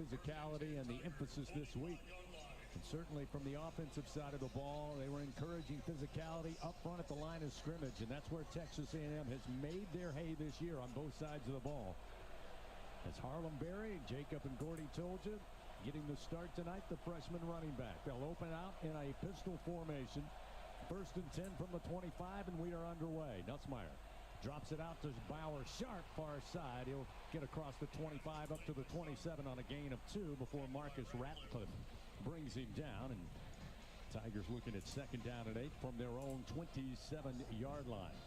physicality and the emphasis this week. And certainly from the offensive side of the ball, they were encouraging physicality up front at the line of scrimmage, and that's where Texas A&M has made their hay this year on both sides of the ball. As Harlem Berry, Jacob and Gordy told you, getting the start tonight, the freshman running back. They'll open out in a pistol formation. 1st and 10 from the 25, and we are underway. Nussmeier drops it out to Bauer Sharp, far side. He'll get across the 25 up to the 27 on a gain of 2 before Marcus Ratcliffe brings him down. And Tigers looking at 2nd down and 8 from their own 27-yard line.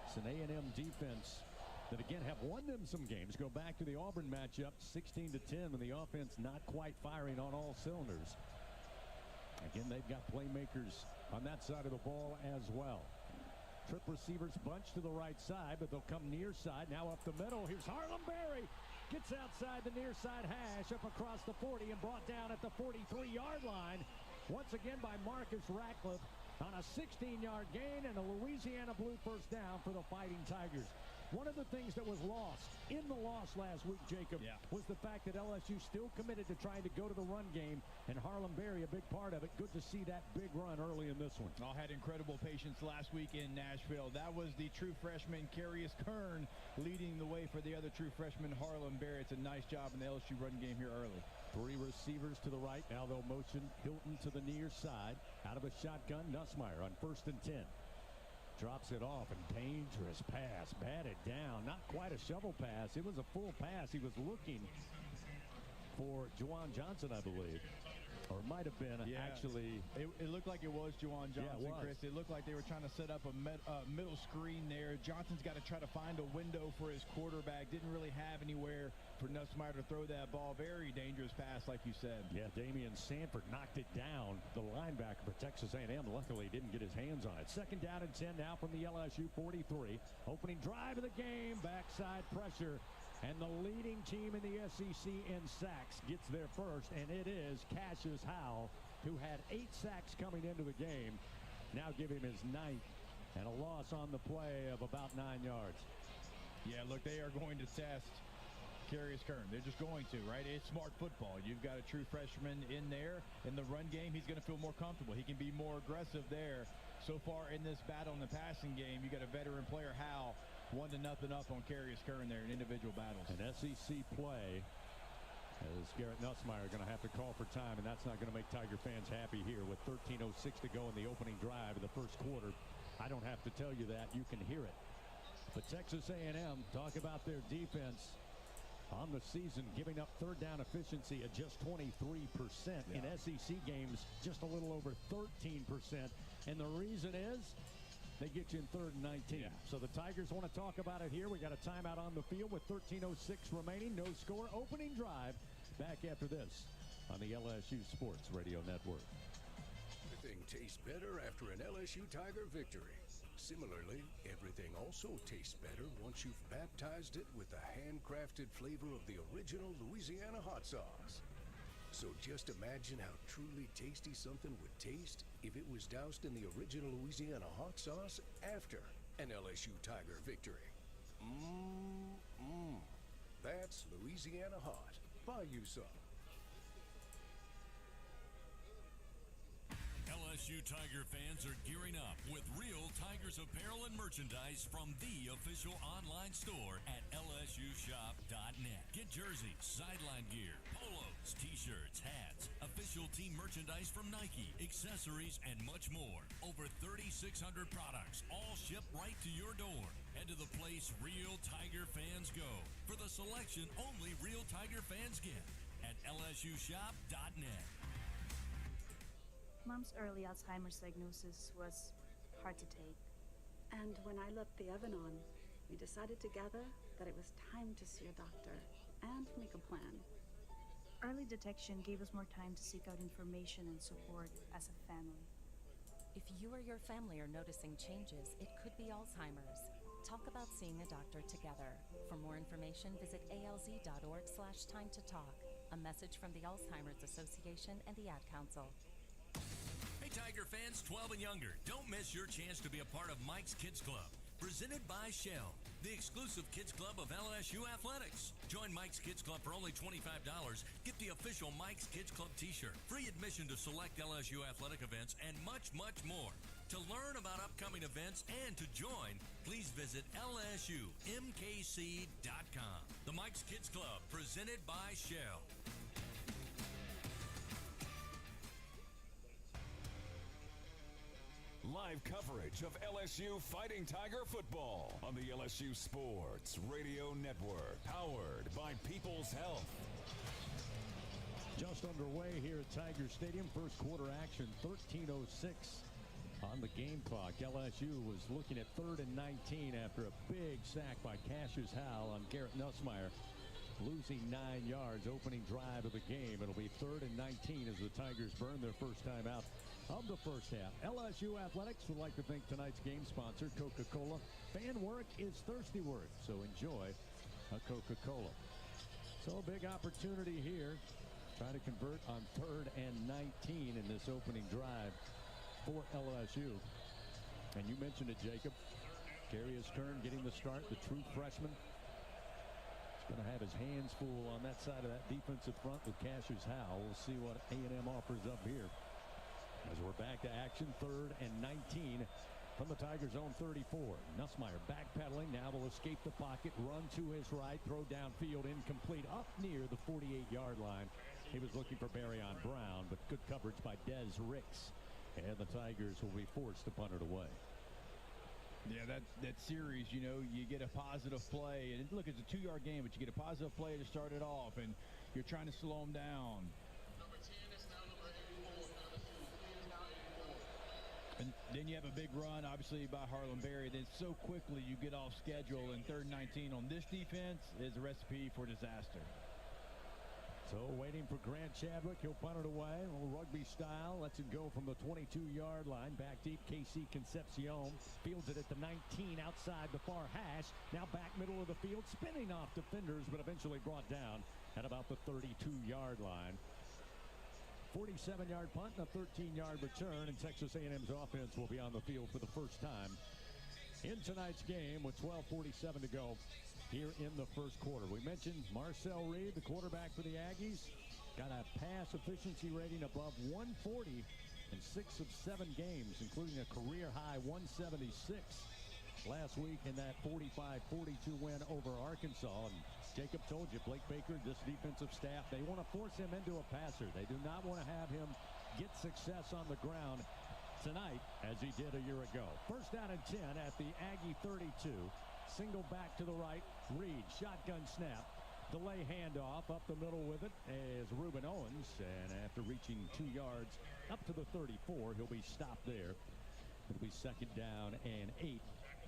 It's an A&M defense that, again, have won them some games. Go back to the Auburn matchup, 16-10, when the offense not quite firing on all cylinders. Again, they've got playmakers on that side of the ball as well. Trip receivers bunch to the right side, but they'll come near side. Now up the middle. Here's Harlem Berry. Gets outside the near side hash, up across the 40, and brought down at the 43-yard line. Once again by Marcus Ratcliffe on a 16-yard gain and a Louisiana Blue first down for the Fighting Tigers. One of the things that was lost in the loss last week, Jacob, was the fact that LSU still committed to trying to go to the run game, and Harlem Berry a big part of it. Good to see that big run early in this one. All had incredible patience last week in Nashville. That was the true freshman, Karius Kern, leading the way for the other true freshman, Harlem Berry. It's a nice job in the LSU run game here early. 3 receivers to the right. Now they'll motion Hilton to the near side. Out of a shotgun, Nussmeier on 1st and 10. Drops it off, and dangerous pass, batted down. Not quite a shovel pass. It was a full pass. He was looking for Juwan Johnson, I believe. Or it might have been actually. It looked like it was Juwan Johnson, Chris. It looked like they were trying to set up a middle screen there. Johnson's got to try to find a window for his quarterback. Didn't really have anywhere for Nussmeier to throw that ball. Very dangerous pass, like you said. Yeah, Damian Sanford knocked it down. The linebacker for Texas A&M luckily didn't get his hands on it. 2nd down and 10 now from the LSU 43. Opening drive of the game. Backside pressure. And the leading team in the SEC in sacks gets there first, and it is Cassius Howell, who had 8 sacks coming into the game. Now give him his 9th, and a loss on the play of about 9 yards. Yeah, look, they are going to test Karius Kern. They're just going to, right? It's smart football. You've got a true freshman in there. In the run game, he's going to feel more comfortable. He can be more aggressive there. So far in this battle in the passing game, you got a veteran player, Howell, 1-0 up on Karius Kern there in individual battles. An SEC play, as Garrett Nussmeier going to have to call for time, and that's not going to make Tiger fans happy here with 13:06 to go in the opening drive of the first quarter. I don't have to tell you that. You can hear it. But Texas A&M, talk about their defense on the season, giving up 3rd down efficiency at just 23%. In SEC games, just a little over 13%. And the reason is they get you in 3rd and 19. So the Tigers want to talk about it here. We got a timeout on the field with 13:06 remaining. No score. Opening drive. Back after this on the LSU Sports Radio Network. Everything tastes better after an LSU Tiger victory. Similarly, everything also tastes better once you've baptized it with the handcrafted flavor of the original Louisiana hot sauce. So just imagine how truly tasty something would taste if it was doused in the original Louisiana hot sauce after an LSU Tiger victory. That's Louisiana hot. Buy you some. LSU Tiger fans are gearing up with real Tigers apparel and merchandise from the official online store at lsushop.net. Get jerseys, sideline gear, polos, t-shirts, hats, official team merchandise from Nike, accessories, and much more. Over 3,600 products, all shipped right to your door. Head to the place real Tiger fans go for the selection only real Tiger fans get at lsushop.net. Mom's early Alzheimer's diagnosis was hard to take. And when I left the oven on, we decided together that it was time to see a doctor and make a plan. Early detection gave us more time to seek out information and support as a family. If you or your family are noticing changes, it could be Alzheimer's. Talk about seeing a doctor together. For more information, visit alz.org/time to talk. A message from the Alzheimer's Association and the Ad Council. Hey Tiger fans 12 and younger, don't miss your chance to be a part of Mike's Kids Club, presented by Shell. the exclusive kids club of LSU Athletics. Join Mike's Kids Club for only $25. Get the official Mike's Kids Club t-shirt, free admission to select LSU athletic events, and much, much more. To learn about upcoming events and to join, please visit LSUMKC.com. The Mike's Kids Club, presented by Shell. Live coverage of LSU Fighting Tiger football on the LSU Sports Radio Network, powered by People's Health. Just underway here at Tiger Stadium. First quarter action, 13:06 on the game clock. LSU was looking at 3rd and 19 after a big sack by Cassius Howell on Garrett Nussmeier, losing 9 yards, opening drive of the game. It'll be 3rd and 19 as the Tigers burn their first time out of the first half. LSU Athletics would like to thank tonight's game sponsor, Coca-Cola. Fan work is thirsty work, so enjoy a Coca-Cola. So a big opportunity here. Try to convert on 3rd and 19 in this opening drive for LSU. And you mentioned it, Jacob. Karius Kern getting the start, the true freshman. He's going to have his hands full on that side of that defensive front with Cassius Howell. We'll see what A&M offers up here. As we're back to action, 3rd and 19 from the Tigers' own 34. Nussmeier backpedaling, now will escape the pocket, run to his right, throw downfield, incomplete, up near the 48-yard line. He was looking for Barryon Brown, but good coverage by Des Ricks. And the Tigers will be forced to punt it away. Yeah, that series, you know, you get a positive play. And look, it's a 2-yard game, but you get a positive play to start it off, and you're trying to slow them down. And then you have a big run, obviously, by Harlem Berry. Then so quickly you get off schedule, and 3rd and 19 on this defense is a recipe for disaster. So waiting for Grant Chadwick. He'll punt it away. A little rugby style. Lets it go from the 22-yard line. Back deep, Casey Concepcion fields it at the 19 outside the far hash. Now back middle of the field, spinning off defenders, but eventually brought down at about the 32-yard line. 47-yard punt and a 13-yard return, and Texas A&M's offense will be on the field for the first time in tonight's game with 12:47 to go here in the first quarter. We mentioned Marcel Reed, the quarterback for the Aggies, got a pass efficiency rating above 140 in 6 of 7 games, including a career-high 176 last week in that 45-42 win over Arkansas. And Jacob told you, Blake Baker, this defensive staff, they want to force him into a passer. They do not want to have him get success on the ground tonight as he did a year ago. First down and 10 at the Aggie 32. Single back to the right. Reed, shotgun snap. Delay handoff up the middle with it as Reuben Owens. And after reaching 2 yards up to the 34, he'll be stopped there. It'll be 2nd down and 8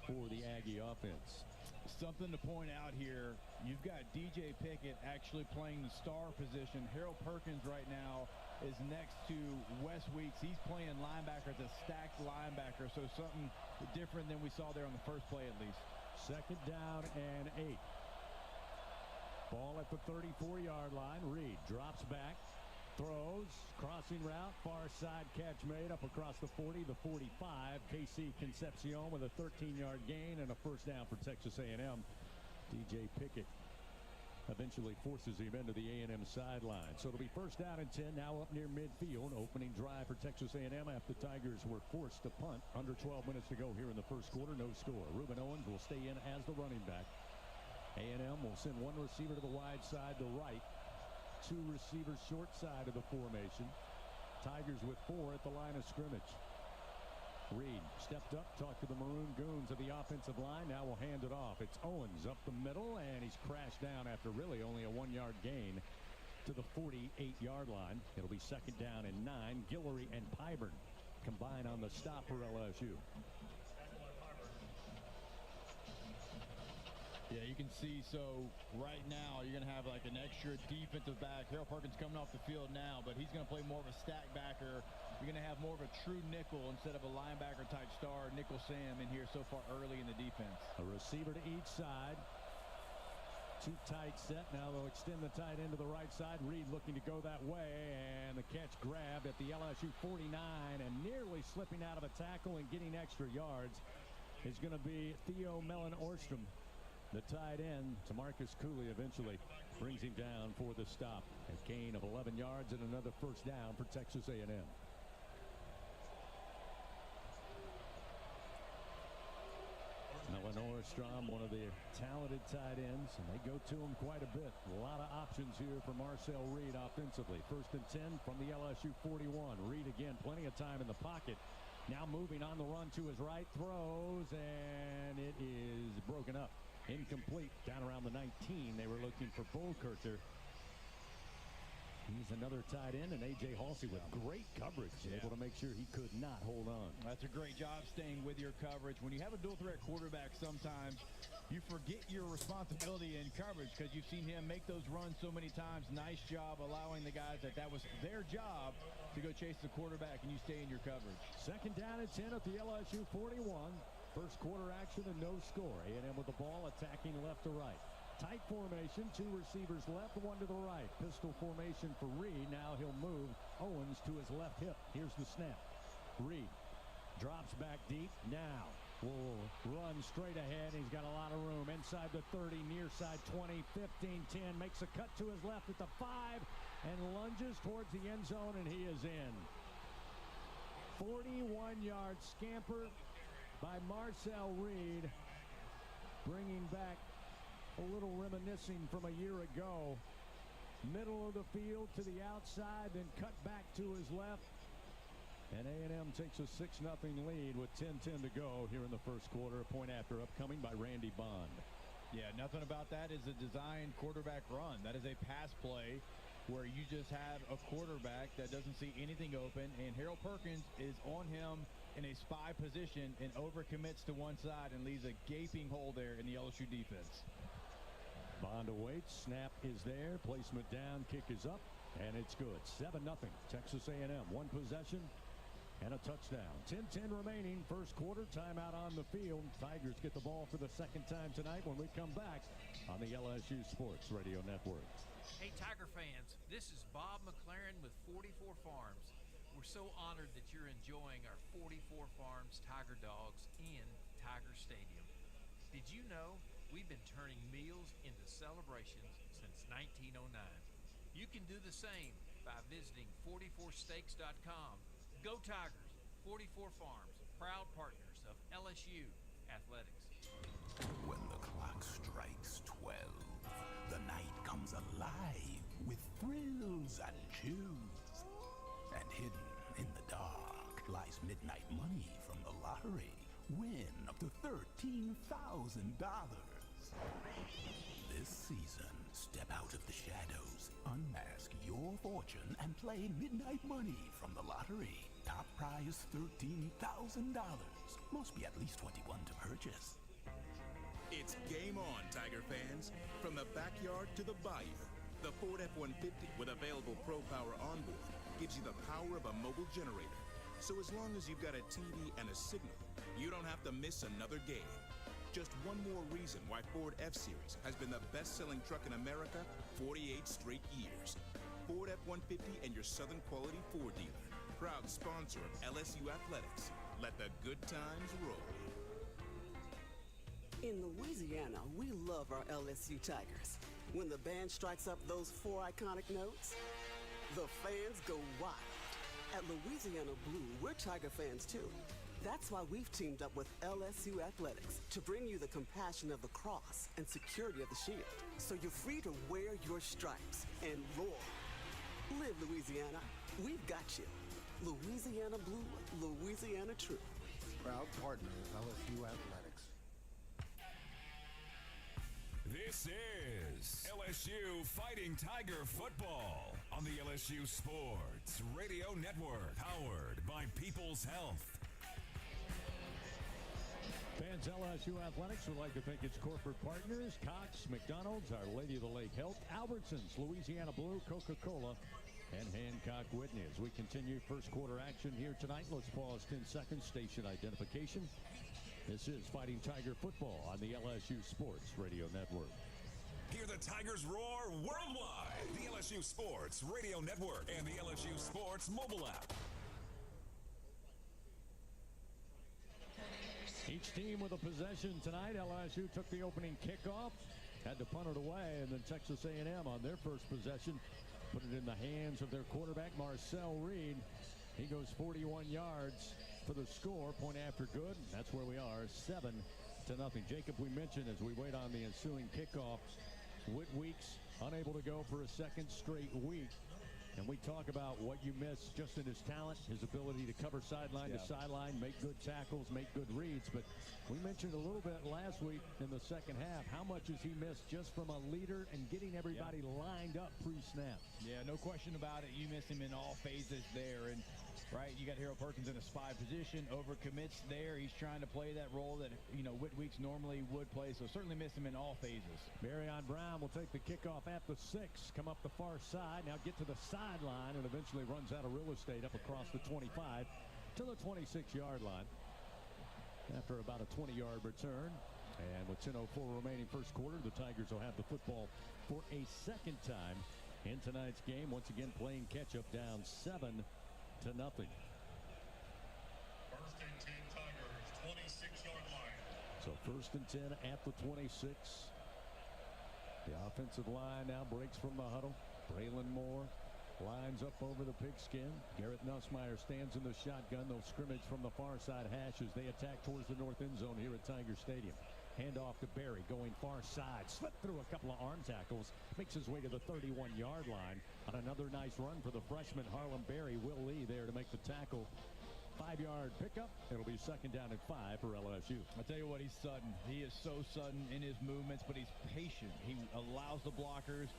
for the Aggie offense. Something to point out here, you've got DJ Pickett actually playing the star position. Harold Perkins right now is next to Wes Weeks. He's playing linebacker as a stacked linebacker, so something different than we saw there on the first play at least. 2nd down and 8. Ball at the 34-yard line. Reed drops back, throws, crossing route, far side catch made up across the 40, the 45. KC Concepcion with a 13-yard gain and a first down for Texas A&M. DJ Pickett eventually forces him into the A&M sideline. So it'll be first down and 10, now up near midfield. Opening drive for Texas A&M after the Tigers were forced to punt. Under 12 minutes to go here in the first quarter, no score. Reuben Owens will stay in as the running back. A&M will send one receiver to the wide side to right. 2 receivers short side of the formation. Tigers with 4 at the line of scrimmage. Reed stepped up, talked to the Maroon Goons of the offensive line. Now we'll hand it off. It's Owens up the middle, and he's crashed down after really only a 1-yard gain to the 48-yard line. It'll be 2nd down and 9. Guillory and Pyburn combine on the stop for LSU. Yeah, you can see, so right now you're going to have like an extra defensive back. Harold Perkins coming off the field now, but he's going to play more of a stack backer. You're going to have more of a true nickel instead of a linebacker-type star, nickel Sam, in here so far early in the defense. A receiver to each side. 2 tight set. Now they'll extend the tight end to the right side. Reed looking to go that way, and the catch grabbed at the LSU 49, and nearly slipping out of a tackle and getting extra yards is going to be Theo Mellon-Orstrom. The tight end, Tamarcus Cooley, eventually brings him down for the stop. A gain of 11 yards and another first down for Texas A&M. Strom, one of the talented tight ends, and they go to him quite a bit. A lot of options here for Marcel Reed offensively. 1st and 10 from the LSU 41. Reed again, plenty of time in the pocket. Now moving on the run to his right, throws, and it is broken up. Incomplete down around the 19. They were looking for Bullkerter. He's another tight end, and A.J. Halsey with great coverage, able to make sure he could not hold on. That's a great job staying with your coverage. When you have a dual-threat quarterback, sometimes you forget your responsibility in coverage because you've seen him make those runs so many times. Nice job allowing the guys that was their job to go chase the quarterback, and you stay in your coverage. 2nd down and 10 at the LSU 41. First quarter action and no score. A&M with the ball, attacking left to right. Tight formation, 2 receivers left, 1 to the right. Pistol formation for Reed. Now he'll move Owens to his left hip. Here's the snap. Reed drops back deep. Now will run straight ahead. He's got a lot of room. Inside the 30, near side 20, 15, 10. Makes a cut to his left at the 5 and lunges towards the end zone, and he is in. 41-yard scamper by Marcel Reed, bringing back a little reminiscing from a year ago. Middle of the field to the outside, then cut back to his left. And A&M takes a 6-0 lead with 10:10 to go here in the first quarter. A point after upcoming by Randy Bond. Yeah, nothing about that is a designed quarterback run. That is a pass play where you just have a quarterback that doesn't see anything open, and Harold Perkins is on him in a spy position and overcommits to one side and leaves a gaping hole there in the LSU defense. Bond awaits. Snap is there. Placement down. Kick is up. And it's good. 7-0. Texas A&M. 1 possession and a touchdown. 10:10 remaining. First quarter. Timeout on the field. Tigers get the ball for the 2nd time tonight when we come back on the LSU Sports Radio Network. Hey, Tiger fans. This is Bob McLaren with 44 Farms. We're so honored that you're enjoying our 44 Farms Tiger Dogs in Tiger Stadium. Did you know we've been turning meals into celebrations since 1909? You can do the same by visiting 44steaks.com. Go Tigers! 44 Farms, proud partners of LSU Athletics. When the clock strikes 12, the night comes alive with thrills and chews. And hidden in the dark lies midnight money from the lottery. Win up to $13,000. This season, step out of the shadows, unmask your fortune, and play Midnight Money from the lottery. Top prize $13,000. Must be at least 21 to purchase. It's game on, Tiger fans. From the backyard to the bayou, the Ford F-150 with available Pro Power onboard gives you the power of a mobile generator. So as long as you've got a TV and a signal, you don't have to miss another game. Just one more reason why Ford F-Series has been the best-selling truck in America 48 straight years. Ford F-150 and your Southern Quality Ford dealer. Proud sponsor of LSU Athletics. Let the good times roll. In Louisiana, we love our LSU Tigers. When the band strikes up those 4 iconic notes, the fans go wild. At Louisiana Blue, we're Tiger fans too. That's why we've teamed up with LSU Athletics to bring you the compassion of the cross and security of the shield, so you're free to wear your stripes and roar. Live Louisiana. We've got you. Louisiana Blue, Louisiana True. Proud partner of LSU Athletics. This is LSU Fighting Tiger Football on the LSU Sports Radio Network, powered by People's Health. Fans, LSU Athletics would like to thank its corporate partners, Cox, McDonald's, Our Lady of the Lake Health, Albertsons, Louisiana Blue, Coca-Cola, and Hancock Whitney. As we continue first quarter action here tonight, let's pause 10 seconds, station identification. This is Fighting Tiger Football on the LSU Sports Radio Network. Hear the Tigers roar worldwide. The LSU Sports Radio Network and the LSU Sports mobile app. Each team with a possession tonight. LSU took the opening kickoff, had to punt it away, and then Texas A&M on their first possession put it in the hands of their quarterback, Marcel Reed. He goes 41 yards for the score. Point after good. That's where we are, 7-0. Jacob, we mentioned as we wait on the ensuing kickoff, Whit Weeks unable to go for a second straight week. And we talk about what you miss just in his talent, his ability to cover sideline to sideline, make good tackles, make good reads. But we mentioned a little bit last week in the second half, how much has he missed just from a leader and getting everybody lined up pre-snap? Yeah, no question about it. You miss him in all phases there. And right, you got Harold Perkins in a spy position, overcommits there. He's trying to play that role that, Whit Weeks normally would play, so certainly miss him in all phases. Marion Brown will take the kickoff at the 6, come up the far side, now get to the sideline, and eventually runs out of real estate up across the 25 to the 26-yard line after about a 20-yard return. And with 10:04 remaining first quarter, the Tigers will have the football for a second time in tonight's game. Once again, playing catch-up, down 7-0. First and 10 Tigers, 26-yard line. So first and 10 at the 26. The offensive line now breaks from the huddle. Braylon Moore lines up over the pigskin. Garrett Nussmeier stands in the shotgun. They'll scrimmage from the far side hash as they attack towards the north end zone here at Tiger Stadium. Handoff to Berry, going far side, slipped through a couple of arm tackles, makes his way to the 31-yard line on another nice run for the freshman Harlem Berry. Will Lee there to make the tackle. 5-yard pickup. It'll be second down and 5 for LSU. I tell you what, he's sudden. He is so sudden in his movements, but he's patient. He allows the blockers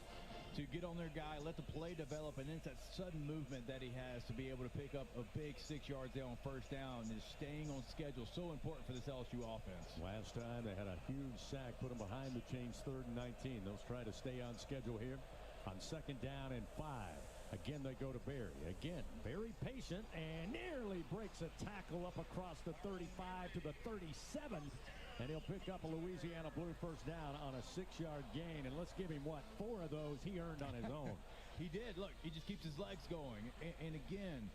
to get on their guy, let the play develop, and then it's that sudden movement that he has to be able to pick up a big 6 yards there on first down. And staying on schedule, so important for this LSU offense. Last time they had a huge sack, put them behind the chains, 3rd and 19. They'll try to stay on schedule here on second down and 5. Again, they go to Berry. Again, very patient and nearly breaks a tackle up across the 35 to the 37. And he'll pick up a Louisiana Blue first down on a 6-yard gain. And let's give him, 4 of those he earned on his own. He did. Look, he just keeps his legs going. And again,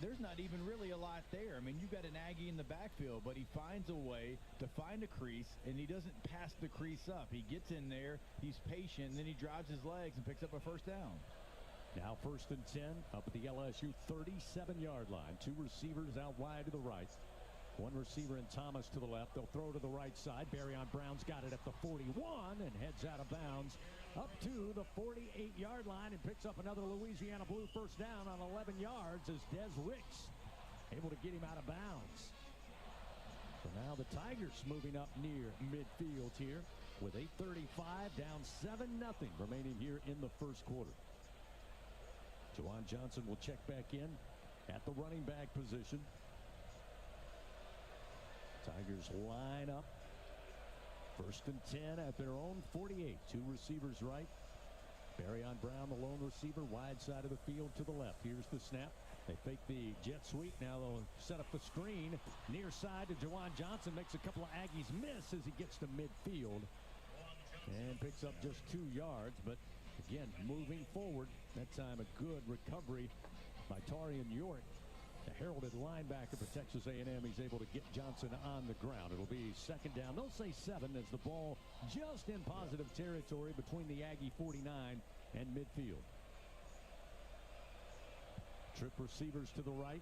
there's not even really a lot there. I mean, you've got an Aggie in the backfield, but he finds a way to find a crease, and he doesn't pass the crease up. He gets in there, he's patient, and then he drives his legs and picks up a first down. Now first and 10 up at the LSU 37-yard line. 2 receivers out wide to the right. 1 receiver in Thomas to the left. They'll throw to the right side. Barryon Brown's got it at the 41 and heads out of bounds up to the 48-yard line and picks up another Louisiana Blue first down on 11 yards as Des Ricks able to get him out of bounds. So now the Tigers moving up near midfield here with 8:35 down 7-0 remaining here in the first quarter. Juwan Johnson will check back in at the running back position. Tigers line up. First and 10 at their own 48. 2 receivers right. Barryon Brown, the lone receiver, wide side of the field to the left. Here's the snap. They fake the jet sweep. Now they'll set up the screen. Near side to Juwan Johnson. Makes a couple of Aggies miss as he gets to midfield. And picks up just 2 yards. But again, moving forward. That time a good recovery by Tarian York. The heralded linebacker for Texas A&M. He's able to get Johnson on the ground. It'll be second down. They'll say 7 as the ball just in positive territory between the Aggie 49 and midfield. Trip receivers to the right.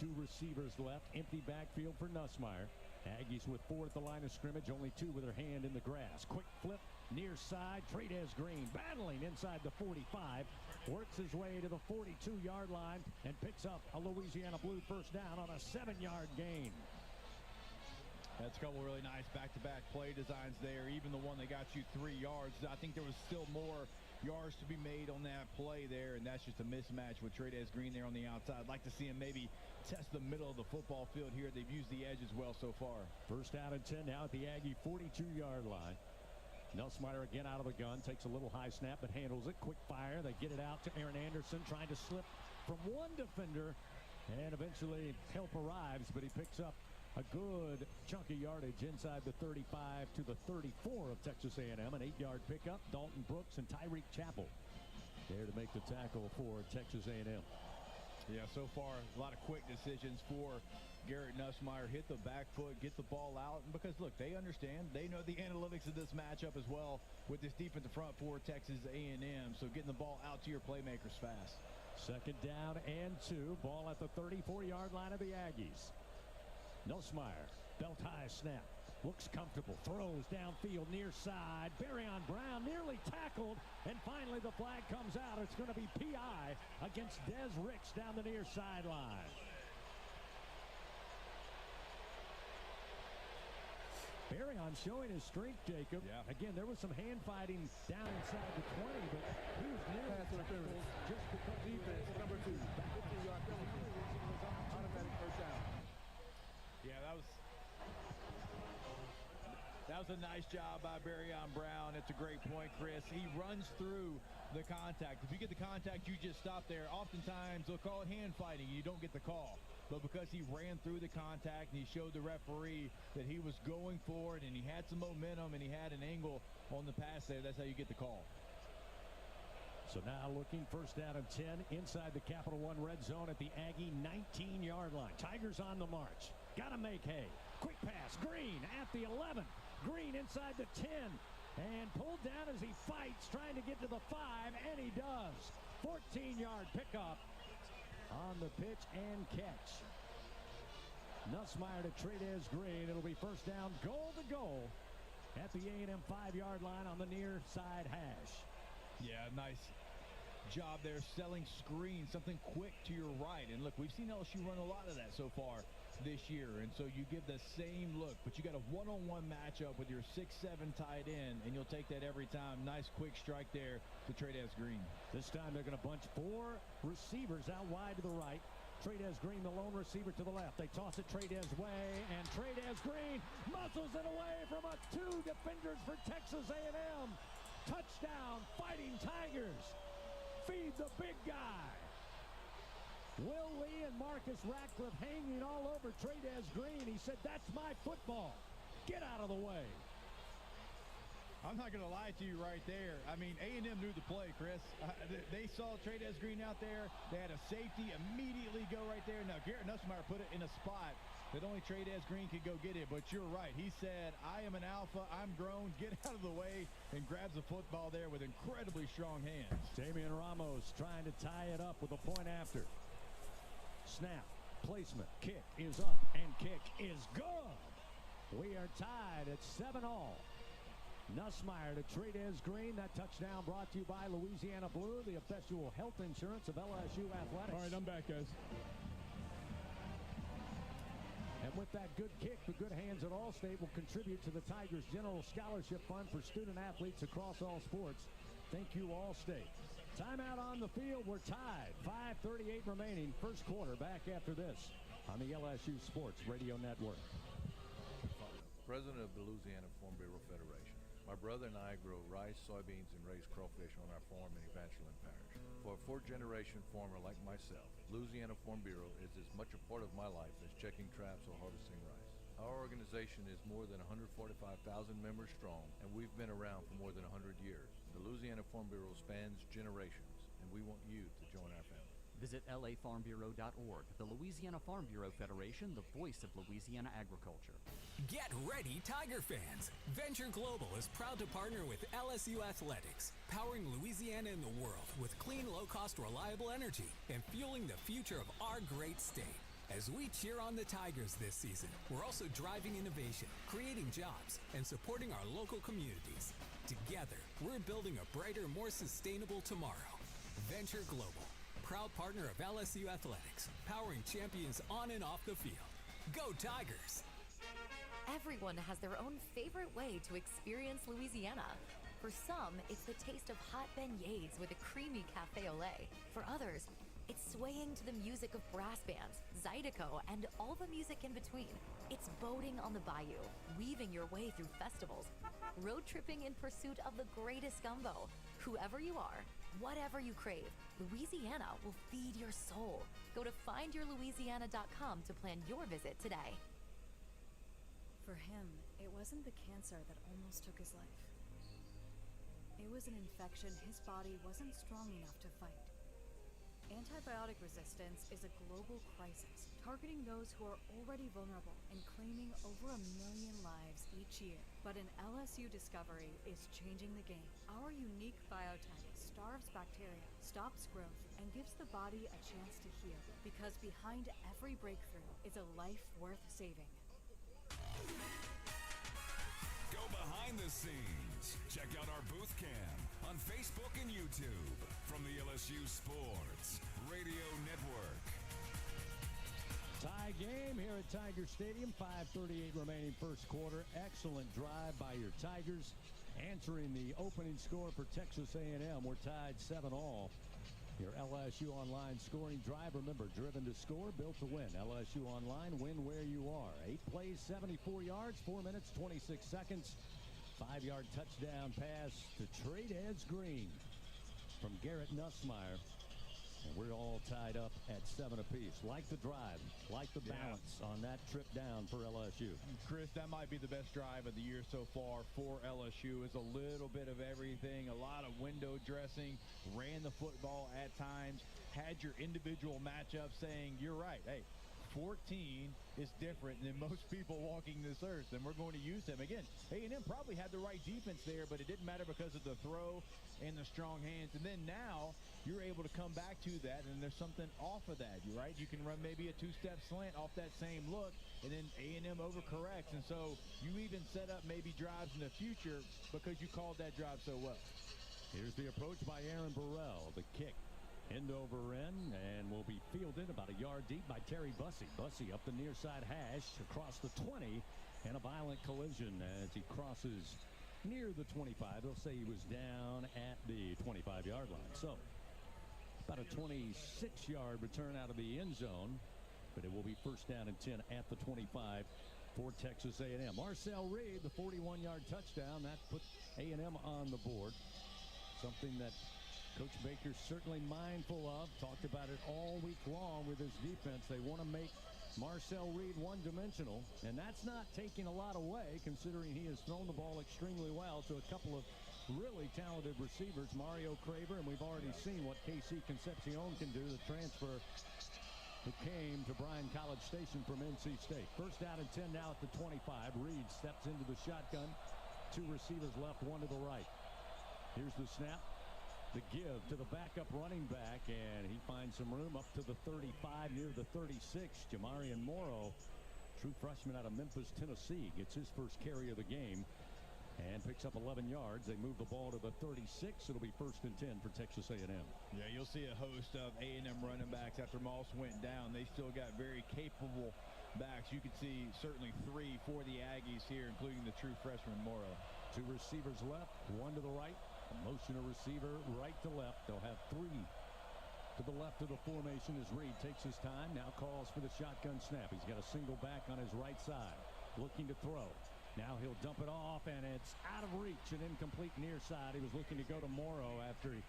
2 receivers left. Empty backfield for Nussmeier. Aggies with 4 at the line of scrimmage. Only 2 with their hand in the grass. Quick flip. Near side, Trades Green battling inside the 45, works his way to the 42-yard line and picks up a Louisiana Blue first down on a 7-yard gain. That's a couple really nice back-to-back play designs there. Even the one that got you 3 yards. I think there was still more yards to be made on that play there, and that's just a mismatch with Trades Green there on the outside. I'd like to see him maybe test the middle of the football field here. They've used the edges well so far. First down and 10 now at the Aggie 42-yard line. Nussmeier again out of the gun, takes a little high snap but handles it. Quick fire. They get it out to Aaron Anderson, trying to slip from one defender, and eventually help arrives, but he picks up a good chunk of yardage inside the 35 to the 34 of Texas A&M. An 8-yard pickup. Dalton Brooks and Tyreek Chappell there to make the tackle for Texas A&M. Yeah, so far a lot of quick decisions for Garrett Nussmeier hit the back foot, get the ball out. And because, look, they understand. They know the analytics of this matchup as well with this defensive front for Texas A&M. So getting the ball out to your playmakers fast. Second down and 2. Ball at the 34-yard line of the Aggies. Nussmeier, belt high snap. Looks comfortable. Throws downfield near side. Barryon Brown nearly tackled. And finally the flag comes out. It's going to be PI against Des Ricks down the near sideline. Barryon showing his strength, Jacob. Yeah. Again, there was some hand fighting down inside the 20, but he was near tackled just because defense. Number 2. 15-yard penalty. Automatic first down. Yeah, that was a nice job by Barryon Brown. It's a great point, Chris. He runs through the contact. If you get the contact, you just stop there. Oftentimes, they'll call it hand fighting, and you don't get the call. But because he ran through the contact and he showed the referee that he was going for it and he had some momentum and he had an angle on the pass there, that's how you get the call. So now looking first down and 10 inside the Capital One red zone at the Aggie 19-yard line. Tigers on the march. Got to make hay. Quick pass. Green at the 11. Green inside the 10. And pulled down as he fights, trying to get to the 5, and he does. 14-yard pickup on the pitch and catch. Nussmeier to Tradez Green. It'll be first down, goal to goal at the A&M 5-yard line on the near side hash. Yeah, nice job there selling screen, something quick to your right. And look, we've seen LSU run a lot of that so far this year. And so you give the same look, but you got a one-on-one matchup with your 6'7" tight end, and you'll take that every time. Nice quick strike there to Tradez Green. This time they're going to bunch 4 receivers out wide to the right. Tradez Green, the lone receiver, to the left. They toss it Tradez way, and Tradez Green muscles it away from 2 defenders for Texas A&M. Touchdown, Fighting Tigers. Feed the big guy. Will Lee and Marcus Ratcliffe hanging all over Tradez Green. He said, that's my football. Get out of the way. I'm not going to lie to you right there. I mean, A&M knew the play, Chris. They saw Tradez Green out there. They had a safety immediately go right there. Now, Garrett Nussmeier put it in a spot that only Tradez Green could go get it. But you're right. He said, I am an alpha. I'm grown. Get out of the way, and grabs the football there with incredibly strong hands. Damian Ramos trying to tie it up with a point after. Snap, placement, kick is up, and kick is good. We are tied at 7-all. Nussmeier to Tradez Green. That touchdown brought to you by Louisiana Blue, the official health insurance of LSU Athletics. All right, I'm back, guys. And with that good kick, the good hands at Allstate will contribute to the Tigers General Scholarship Fund for student athletes across all sports. Thank you, Allstate. Timeout on the field. We're tied. 5:38 remaining. First quarter. Back after this on the LSU Sports Radio Network. President of the Louisiana Farm Bureau Federation. My brother and I grow rice, soybeans, and raise crawfish on our farm in Evangeline Parish. For a 4th-generation farmer like myself, Louisiana Farm Bureau is as much a part of my life as checking traps or harvesting rice. Our organization is more than 145,000 members strong, and we've been around for more than 100 years. The Louisiana Farm Bureau spans generations, and we want you to join our family. Visit lafarmbureau.org. The Louisiana Farm Bureau Federation, the voice of Louisiana agriculture. Get ready, Tiger fans! Venture Global is proud to partner with LSU Athletics, powering Louisiana and the world with clean, low-cost, reliable energy and fueling the future of our great state. As we cheer on the Tigers this season, we're also driving innovation, creating jobs, and supporting our local communities. Together, we're building a brighter, more sustainable tomorrow. Venture Global, proud partner of LSU Athletics, powering champions on and off the field. Go Tigers! Everyone has their own favorite way to experience Louisiana. For some, it's the taste of hot beignets with a creamy cafe au lait. For others, it's swaying to the music of brass bands, Zydeco, and all the music in between. It's boating on the bayou, weaving your way through festivals, road tripping in pursuit of the greatest gumbo. Whoever you are, whatever you crave, Louisiana will feed your soul. Go to findyourlouisiana.com to plan your visit today. For him, it wasn't the cancer that almost took his life. It was an infection his body wasn't strong enough to fight. Antibiotics antibiotic resistance is a global crisis, targeting those who are already vulnerable and claiming over 1 million lives each year. But an LSU discovery is changing the game. Our unique biotype starves bacteria, stops growth, and gives the body a chance to heal. Because behind every breakthrough is a life worth saving. Go behind the scenes. Check out our booth cam on Facebook and YouTube from the LSU Sports Radio Network. Tie game here at Tiger Stadium. 5:38 remaining first quarter. Excellent drive by your Tigers. Answering the opening score for Texas A&M. We're tied 7-all. Your LSU Online scoring drive. Remember, driven to score, built to win. LSU Online, win where you are. 8 plays, 74 yards, 4 minutes, 26 seconds. 5-yard touchdown pass to Trades Green from Garrett Nussmeier. And we're all tied up at 7 apiece. Like the drive, like the balance on that trip down for LSU. Chris, that might be the best drive of the year so far for LSU. It's a little bit of everything, a lot of window dressing, ran the football at times, had your individual matchup saying, you're right, hey, 14 is different than most people walking this earth, and we're going to use them. Again, A&M probably had the right defense there, but it didn't matter because of the throw and the strong hands. And then now you're able to come back to that, and there's something off of that, right? You can run maybe a two-step slant off that same look, and then A&M overcorrects. And so you even set up maybe drives in the future because you called that drive so well. Here's the approach by Aaron Burrell. The kick. End over end, and will be fielded about a yard deep by Terry Bussey. Bussey up the near side hash across the 20, and a violent collision as he crosses near the 25. They'll say he was down at the 25-yard line. So about a 26-yard return out of the end zone, but it will be first down and 10 at the 25 for Texas A&M. Marcel Reed, the 41-yard touchdown, that put A&M on the board. Something that Coach Baker's certainly mindful of. Talked about it all week long with his defense. They want to make Marcel Reed one-dimensional, and that's not taking a lot away considering he has thrown the ball extremely well to a couple of really talented receivers, Mario Craver, and we've already seen what KC Concepcion can do, the transfer who came to Bryan College Station from NC State. First down and 10 now at the 25. Reed steps into the shotgun. 2 receivers left, 1 to the right. Here's the snap. The give to the backup running back, and he finds some room up to the 35, near the 36. Jamarian Morrow, true freshman out of Memphis, Tennessee, gets his first carry of the game and picks up 11 yards. They move the ball to the 36. It'll be first and 10 for Texas A&M. Yeah, you'll see a host of A&M running backs after Moss went down. They still got very capable backs. You can see certainly 3 for the Aggies here, including the true freshman Morrow. 2 receivers left, 1 to the right. A motion a receiver right to left. They'll have 3 to the left of the formation as Reed takes his time. Now calls for the shotgun snap. He's got a single back on his right side. Looking to throw. Now he'll dump it off, and it's out of reach. An incomplete near side. He was looking to go to Morrow after he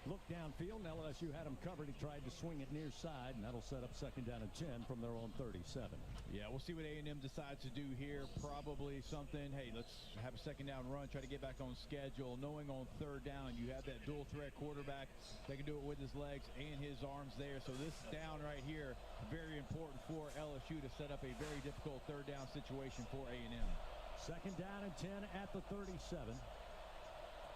looked downfield, and LSU had him covered. He tried to swing it near side, and that'll set up second down and 10 from their own 37. Yeah, we'll see what A&M decides to do here. Probably something, hey, let's have a second down run, try to get back on schedule. Knowing on third down, you have that dual threat quarterback that can do it with his legs and his arms there. So this down right here, very important for LSU to set up a very difficult third down situation for A&M. Second down and 10 at the 37.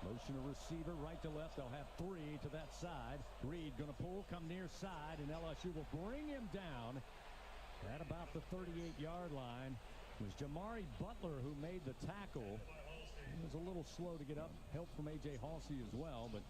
Motion a receiver right to left. They'll have 3 to that side. Reed going to pull, come near side, and LSU will bring him down at about the 38-yard line. It was Jamari Butler who made the tackle. He was a little slow to get up. Help from A.J. Halsey as well, but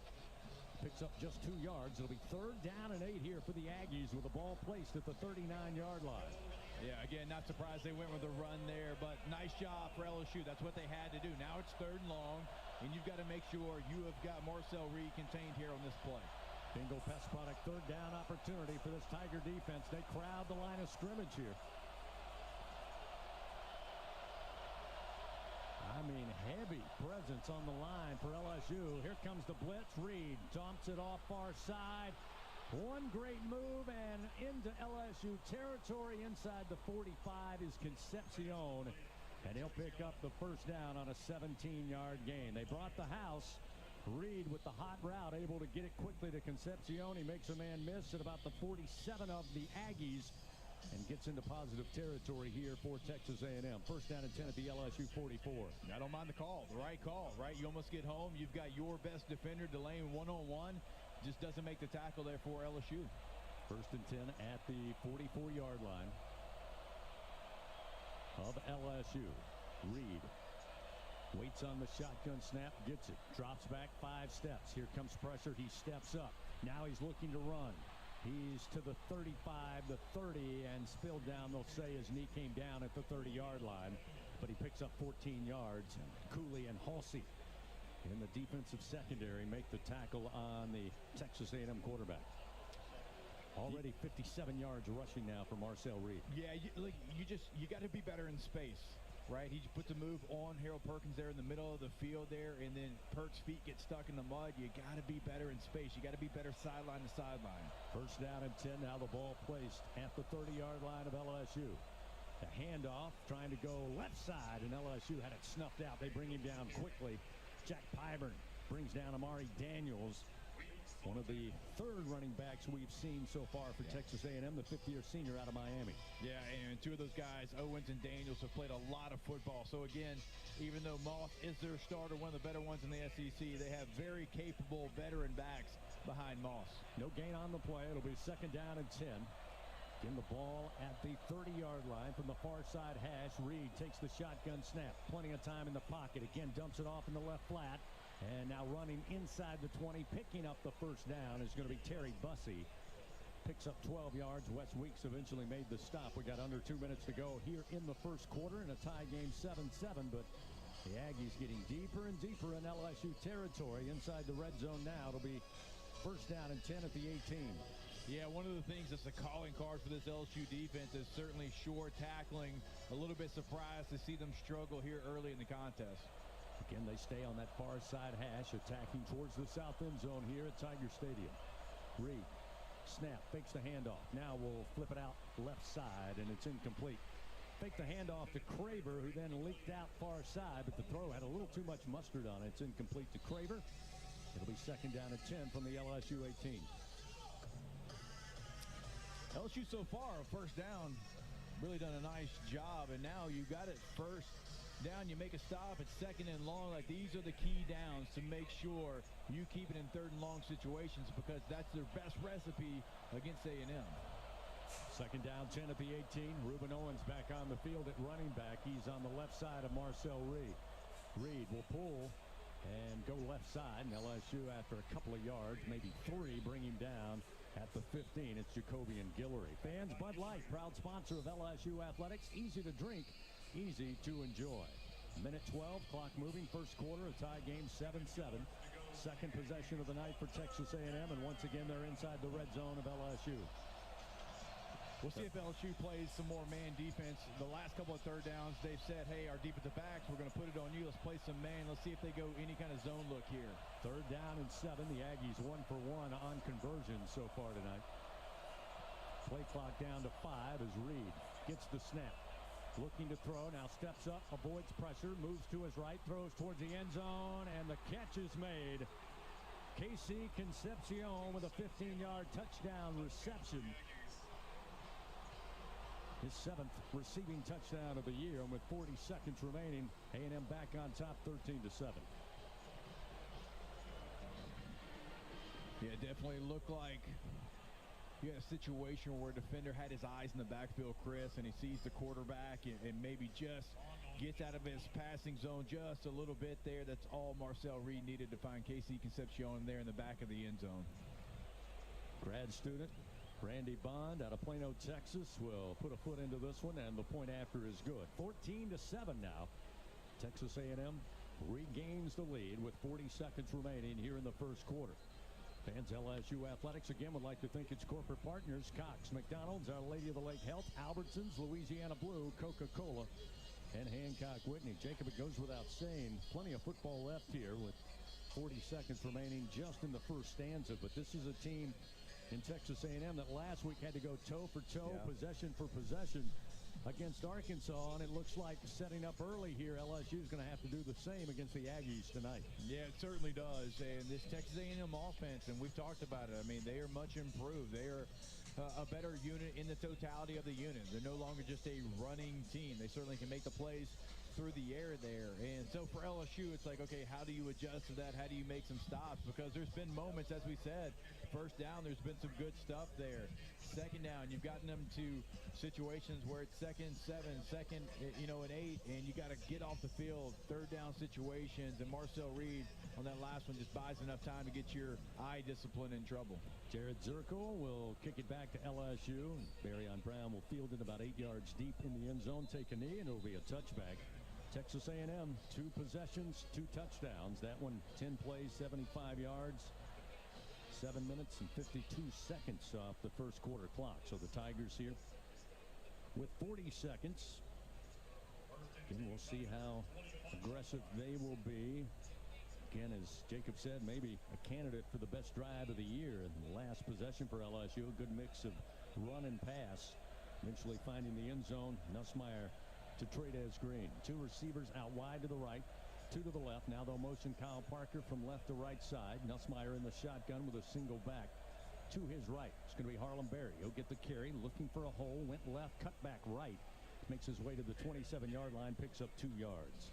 picks up just 2 yards. It'll be third down and 8 here for the Aggies with the ball placed at the 39-yard line. Yeah, again, not surprised they went with a run there, but nice job for LSU. That's what they had to do. Now it's third and long, and you've got to make sure you have got Marcel Reed contained here on this play. Bingo Pest Product third down opportunity for this Tiger defense. They crowd the line of scrimmage here. I mean, heavy presence on the line for LSU. Here comes the blitz. Reed dumps it off far side. One great move and into LSU territory. Inside the 45 is Concepcion, and he'll pick up the first down on a 17-yard gain. They brought the house Reed with the hot route, able to get it quickly to Concepcion. He makes a man miss at about the 47 of the Aggies and gets into positive territory here for Texas A&M. First down and 10 at the LSU 44. I don't mind the call, the right call, right? You almost get home. You've got your best defender delaying one-on-one. Just doesn't make the tackle there for LSU. First and 10 at the 44-yard line of LSU. Reed waits on the shotgun snap, gets it, drops back 5 steps. Here comes pressure. He steps up. Now he's looking to run. He's to the 35, the 30, and spilled down. They'll say his knee came down at the 30-yard line, but he picks up 14 yards. Cooley and Halsey in the defensive secondary make the tackle on the Texas A&M quarterback. Already 57 yards rushing now for Marcel Reed. Yeah, you got to be better in space, right? He puts a move on Harold Perkins there in the middle of the field there, and then Perk's feet get stuck in the mud. You got to be better in space. You got to be better sideline to sideline. First down and 10. Now the ball placed at the 30-yard line of LSU. The handoff trying to go left side, and LSU had it snuffed out. They bring him down quickly. Jack Pyburn brings down Amari Daniels, one of the third running backs we've seen so far for Texas A&M, the fifth-year senior out of Miami. Yeah, and two of those guys, Owens and Daniels, have played a lot of football. So again, even though Moss is their starter, one of the better ones in the SEC, they have very capable veteran backs behind Moss. No gain on the play. It'll be second down and 10. Again, the ball at the 30-yard line from the far side hash. Reed takes the shotgun snap. Plenty of time in the pocket. Again, dumps it off in the left flat. And now running inside the 20, picking up the first down is going to be Terry Bussey. Picks up 12 yards. Wes Weeks eventually made the stop. We got under 2 minutes to go here in the first quarter in a tie game 7-7, but the Aggies getting deeper and deeper in LSU territory inside the red zone now. It'll be first down and 10 at the 18. Yeah, one of the things that's a calling card for this LSU defense is certainly short tackling. A little bit surprised to see them struggle here early in the contest. Again, they stay on that far side hash, attacking towards the south end zone here at Tiger Stadium. Reed, snap, fakes the handoff. Now we'll flip it out left side, and it's incomplete. Fake the handoff to Craver, who then leaked out far side, but the throw had a little too much mustard on it. It's incomplete to Craver. It'll be second down at 10 from the LSU 18. LSU so far, first down, really done a nice job, and now you got it first down, you make a stop at second and long. Like, these are the key downs to make sure you keep it in third and long situations, because that's their best recipe against A&M. Second down, 10 at the 18. Ruben Owens back on the field at running back. He's on the left side of Marcel Reed. Reed will pull and go left side, and LSU, after a couple of yards, maybe 3, bring him down at the 15. It's Jacobian Guillory. Fans, Bud Light, proud sponsor of LSU athletics. Easy to drink, easy to enjoy. Minute 12, clock moving, first quarter, a tie game 7-7. Second possession of the night for Texas A&M, and once again they're inside the red zone of LSU. We'll see if LSU plays some more man defense. The last couple of third downs, they've said, hey, our defensive backs, we're going to put it on you. Let's play some man. Let's see if they go any kind of zone look here. Third down and 7. The Aggies 1 for 1 on conversions so far tonight. Play clock down to 5 as Reed gets the snap. Looking to throw, now steps up, avoids pressure, moves to his right, throws towards the end zone, and the catch is made. Kei Concepcion with a 15-yard touchdown reception. His 7th receiving touchdown of the year, and with 40 seconds remaining, A&M back on top 13-7. Yeah, definitely looked like you had a situation where a defender had his eyes in the backfield, Chris, and he sees the quarterback and maybe just gets out of his passing zone just a little bit there. That's all Marcel Reed needed to find Kei Concepcion there in the back of the end zone. Grad student Randy Bond out of Plano, Texas, will put a foot into this one, and the point after is good. 14-7 now. Texas A&M regains the lead with 40 seconds remaining here in the first quarter. Fans, LSU Athletics again would like to thank its corporate partners: Cox, McDonald's, Our Lady of the Lake Health, Albertsons, Louisiana Blue, Coca-Cola, and Hancock Whitney. Jacob, it goes without saying, plenty of football left here with 40 seconds remaining just in the first stanza, but this is a team in Texas A&M that last week had to go toe-for-toe, possession for possession against Arkansas, and it looks like setting up early here. LSU is going to have to do the same against the Aggies tonight. Yeah, it certainly does. And this Texas A&M offense, and we've talked about it, I mean, they are much improved. They are a better unit in the totality of the unit. They're no longer just a running team. They certainly can make the plays through the air there. And so for LSU, it's like, okay, how do you adjust to that? How do you make some stops? Because there's been moments, as we said, first down, there's been some good stuff there. Second down, you've gotten them to situations where it's 2nd and 7, 2nd, and 8, and you got to get off the field, third down situations, and Marcel Reed on that last one just buys enough time to get your eye discipline in trouble. Jared Zirkle will kick it back to LSU. Barryon Brown will field it about 8 yards deep in the end zone, take a knee, and it'll be a touchback. Texas A&M, 2 possessions, 2 touchdowns. That one, 10 plays, 75 yards. 7 minutes and 52 seconds off the first quarter clock. So the Tigers here with 40 seconds. Again, we'll see how aggressive they will be. Again, as Jacob said, maybe a candidate for the best drive of the year. And the last possession for LSU, a good mix of run and pass. Eventually finding the end zone. Nussmeier to Trades Green. 2 receivers out wide to the right. 2 to the left. Now they'll motion Kyle Parker from left to right side. Nussmeier in the shotgun with a single back to his right. It's going to be Harlem Berry. He'll get the carry, looking for a hole, went left, cut back right. Makes his way to the 27-yard line, picks up 2 yards.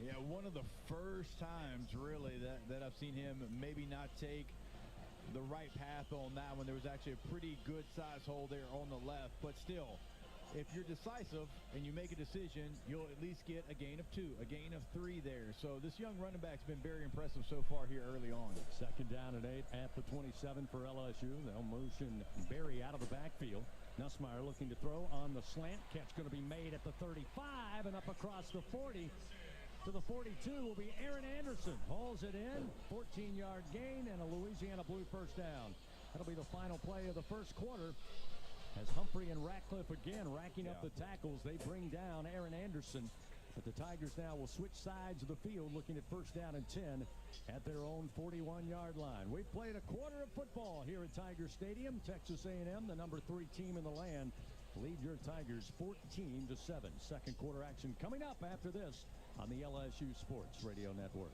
Yeah, one of the first times, really, that I've seen him maybe not take the right path on that one. There was actually a pretty good-sized hole there on the left, but still, if you're decisive and you make a decision, you'll at least get a gain of 2, a gain of 3 there. So this young running back's been very impressive so far here early on. Second down and 8 at the 27 for LSU. They'll motion Berry out of the backfield. Nussmeier looking to throw on the slant. Catch going to be made at the 35 and up across the 40 to the 42 will be Aaron Anderson. Hauls it in, 14-yard gain and a Louisiana Blue first down. That'll be the final play of the first quarter. As Humphrey and Ratcliffe again racking up the tackles, they bring down Aaron Anderson. But the Tigers now will switch sides of the field, looking at first down and 10 at their own 41-yard line. We've played a quarter of football here at Tiger Stadium. Texas A&M, the number 3 team in the land, lead your Tigers 14-7. Second quarter action coming up after this on the LSU Sports Radio Network.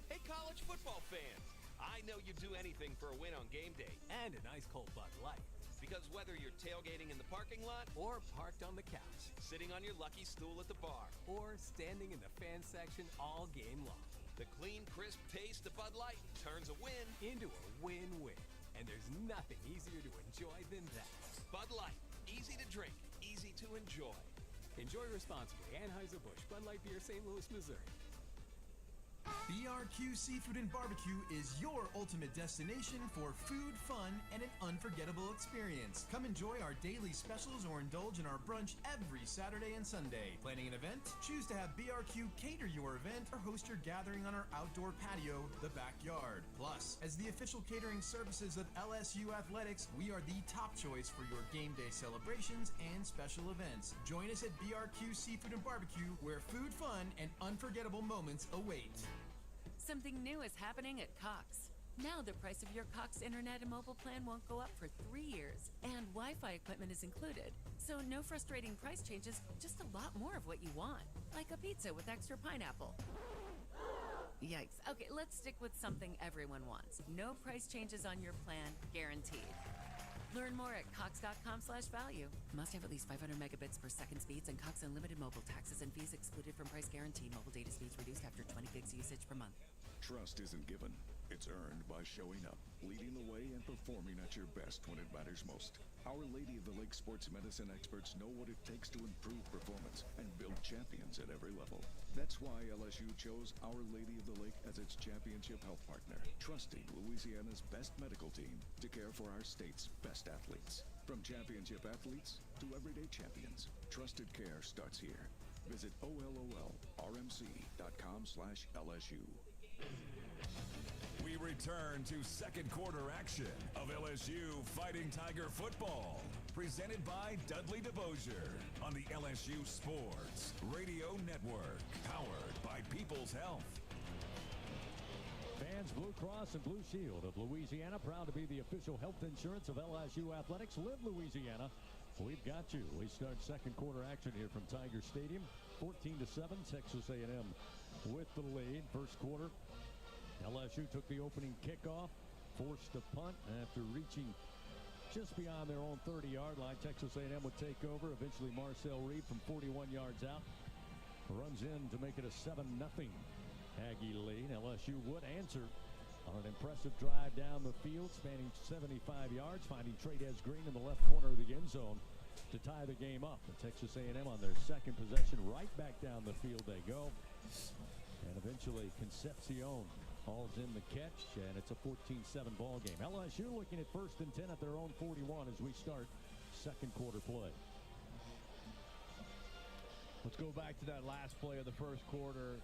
Hey, college football fans. I know you'd do anything for a win on game day. And a nice cold Bud Light. Because whether you're tailgating in the parking lot or parked on the couch, sitting on your lucky stool at the bar, or standing in the fan section all game long, the clean, crisp taste of Bud Light turns a win into a win-win. And there's nothing easier to enjoy than that. Bud Light, easy to drink, easy to enjoy. Enjoy responsibly. Anheuser-Busch, Bud Light Beer, St. Louis, Missouri. BRQ Seafood and Barbecue is your ultimate destination for food, fun, and an unforgettable experience. Come enjoy our daily specials or indulge in our brunch every Saturday and Sunday. Planning an event? Choose to have BRQ cater your event or host your gathering on our outdoor patio, the backyard. Plus, as the official catering services of LSU Athletics, we are the top choice for your game day celebrations and special events. Join us at BRQ Seafood and Barbecue, where food, fun, and unforgettable moments await. Something new is happening at Cox. Now the price of your Cox internet and mobile plan won't go up for 3 years, and Wi-Fi equipment is included. So no frustrating price changes, just a lot more of what you want, like a pizza with extra pineapple. Yikes. Okay, let's stick with something everyone wants. No price changes on your plan, guaranteed. Learn more at cox.com/value. Must have at least 500 megabits per second speeds and Cox Unlimited mobile taxes and fees excluded from price guarantee. Mobile data speeds reduced after 20 gigs usage per month. Trust isn't given. It's earned by showing up, leading the way, and performing at your best when it matters most. Our Lady of the Lake sports medicine experts know what it takes to improve performance and build champions at every level. That's why LSU chose Our Lady of the Lake as its championship health partner, trusting Louisiana's best medical team to care for our state's best athletes. From championship athletes to everyday champions, trusted care starts here. Visit OLOLRMC.com/LSU. We return to second quarter action of LSU Fighting Tiger football, presented by Dudley DeBosier on the LSU Sports Radio Network, powered by People's Health. Fans, Blue Cross and Blue Shield of Louisiana, proud to be the official health insurance of LSU Athletics. Live Louisiana. We've got you. We start second quarter action here from Tiger Stadium. 14-7, Texas A&M with the lead. First quarter, LSU took the opening kickoff, forced a punt after reaching just beyond their own 30-yard line. Texas A&M would take over. Eventually, Marcel Reed from 41 yards out runs in to make it a 7-0 Aggie lead. LSU would answer on an impressive drive down the field, spanning 75 yards, finding Trey'Dez Green in the left corner of the end zone to tie the game up. And Texas A&M on their second possession, right back down the field they go. And eventually Concepcion hauls in the catch, and it's a 14-7 ball game. LSU looking at 1st and 10 at their own 41 as we start second quarter play. Let's go back to that last play of the first quarter.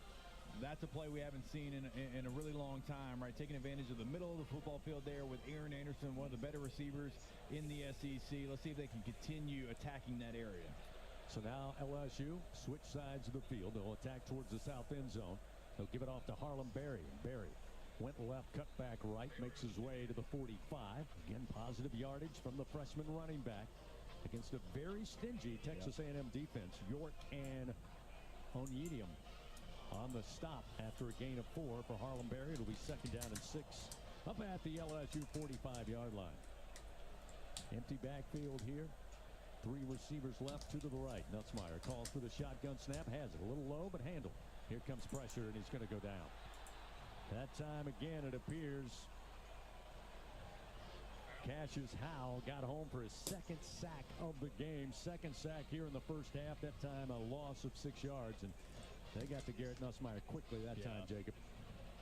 That's a play we haven't seen in a really long time, right? Taking advantage of the middle of the football field there with Aaron Anderson, one of the better receivers in the SEC. Let's see if they can continue attacking that area. So now LSU switch sides of the field. They'll attack towards the south end zone. They'll give it off to Harlem Berry. Berry went left, cut back right, makes his way to the 45. Again, positive yardage from the freshman running back against a very stingy Texas A&M defense. York and Onyedium on the stop after a gain of 4 for Harlem Berry. It'll be 2nd down and 6 up at the LSU 45-yard line. Empty backfield here. 3 receivers left, 2 to the right. Nutzmeyer calls for the shotgun snap, has it a little low, but handled. Here comes pressure, and he's going to go down. That time again, it appears Cassius Howell got home for his 2nd sack of the game. 2nd sack here in the first half. That time a loss of 6 yards, and they got to Garrett Nutzmeyer quickly that time, Jacob.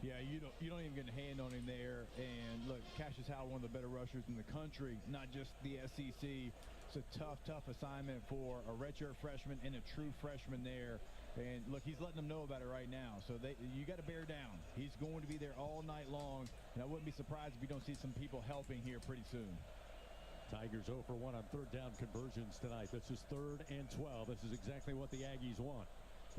Yeah, you don't even get a hand on him there. And look, Cassius Howell, one of the better rushers in the country, not just the SEC. It's a tough assignment for a redshirt freshman and a true freshman there. And look, he's letting them know about it right now. So you got to bear down. He's going to be there all night long, and I wouldn't be surprised if you don't see some people helping here pretty soon. Tigers 0 for 1 on 3rd down conversions tonight. This is 3rd and 12. This is exactly what the Aggies want.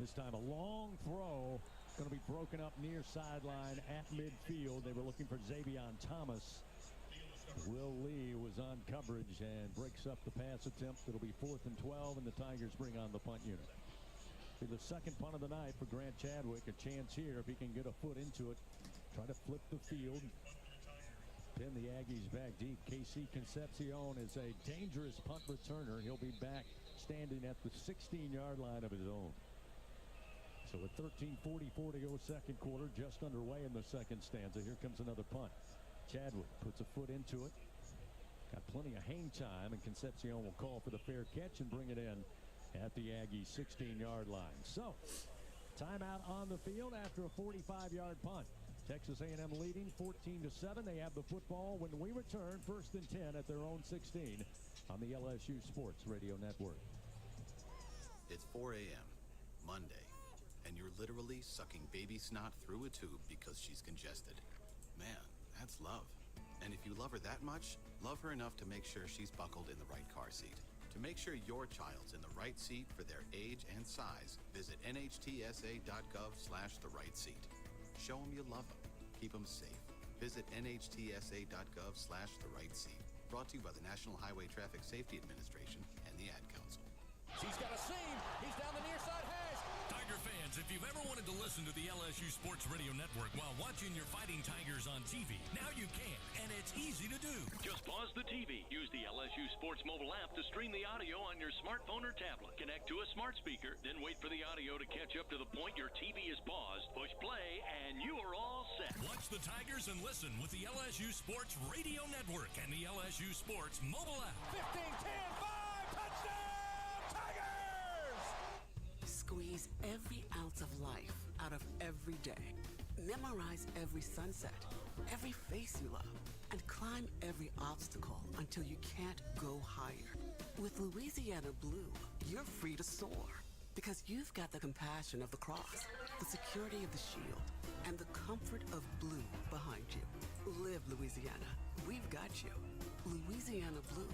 This time a long throw, going to be broken up near sideline at midfield. They were looking for Xavion Thomas. Will Lee was on coverage and breaks up the pass attempt. It'll be 4th and 12, and the Tigers bring on the punt unit. Be the 2nd punt of the night for Grant Chadwick. A chance here if he can get a foot into it. Try to flip the field. Pin the Aggies back deep. KC Concepcion is a dangerous punt returner. He'll be back standing at the 16-yard line of his own. So with 13:44 to go second quarter, just underway in the second stanza. Here comes another punt. Chadwick puts a foot into it. Got plenty of hang time, and Concepcion will call for the fair catch and bring it in at the Aggies 16-yard line. So, timeout on the field after a 45-yard punt. Texas A&M leading 14-7. They have the football when we return 1st and 10 at their own 16 on the LSU Sports Radio Network. It's 4 a.m. Monday, and you're literally sucking baby snot through a tube because she's congested. Man, that's love. And if you love her that much, love her enough to make sure she's buckled in the right car seat. To make sure your child's in the right seat for their age and size, visit nhtsa.gov/the right seat. Show them you love them. Keep them safe. Visit nhtsa.gov/the right seat. Brought to you by the National Highway Traffic Safety Administration and the Ad Council. He's got a seam. He's down the near side hash. Tiger fans, if you've ever wanted to listen to the LSU Sports Radio Network while watching your Fighting Tigers on TV, now you can, and it's easy to do. Just pause the TV. Use the LSU Sports mobile app to stream the audio on your smartphone or tablet. Connect to a smart speaker, then wait for the audio to catch up to the point your TV is paused. Push play, and you are all set. Watch the Tigers and listen with the LSU Sports Radio Network and the LSU Sports mobile app. 15, 10, 5, touchdown! Squeeze every ounce of life out of every day. Memorize every sunset, every face you love, and climb every obstacle until you can't go higher. With Louisiana Blue, you're free to soar because you've got the compassion of the cross, the security of the shield, and the comfort of blue behind you. Live Louisiana. We've got you. Louisiana Blue.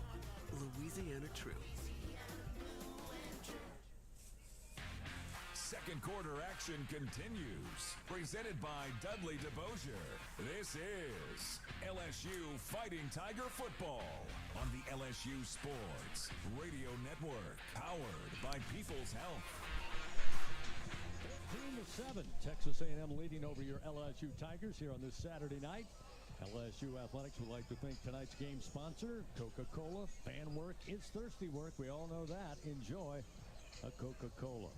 Louisiana True. Second quarter action continues. Presented by Dudley DeBosier. This is LSU Fighting Tiger Football on the LSU Sports Radio Network. Powered by People's Health. 13-7, Texas A&M leading over your LSU Tigers here on this Saturday night. LSU Athletics would like to thank tonight's game sponsor, Coca-Cola. Fan work is thirsty work. We all know that. Enjoy a Coca-Cola.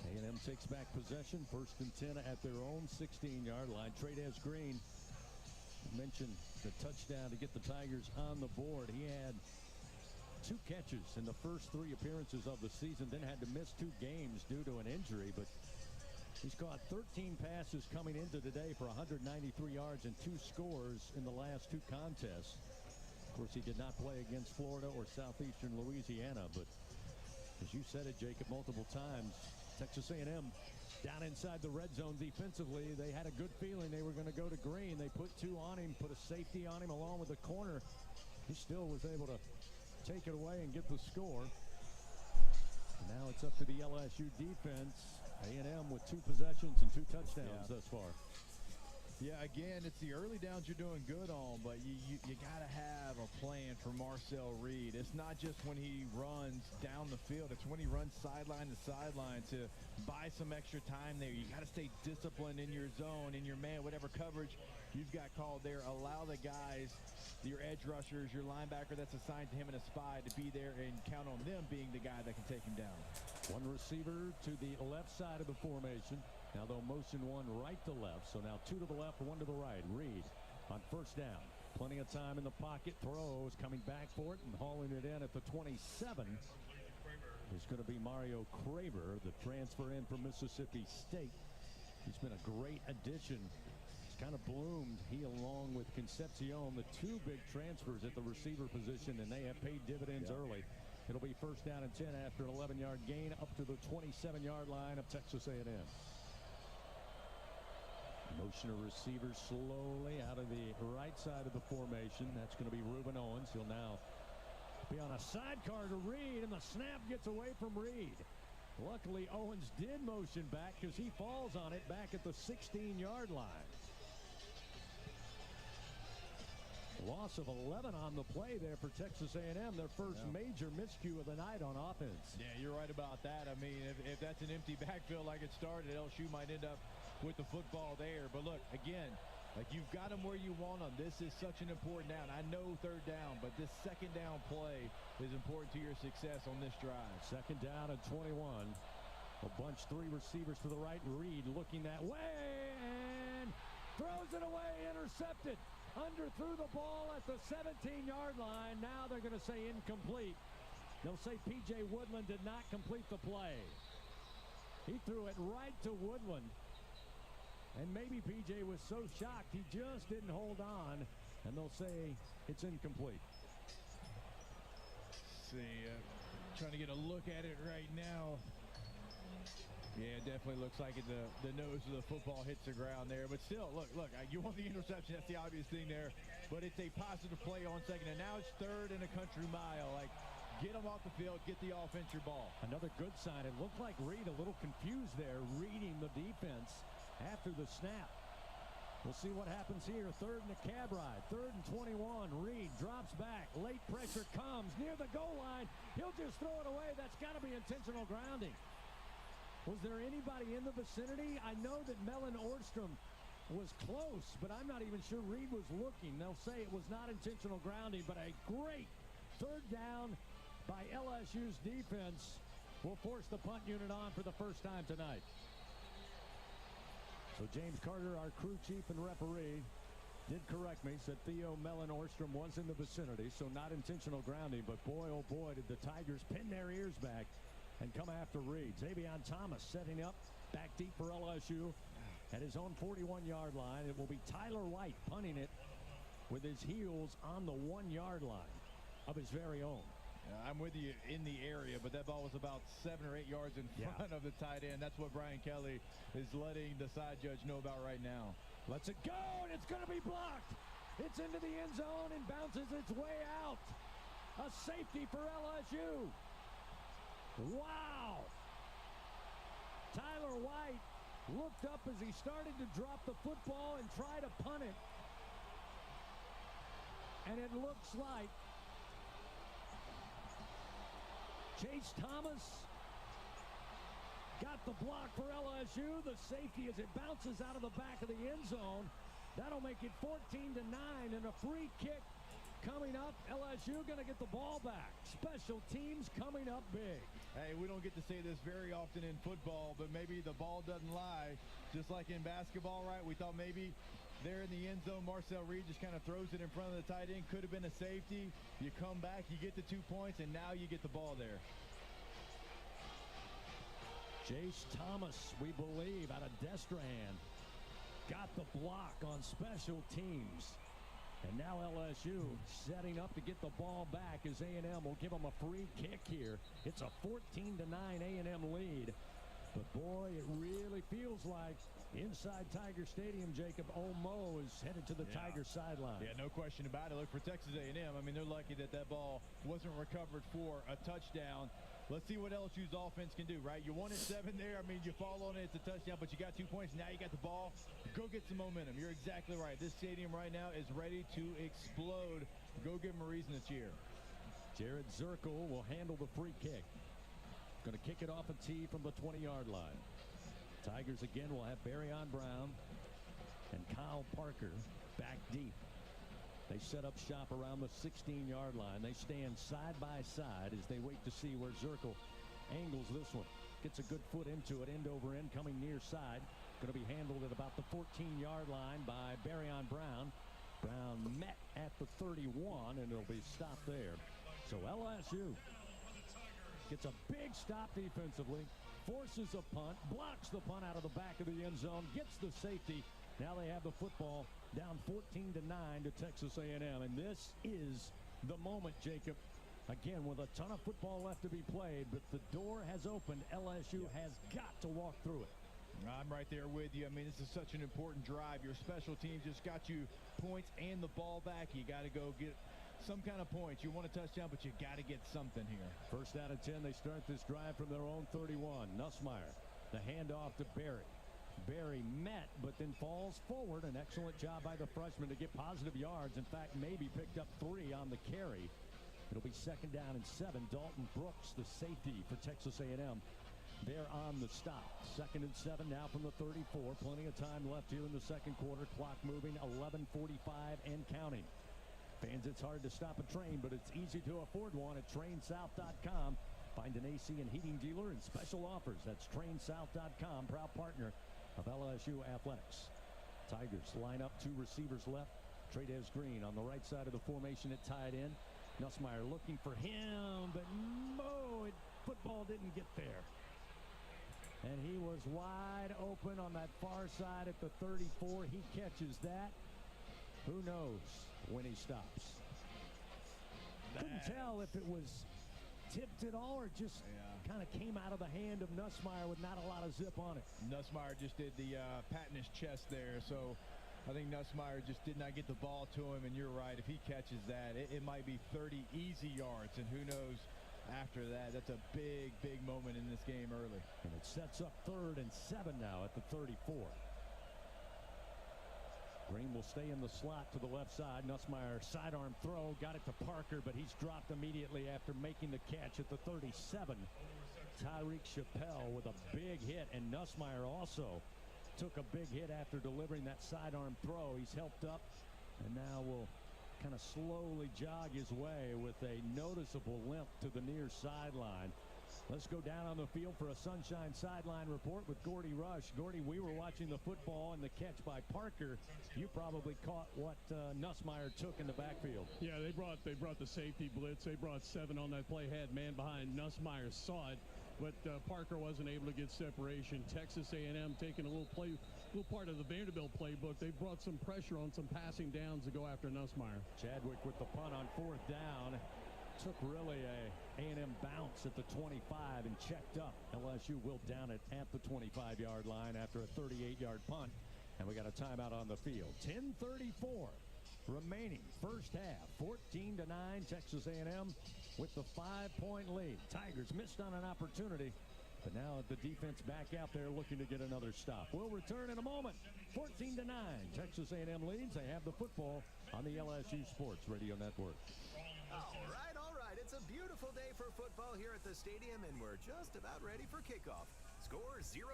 A&M takes back possession, 1st and 10 at their own 16-yard line. Trey'Dez Green mentioned the touchdown to get the Tigers on the board. He had 2 catches in the first 3 appearances of the season, then had to miss 2 games due to an injury, but he's caught 13 passes coming into today for 193 yards and 2 scores in the last 2 contests. Of course, he did not play against Florida or Southeastern Louisiana, but as you said it, Jacob, multiple times, Texas A&M down inside the red zone defensively. They had a good feeling they were going to go to Green. They put 2 on him, put a safety on him along with the corner. He still was able to take it away and get the score. Now it's up to the LSU defense. A&M with 2 possessions and 2 touchdowns thus far. Yeah, again, it's the early downs you're doing good on, but you got to have a plan for Marcel Reed. It's not just when he runs down the field. It's when he runs sideline to sideline to buy some extra time there. You got to stay disciplined in your zone, in your man, whatever coverage you've got called there. Allow the guys, your edge rushers, your linebacker that's assigned to him and a spy to be there and count on them being the guy that can take him down. 1 receiver to the left side of the formation. Now they'll motion 1 right to left. So now 2 to the left, 1 to the right. Reed on 1st down. Plenty of time in the pocket. Throws coming back for it and hauling it in at the 27. Is going to be Mario Craver, the transfer in from Mississippi State. He's been a great addition. He's kind of bloomed. He along with Concepcion, the 2 big transfers at the receiver position, and they have paid dividends early. It'll be 1st down and 10 after an 11-yard gain up to the 27-yard line of Texas A&M. Motion of receivers slowly out of the right side of the formation. That's going to be Reuben Owens. He'll now be on a sidecar to Reed, and the snap gets away from Reed. Luckily, Owens did motion back because he falls on it back at the 16-yard line. Loss of 11 on the play there for Texas A&M, their first major miscue of the night on offense. Yeah, you're right about that. I mean, if that's an empty backfield like it started, LSU might end up with the football there. But look, again, like you've got them where you want them. This is such an important down. I know 3rd down, but this 2nd down play is important to your success on this drive. 2nd down and 21. A bunch 3 receivers to the right. Reed looking that way and throws it away, intercepted. Underthrew the ball at the 17-yard line. Now they're going to say incomplete. They'll say P.J. Woodland did not complete the play. He threw it right to Woodland. And maybe P.J. was so shocked he just didn't hold on. And they'll say it's incomplete. See, trying to get a look at it right now. Yeah, it definitely looks like the nose of the football hits the ground there. But still, look, you want the interception. That's the obvious thing there. But it's a positive play on 2nd. And now it's 3rd and a country mile. Like, get them off the field, get the offense your ball. Another good sign. It looked like Reed a little confused there, reading the defense after the snap. We'll see what happens here. 3rd and a cab ride. 3rd and 21. Reed drops back. Late pressure comes near the goal line. He'll just throw it away. That's got to be intentional grounding. Was there anybody in the vicinity? I know that Mellon Orstrom was close, but I'm not even sure Reed was looking. They'll say it was not intentional grounding, but a great 3rd down by LSU's defense will force the punt unit on for the first time tonight. So James Carter, our crew chief and referee, did correct me, said Theo Mellon Orstrom was in the vicinity, so not intentional grounding, but boy, oh boy, did the Tigers pin their ears back and come after Reed. Xavion Thomas setting up back deep for LSU at his own 41-yard line. It will be Tyler White punting it with his heels on the 1-yard line of his very own. I'm with you in the area, but that ball was about 7 or 8 yards in front of the tight end. That's what Brian Kelly is letting the side judge know about right now. Lets it go, and it's going to be blocked. It's into the end zone and bounces its way out. A safety for LSU. Wow. Tyler White looked up as he started to drop the football and try to punt it. And it looks like Chase Thomas got the block for LSU. The safety as it bounces out of the back of the end zone. That'll make it 14-9 and a free kick coming up. LSU going to get the ball back. Special teams coming up big. Hey, we don't get to say this very often in football, but maybe the ball doesn't lie. Just like in basketball, right? We thought maybe there in the end zone, Marcel Reed just kind of throws it in front of the tight end. Could have been a safety. You come back, you get the 2 points, and now you get the ball there. Chase Thomas, we believe, out of Destrehan, got the block on special teams. And now LSU setting up to get the ball back as A&M will give them a free kick here. It's a 14-9 A&M lead. But boy, it really feels like inside Tiger Stadium, Jacob, Omo is headed to the Tiger sideline. Yeah, no question about it. Look, for Texas A&M, I mean, they're lucky that that ball wasn't recovered for a touchdown. Let's see what LSU's offense can do, right? You wanted 7 there. I mean, you fall on it, it's a touchdown, but you got 2 points. Now you got the ball. Go get some momentum. You're exactly right. This stadium right now is ready to explode. Go give them a reason to cheer. Jared Zirkle will handle the free kick. Going to kick it off a tee from the 20-yard line. Tigers again will have Barryon Brown and Kyle Parker back deep. They set up shop around the 16-yard line. They stand side by side as they wait to see where Zirkle angles this one. Gets a good foot into it, end over end, coming near side. Going to be handled at about the 14-yard line by Barryon Brown. Brown met at the 31, and it'll be stopped there. So LSU gets a big stop defensively, forces a punt, blocks the punt out of the back of the end zone, gets the safety. Now they have the football down 14-9 to Texas A&M. And this is the moment, Jacob. Again, with a ton of football left to be played, but the door has opened. LSU has got to walk through it. I'm right there with you. I mean, this is such an important drive. Your special teams just got you points and the ball back. You got to go get some kind of points. You want a touchdown, but you got to get something here. First out of 10, they start this drive from their own 31. Nussmeier, the handoff to Berry. Berry met, but then falls forward. An excellent job by the freshman to get positive yards. In fact, maybe picked up 3 on the carry. It'll be 2nd down and 7. Dalton Brooks, the safety for Texas A&M. They're on the stop. 2nd and 7 now from the 34. Plenty of time left here in the second quarter. Clock moving, 11:45 and counting. Fans, it's hard to stop a train, but it's easy to afford one at trainsouth.com. Find an AC and heating dealer and special offers. That's trainsouth.com, proud partner of LSU Athletics. Tigers line up 2 receivers left. Trey'Dez Green on the right side of the formation at tight end. Nussmeier looking for him, but football didn't get there. And he was wide open on that far side at the 34. He catches that. Who knows when he stops? Couldn't tell if it was tipped at all or just kind of came out of the hand of Nussmeier with not a lot of zip on it. Nussmeier just did the pat in his chest there, so I think Nussmeier just did not get the ball to him, and you're right. If he catches that, it might be 30 easy yards, and who knows after that. That's a big, big moment in this game early. And it sets up 3rd and 7 now at the 34. Green will stay in the slot to the left side. Nussmeier sidearm throw, got it to Parker, but he's dropped immediately after making the catch at the 37. Tyreek Chappelle with a big hit, and Nussmeier also took a big hit after delivering that sidearm throw. He's helped up, and now will kind of slowly jog his way with a noticeable limp to the near sideline. Let's go down on the field for a Sunshine Sideline report with Gordy Rush. Gordy, we were watching the football and the catch by Parker. You probably caught what Nussmeier took in the backfield. Yeah, they brought the safety blitz. They brought 7 on that play. Had man behind. Nussmeier saw it, but Parker wasn't able to get separation. Texas A&M taking a little part of the Vanderbilt playbook. They brought some pressure on some passing downs to go after Nussmeier. Chadwick with the punt on 4th down. Took really a A&M bounce at the 25 and checked up. LSU will down it at the 25-yard line after a 38-yard punt. And we got a timeout on the field. 10:34 remaining first half. 14-9 Texas A&M with the 5-point lead. Tigers missed on an opportunity But now the defense back out there looking to get another stop. We'll return in a moment. 14-9. Texas A&M leads. They have the football on the LSU Sports Radio Network. All right. It's a beautiful day for football here at the stadium, and we're just about ready for kickoff. Score 0-0.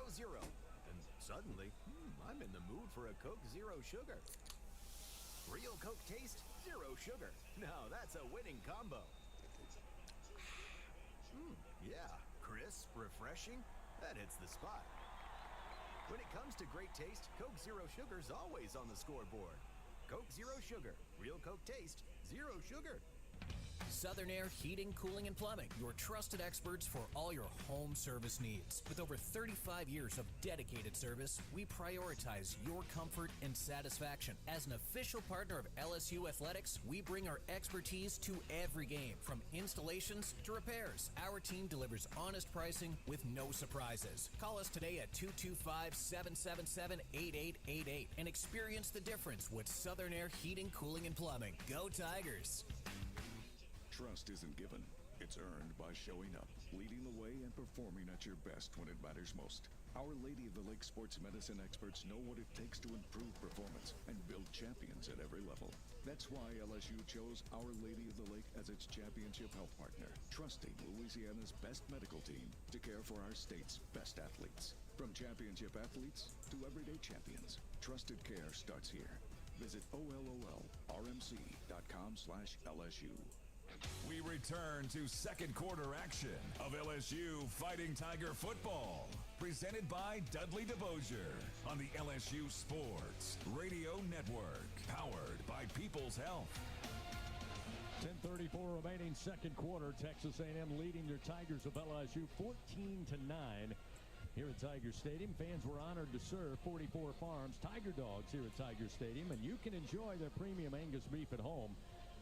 And suddenly, I'm in the mood for a Coke Zero Sugar. Real Coke taste, zero sugar. Now that's a winning combo. Yeah, crisp, refreshing. That hits the spot. When it comes to great taste, Coke Zero Sugar's always on the scoreboard. Coke Zero Sugar. Real Coke taste, zero sugar. Southern Air Heating, Cooling, and Plumbing, your trusted experts for all your home service needs. With over 35 years of dedicated service, we prioritize your comfort and satisfaction. As an official partner of LSU Athletics, we bring our expertise to every game, from installations to repairs. Our team delivers honest pricing with no surprises. Call us today at 225-777-8888 and experience the difference with Southern Air Heating, Cooling, and Plumbing. Go Tigers! Trust isn't given. It's earned by showing up, leading the way, and performing at your best when it matters most. Our Lady of the Lake sports medicine experts know what it takes to improve performance and build champions at every level. That's why LSU chose Our Lady of the Lake as its championship health partner, trusting Louisiana's best medical team to care for our state's best athletes. From championship athletes to everyday champions, trusted care starts here. Visit OLOLRMC.com/LSU. We return to second quarter action of LSU Fighting Tiger football, presented by Dudley DeBosier on the LSU Sports Radio Network, powered by People's Health. 10:34 remaining second quarter. Texas A&M leading their Tigers of LSU 14-9 here at Tiger Stadium. Fans were honored to serve 44 Farms Tiger Dogs here at Tiger Stadium, and you can enjoy their premium Angus beef at home.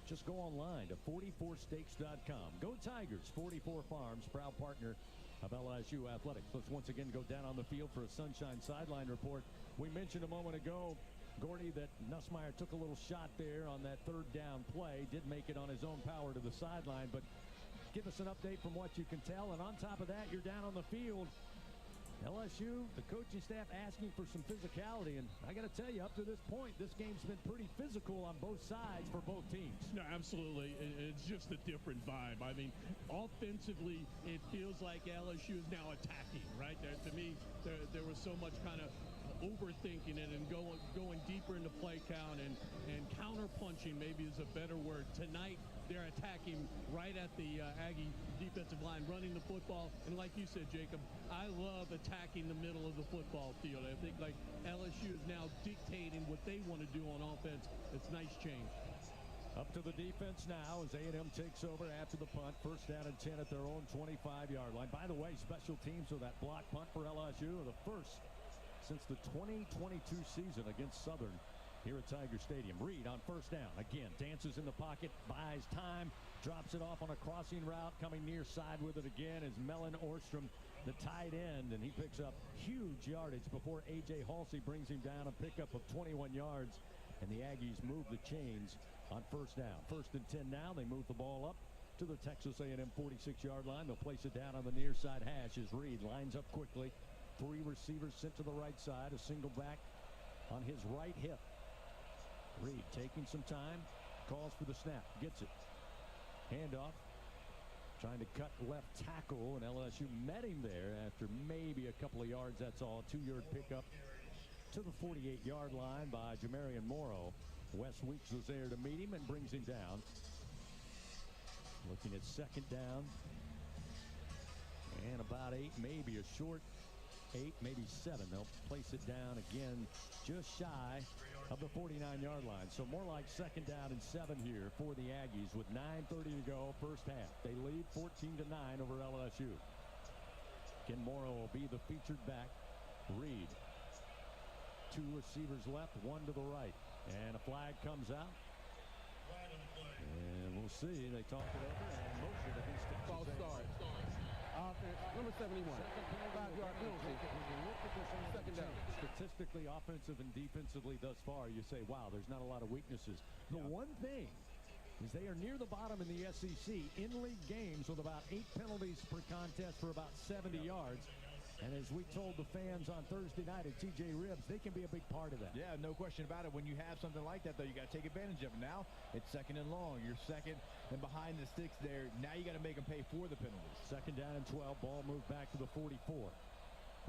Just go online to 44steaks.com. Go Tigers! 44 Farms, proud partner of LSU Athletics. Let's once again go down on the field for a Sunshine Sideline report. We mentioned a moment ago, Gordy, that Nussmeier took a little shot there on that third down play. Did make it on his own power to the sideline, but give us an update from what you can tell. And on top of that, you're down on the field. LSU, the coaching staff asking for some physicality, and I got to tell you, up to this point, this game's been pretty physical on both sides for both teams. No, absolutely. It's just a different vibe. I mean, offensively, it feels like LSU is now attacking, right? To me, there was so much kind of overthinking it and going deeper into play count and counter-punching maybe is a better word. Tonight, they're attacking right at the Aggie defensive line, running the football. And like you said, Jacob, I love attacking the middle of the football field. I think like LSU is now dictating what they want to do on offense. It's nice change. Up to the defense now as A&M takes over after the punt. First down and 10 at their own 25-yard line. By the way, special teams with that block punt for LSU are the first since the 2022 season against Southern here at Tiger Stadium. Reed on first down. Again, dances in the pocket, buys time, drops it off on a crossing route. Coming near side with it again is Mellon Orstrom, the tight end, and he picks up huge yardage before A.J. Halsey brings him down. A pickup of 21 yards, and the Aggies move the chains on first down. First and 10 now. They move the ball up to the Texas A&M 46-yard line. They'll place it down on the near side hash as Reed lines up quickly. Three receivers sent to the right side. A single back on his right hip. Reed taking some time. Calls for the snap. Gets it. Handoff. Trying to cut left tackle, and LSU met him there after maybe a couple of yards. That's all. 2-yard pickup to the 48-yard line by Jamarian Morrow. Wes Weeks was there to meet him and brings him down. Looking at second down. And about 8, maybe a short 8, maybe 7. They'll place it down again just shy of the 49-yard line. So more like second down and 7 here for the Aggies with 9:30 to go first half. They lead 14-9 over LSU. Ken Morrow will be the featured back. Reed. 2 receivers left, 1 to the right. And a flag comes out. And we'll see. They talked it over and motion against Texas. False start. Number 71. 5-yard penalty. Second down. Statistically, offensive and defensively thus far, you say, wow, there's not a lot of weaknesses. The one thing is they are near the bottom in the SEC in league games with about 8 penalties per contest for about 70 yards. And as we told the fans on Thursday night at TJ Ribs, they can be a big part of that. Yeah, no question about it. When you have something like that, though, you got to take advantage of it. Now it's 2nd and long. You're second and behind the sticks there. Now you got to make them pay for the penalties. 2nd down and 12. Ball moved back to the 44.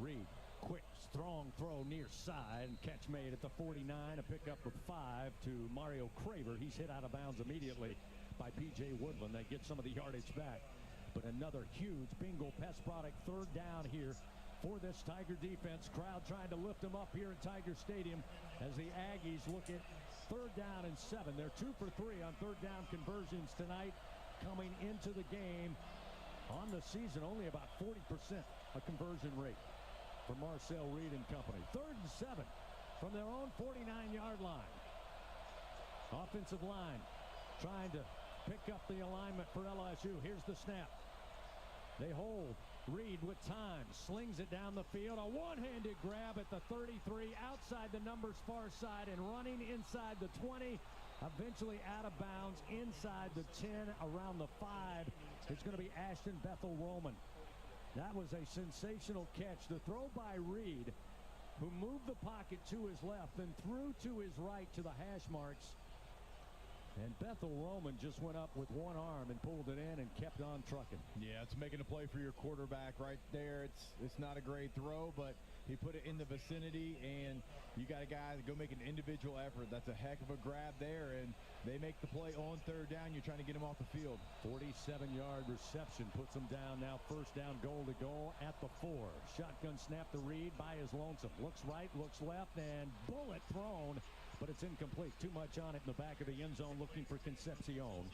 Reed, quick, strong throw near side, and catch made at the 49. A pickup of 5 to Mario Craver. He's hit out of bounds immediately by P.J. Woodland. They get some of the yardage back. But another huge bingo pest product 3rd down here for this Tiger defense. Crowd trying to lift them up here at Tiger Stadium as the Aggies look at 3rd down and 7. They're 2 for 3 on 3rd down conversions tonight. Coming into the game on the season, only about 40% a conversion rate for Marcel Reed and company. 3rd and 7 from their own 49-yard line. Offensive line trying to pick up the alignment for LSU. Here's the snap. They hold. Reed with time, slings it down the field. A one-handed grab at the 33, outside the numbers far side, and running inside the 20. Eventually out of bounds inside the 10, around the 5. It's going to be Ashton Bethel-Roman. That was a sensational catch. The throw by Reed, who moved the pocket to his left and threw to his right to the hash marks. And Bethel-Roman just went up with one arm and pulled it in and kept on trucking. Yeah, it's making a play for your quarterback right there. It's not a great throw, but he put it in the vicinity, and you got a guy to go make an individual effort. That's a heck of a grab there, and they make the play on 3rd down. You're trying to get him off the field. 47-yard reception puts him down now. 1st down, goal to goal at the 4. Shotgun snap to Reed by his lonesome. Looks right, looks left, and bullet thrown. But it's incomplete. Too much on it in the back of the end zone looking for Concepcion.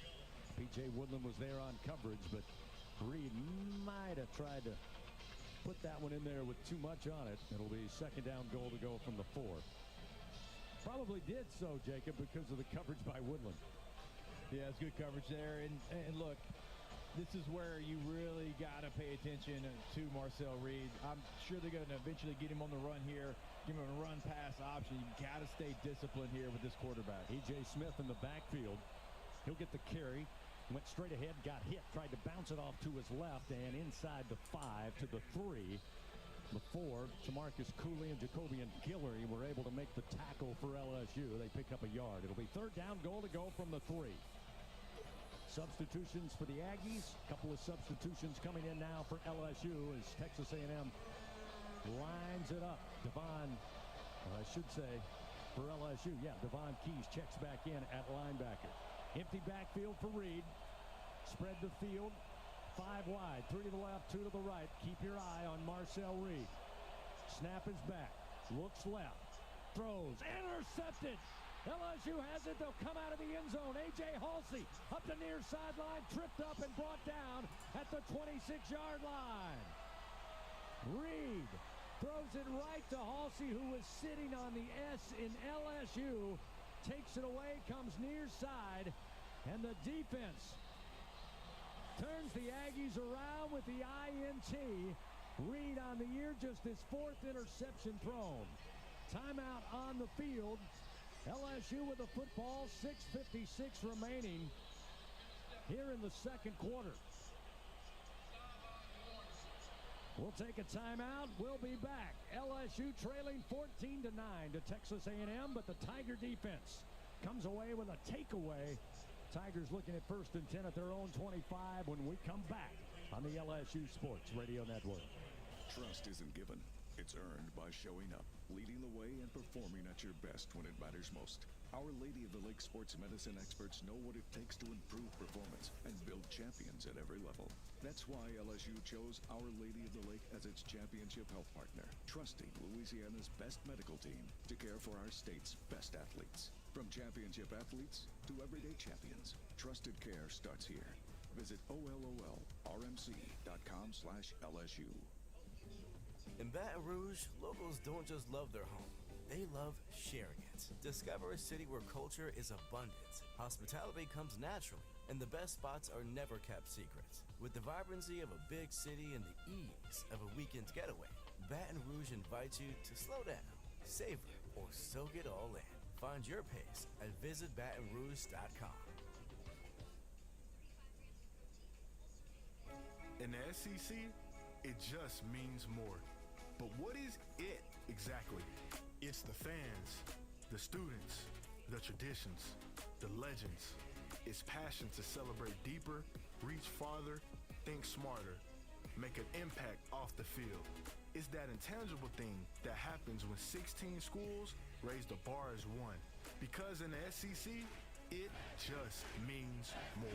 P.J. Woodland was there on coverage, but Reed might have tried to put that one in there with too much on it. It'll be 2nd down, goal to go from the 4. Probably did so, Jacob, because of the coverage by Woodland. Yeah, it's good coverage there. And look, this is where you really got to pay attention to Marcel Reed. I'm sure they're going to eventually get him on the run here, give him a run-pass option. You got to stay disciplined here with this quarterback. E.J. Smith in the backfield. He'll get the carry. Went straight ahead, got hit, tried to bounce it off to his left, and inside the 5 to the 3. The 4, Tamarcus Cooley and Jacobian Guillory were able to make the tackle for LSU. They pick up a yard. It'll be 3rd down, goal to go from the 3. Substitutions for the Aggies. A couple of substitutions coming in now for LSU as Texas A&M lines it up. Devon, I should say, for LSU, Devon Keys checks back in at linebacker. Empty backfield for Reed. Spread the field. 5 wide. 3 to the left, 2 to the right. Keep your eye on Marcel Reed. Snap is back. Looks left. Throws. Intercepted. LSU has it. They'll come out of the end zone. A.J. Halsey up the near sideline. Tripped up and brought down at the 26-yard line. Reed throws it right to Halsey, who was sitting on the S in LSU. Takes it away, comes near side, and the defense turns the Aggies around with the INT. Reed on the year, just his 4th interception thrown. Timeout on the field. LSU with the football, 6:56 remaining here in the 2nd quarter. We'll take a timeout. We'll be back. LSU trailing 14-9 to Texas A&M, but the Tiger defense comes away with a takeaway. Tigers looking at 1st and 10 at their own 25 when we come back on the LSU Sports Radio Network. Trust isn't given. It's earned by showing up, leading the way, and performing at your best when it matters most. Our Lady of the Lake sports medicine experts know what it takes to improve performance and build champions at every level. That's why LSU chose Our Lady of the Lake as its championship health partner, trusting Louisiana's best medical team to care for our state's best athletes. From championship athletes to everyday champions, trusted care starts here. Visit OLOLRMC.com/LSU. In Baton Rouge, locals don't just love their home, they love sharing it. Discover a city where culture is abundant, hospitality comes naturally, and the best spots are never kept secret. With the vibrancy of a big city and the ease of a weekend getaway, Baton Rouge invites you to slow down, savor, or soak it all in. Find your pace at visitbatonrouge.com. In the SEC, it just means more. But what is it exactly? It's the fans, the students, the traditions, the legends. It's passion to celebrate deeper, reach farther, think smarter, make an impact off the field. It's that intangible thing that happens when 16 schools raise the bar as one. Because in the SEC, it just means more.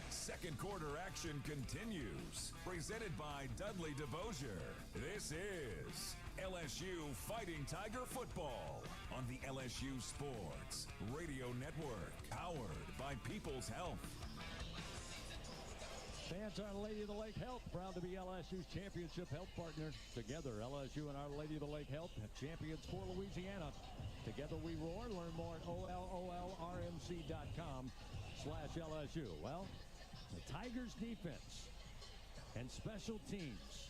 Second quarter action continues. Presented by Dudley DeBosier. This is LSU Fighting Tiger Football on the LSU Sports Radio Network. Powered by People's Health. Fans, Our Lady of the Lake Health, proud to be LSU's championship health partner. Together, LSU and Our Lady of the Lake Health, champions for Louisiana. Together we roar. Learn more at OLOLRMC.com/LSU. Well, the Tigers defense and special teams.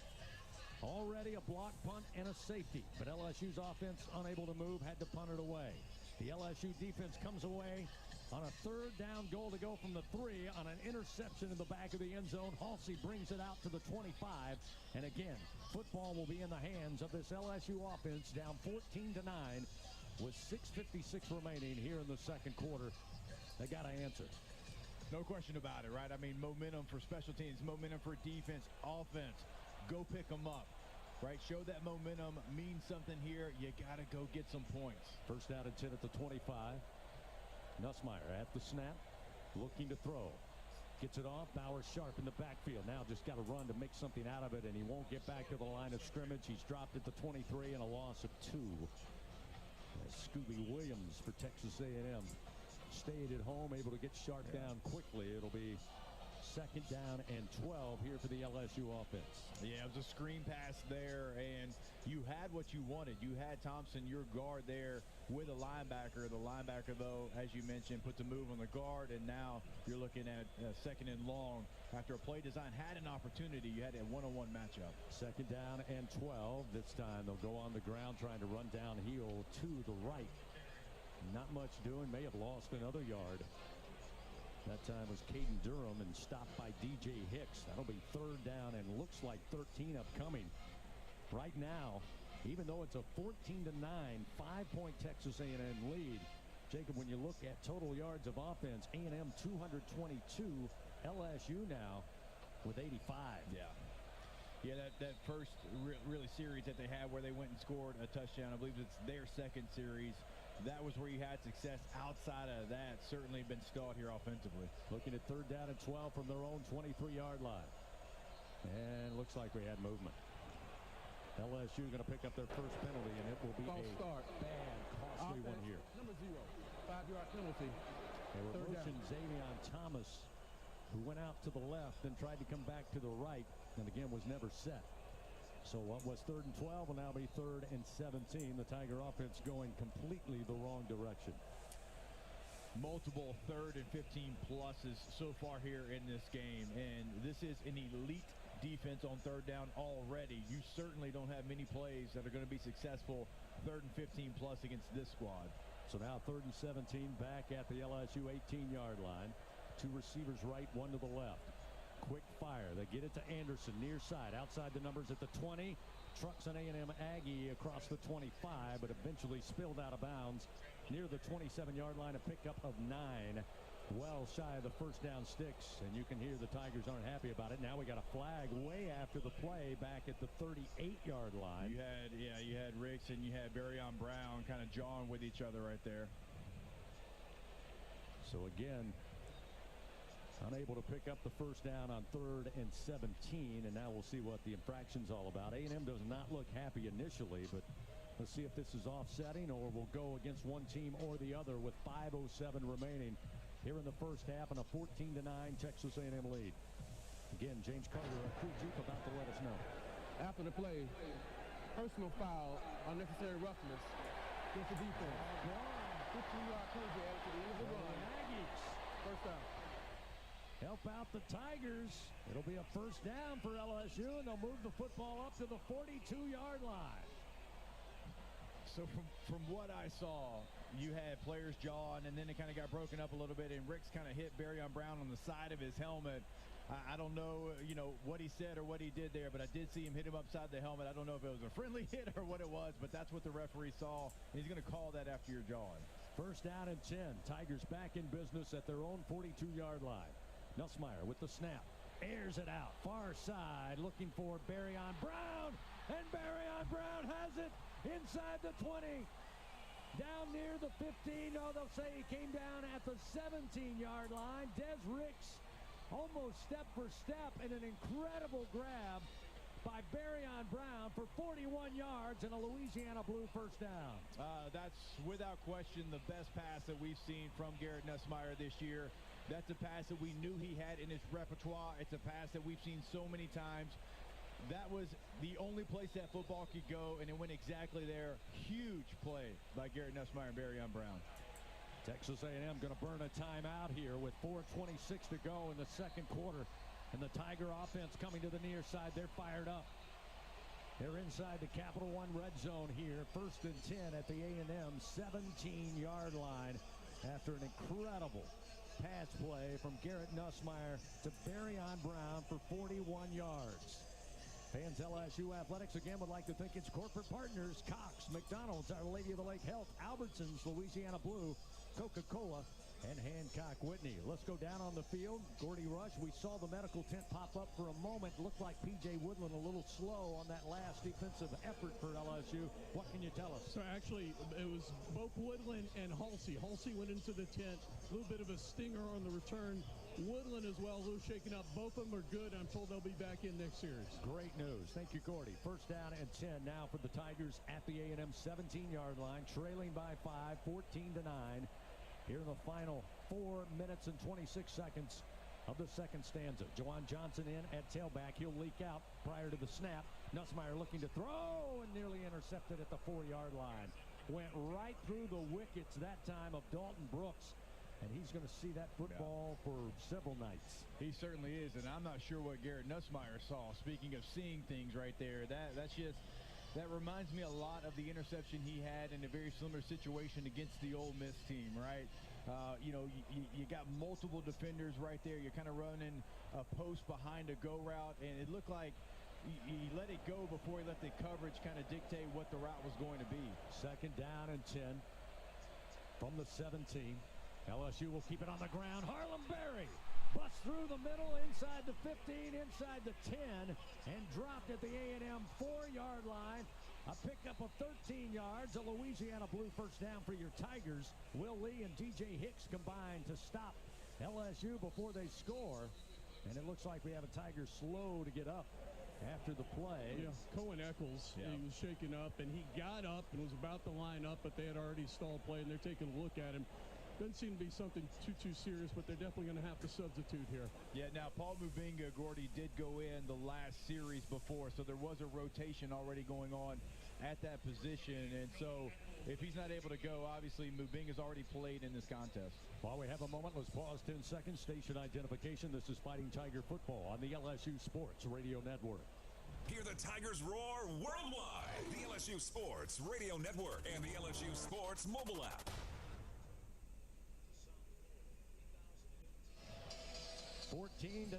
Already a block punt and a safety, but LSU's offense unable to move, had to punt it away. The LSU defense comes away on a third down goal to go from the 3 on an interception in the back of the end zone. Halsey brings it out to the 25. And again, football will be in the hands of this LSU offense, down 14-9 with 6:56 remaining here in the second quarter. They got to answer. No question about it, right? I mean, momentum for special teams, momentum for defense, offense. Go pick them up, right? Show that momentum means something here. You got to go get some points. First down and 10 at the 25. Nussmeier at the snap, looking to throw. Gets it off. Bauer sharp in the backfield. Now just got to run to make something out of it, and he won't get back to the line of scrimmage. He's dropped at the 23 and a loss of 2. Scooby Williams for Texas A&M stayed at home, able to get Sharp down quickly. It'll be second down and 12 here for the LSU offense. Yeah, it was a screen pass there, and you had what you wanted. You had Thompson, your guard there, with a linebacker. The linebacker, though, as you mentioned, puts a move on the guard, and now you're looking at second and long. After a play design had an opportunity, you had a one-on-one matchup. Second down and 12. This time they'll go on the ground trying to run downhill to the right. Not much doing. May have lost another yard. That time was Caden Durham and stopped by DJ Hicks. That'll be third down and looks like 13 upcoming. Right now, even though it's a 14-9, 5-point Texas A&M lead, Jacob, when you look at total yards of offense, A&M 222, LSU now with 85. Yeah, that first really series that they had where they went and scored a touchdown, I believe it's their second series. That was where you had success. Outside of that, certainly been stalled here offensively. Looking at third down and 12 from their own 23-yard line. And looks like we had movement. LSU going to pick up their first penalty, and it will be a bad, costly one here. Number 0, 5-yard penalty. They were motioning Xavion Thomas, who went out to the left and tried to come back to the right, and again was never set. So what was third and 12 will now be third and 17. The Tiger offense going completely the wrong direction. Multiple third and 15 pluses so far here in this game, and this is an elite defense on third down already. You certainly don't have many plays that are going to be successful third and 15 plus against this squad. So now third and 17 back at the LSU 18-yard line. 2 receivers right, 1 to the left. Quick fire. They get it to Anderson near side. Outside the numbers at the 20. Trucks an A&M Aggie across the 25, but eventually spilled out of bounds near the 27-yard line. A pickup of 9. Well shy of the first down sticks, and you can hear the Tigers aren't happy about it. Now we got a flag way after the play back at the 38-yard line. You had Ricks and you had Barryon Brown kind of jawing with each other right there. So again, unable to pick up the first down on third and 17, and now we'll see what the infraction's all about. A&M does not look happy initially, but let's see if this is offsetting or will go against one team or the other with 5:07 remaining here in the first half and a 14-9 Texas A&M lead. Again, James Carter, a crew chief, about to let us know. After the play, personal foul, unnecessary roughness against the defense. 15-yard penalty added to the end of the run. First down. Help out the Tigers. It'll be a first down for LSU, and they'll move the football up to the 42-yard line. So from what I saw, you had players jawing, and then it kind of got broken up a little bit, and Ricks kind of hit Barryon Brown on the side of his helmet. I don't know, what he said or what he did there, but I did see him hit him upside the helmet. I don't know if it was a friendly hit or what it was, but that's what the referee saw. He's going to call that after you're jawing. First down and 10. Tigers back in business at their own 42-yard line. Nussmeier with the snap. Airs it out. Far side looking for Barryon Brown. And Barryon Brown has it inside the 20. Down near the 15. No, they'll say he came down at the 17-yard line. Des Ricks almost step for step and an incredible grab by Barryon Brown for 41 yards and a Louisiana Blue first down. That's without question the best pass that we've seen from Garrett Nussmeier this year. That's a pass that we knew he had in his repertoire. It's a pass that we've seen so many times. That was the only place that football could go, and it went exactly there. Huge play by Garrett Nussmeier and Barryon Brown. Texas A&M going to burn a timeout here with 4:26 to go in the second quarter. And the Tiger offense coming to the near side. They're fired up. They're inside the Capital One red zone here. First and 10 at the A&M 17-yard line after an incredible pass play from Garrett Nussmeier to Barryon Brown for 41 yards. Fans LSU Athletics again would like to thank its corporate partners, Cox, McDonald's, Our Lady of the Lake Health, Albertsons, Louisiana Blue, Coca-Cola, and Hancock Whitney. Let's go down on the field. Gordy Rush, we saw the medical tent pop up for a moment. Looked like P.J. Woodland a little slow on that last defensive effort for LSU. What can you tell us? So actually, it was both Woodland and Halsey. Halsey went into the tent. A little bit of a stinger on the return. Woodland as well, a little shaken up. Both of them are good. I'm told they'll be back in next series. Great news. Thank you, Gordy. First down and 10 now for the Tigers at the A&M 17-yard line, trailing by 5, 14-9. Here in the final 4 minutes and 26 seconds of the second stanza. Juwan Johnson in at tailback. He'll leak out prior to the snap. Nussmeier looking to throw and nearly intercepted at the 4-yard line. Went right through the wickets that time of Dalton Brooks. And he's going to see that football for several nights. He certainly is, and I'm not sure what Garrett Nussmeier saw. Speaking of seeing things right there, that reminds me a lot of the interception he had in a very similar situation against the Ole Miss team, right? You got multiple defenders right there. You're kind of running a post behind a go route, and it looked like he let it go before he let the coverage kind of dictate what the route was going to be. Second down and 10 from the 17. LSU will keep it on the ground. Harlem Berry busts through the middle, inside the 15, inside the 10, and dropped at the A&M 4-yard line. A pickup of 13 yards, a Louisiana Blue first down for your Tigers. Will Lee and DJ Hicks combined to stop LSU before they score. And it looks like we have a Tiger slow to get up after the play. Yeah, Cohen Eccles, he was shaken up, and he got up and was about to line up, but they had already stalled play, and they're taking a look at him. Doesn't seem to be something too serious, but they're definitely going to have to substitute here. Yeah, now Paul Mubenga, Gordy, did go in the last series before, so there was a rotation already going on at that position. And so if he's not able to go, obviously Mubenga's already played in this contest. While we have a moment, let's pause 10 seconds. Station identification. This is Fighting Tiger Football on the LSU Sports Radio Network. Hear the Tigers roar worldwide. The LSU Sports Radio Network and the LSU Sports mobile app. 14-9,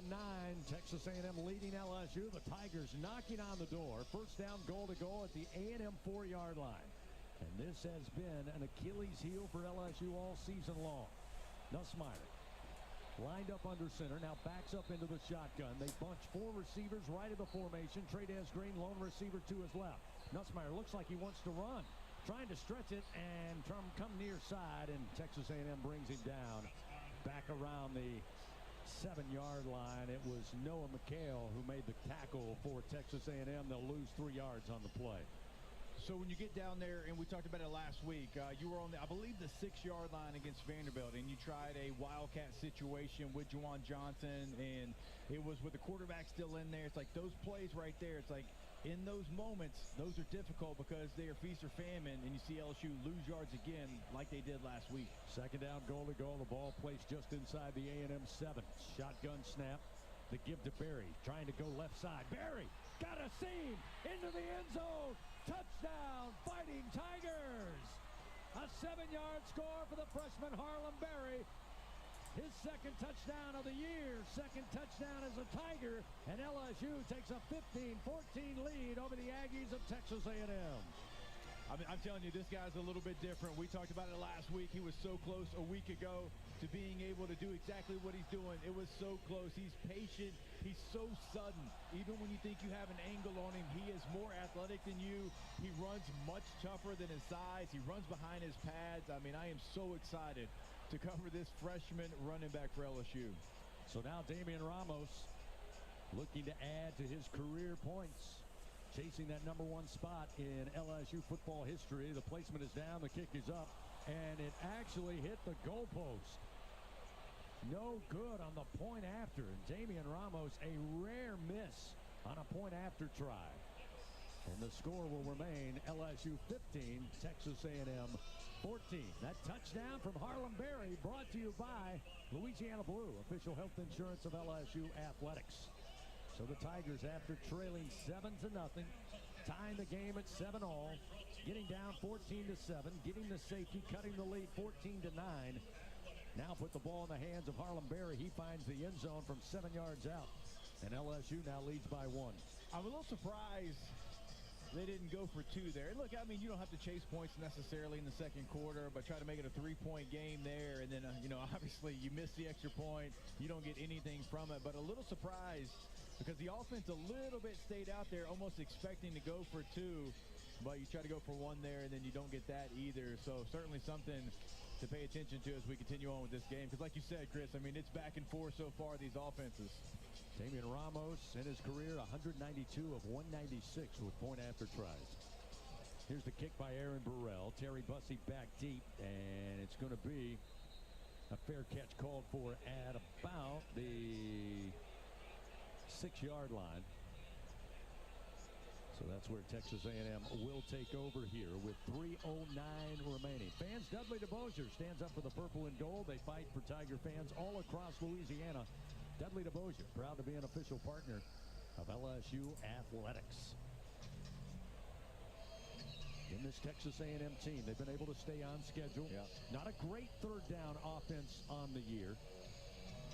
Texas A&M leading LSU. The Tigers knocking on the door. First down, goal to goal at the A&M 4-yard line. And this has been an Achilles heel for LSU all season long. Nussmeier lined up under center, now backs up into the shotgun. They bunch 4 receivers right of the formation. Trey'Dez Green, lone receiver to his left. Nussmeier looks like he wants to run, trying to stretch it and come near side, and Texas A&M brings him down back around the 7-yard line. It was Noah McHale who made the tackle for Texas A&M. They'll lose 3 yards on the play. So when you get down there, and we talked about it last week, you were on, I believe, the 6-yard line against Vanderbilt, and you tried a wildcat situation with Juwan Johnson, and it was with the quarterback still in there. It's like those plays right there, it's like in those moments, those are difficult because they are feast or famine, and you see LSU lose yards again like they did last week. Second down, goal to goal. The ball placed just inside the A&M 7. Shotgun snap. The give to Berry, trying to go left side. Berry got a seam into the end zone. Touchdown, Fighting Tigers. A 7-yard score for the freshman Harlem Berry. his second touchdown of the year, second touchdown as a Tiger, and LSU takes a 15-14 lead over the Aggies of Texas A&M. I'm telling you, this guy's a little bit different. We talked about it last week. He was so close a week ago to being able to do exactly what he's doing. It was so close. He's patient. He's so sudden. Even when you think you have an angle on him, he is more athletic than you. He runs much tougher than his size. He runs behind his pads. I mean, I am so excited to cover this freshman running back for LSU. So now Damian Ramos looking to add to his career points. Chasing that number one spot in LSU football history. The placement is down, the kick is up, and it actually hit the goalpost. No good on the point after. And Damian Ramos, a rare miss on a point after try. And the score will remain LSU 15, Texas A&M 14. That touchdown from Harlem Berry brought to you by Louisiana Blue, official health insurance of LSU athletics. So the Tigers, after trailing 7-0, tying the game at 7-all, getting down 14-7, getting the safety, cutting the lead 14-9. Now put the ball in the hands of Harlem Berry. He finds the end zone from 7 yards out. And LSU now leads by 1. I'm a little surprised they didn't go for 2 there. And look, I mean, you don't have to chase points necessarily in the second quarter, but try to make it a 3-point game there. And then, obviously you miss the extra point. You don't get anything from it. But a little surprised because the offense a little bit stayed out there almost expecting to go for 2, but you try to go for 1 there, and then you don't get that either. So certainly something to pay attention to as we continue on with this game. Because like you said, Chris, I mean, it's back and forth so far, these offenses. Damian Ramos in his career, 192 of 196 with point after tries. Here's the kick by Aaron Burrell. Terry Bussey back deep, and it's going to be a fair catch called for at about the 6-yard line. So that's where Texas A&M will take over here with 3:09 remaining. Fans, Dudley DeBosier stands up for the purple and gold. They fight for Tiger fans all across Louisiana. Dudley DeBosier, proud to be an official partner of LSU athletics. In this Texas A&M team, they've been able to stay on schedule. Yeah. Not a great third down offense on the year.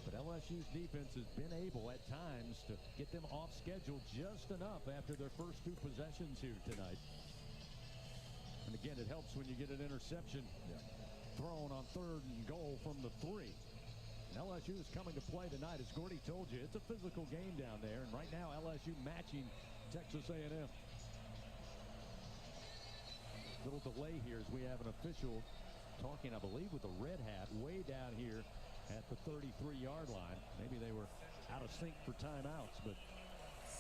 But LSU's defense has been able at times to get them off schedule just enough after their first 2 possessions here tonight. And again, it helps when you get an interception thrown on 3rd and goal from the 3. And LSU is coming to play tonight. As Gordy told you, it's a physical game down there. And right now, LSU matching Texas A&M. Little delay here as we have an official talking, I believe, with a red hat way down here at the 33-yard line. Maybe they were out of sync for timeouts, but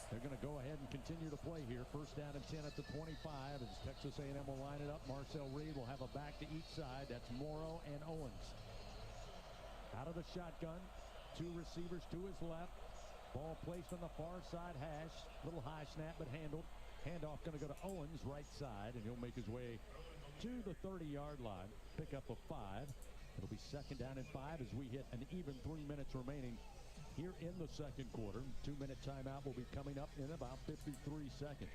they're going to go ahead and continue to play here. First down and 10 at the 25 as Texas A&M will line it up. Marcel Reed will have a back to each side. That's Morrow and Owens. Out of the shotgun, 2 receivers to his left. Ball placed on the far side hash. Little high snap, but handled. Handoff going to go to Owens, right side, and he'll make his way to the 30-yard line. Pick up a 5. It'll be second down and 5 as we hit an even 3 minutes remaining here in the second quarter. 2-minute timeout will be coming up in about 53 seconds.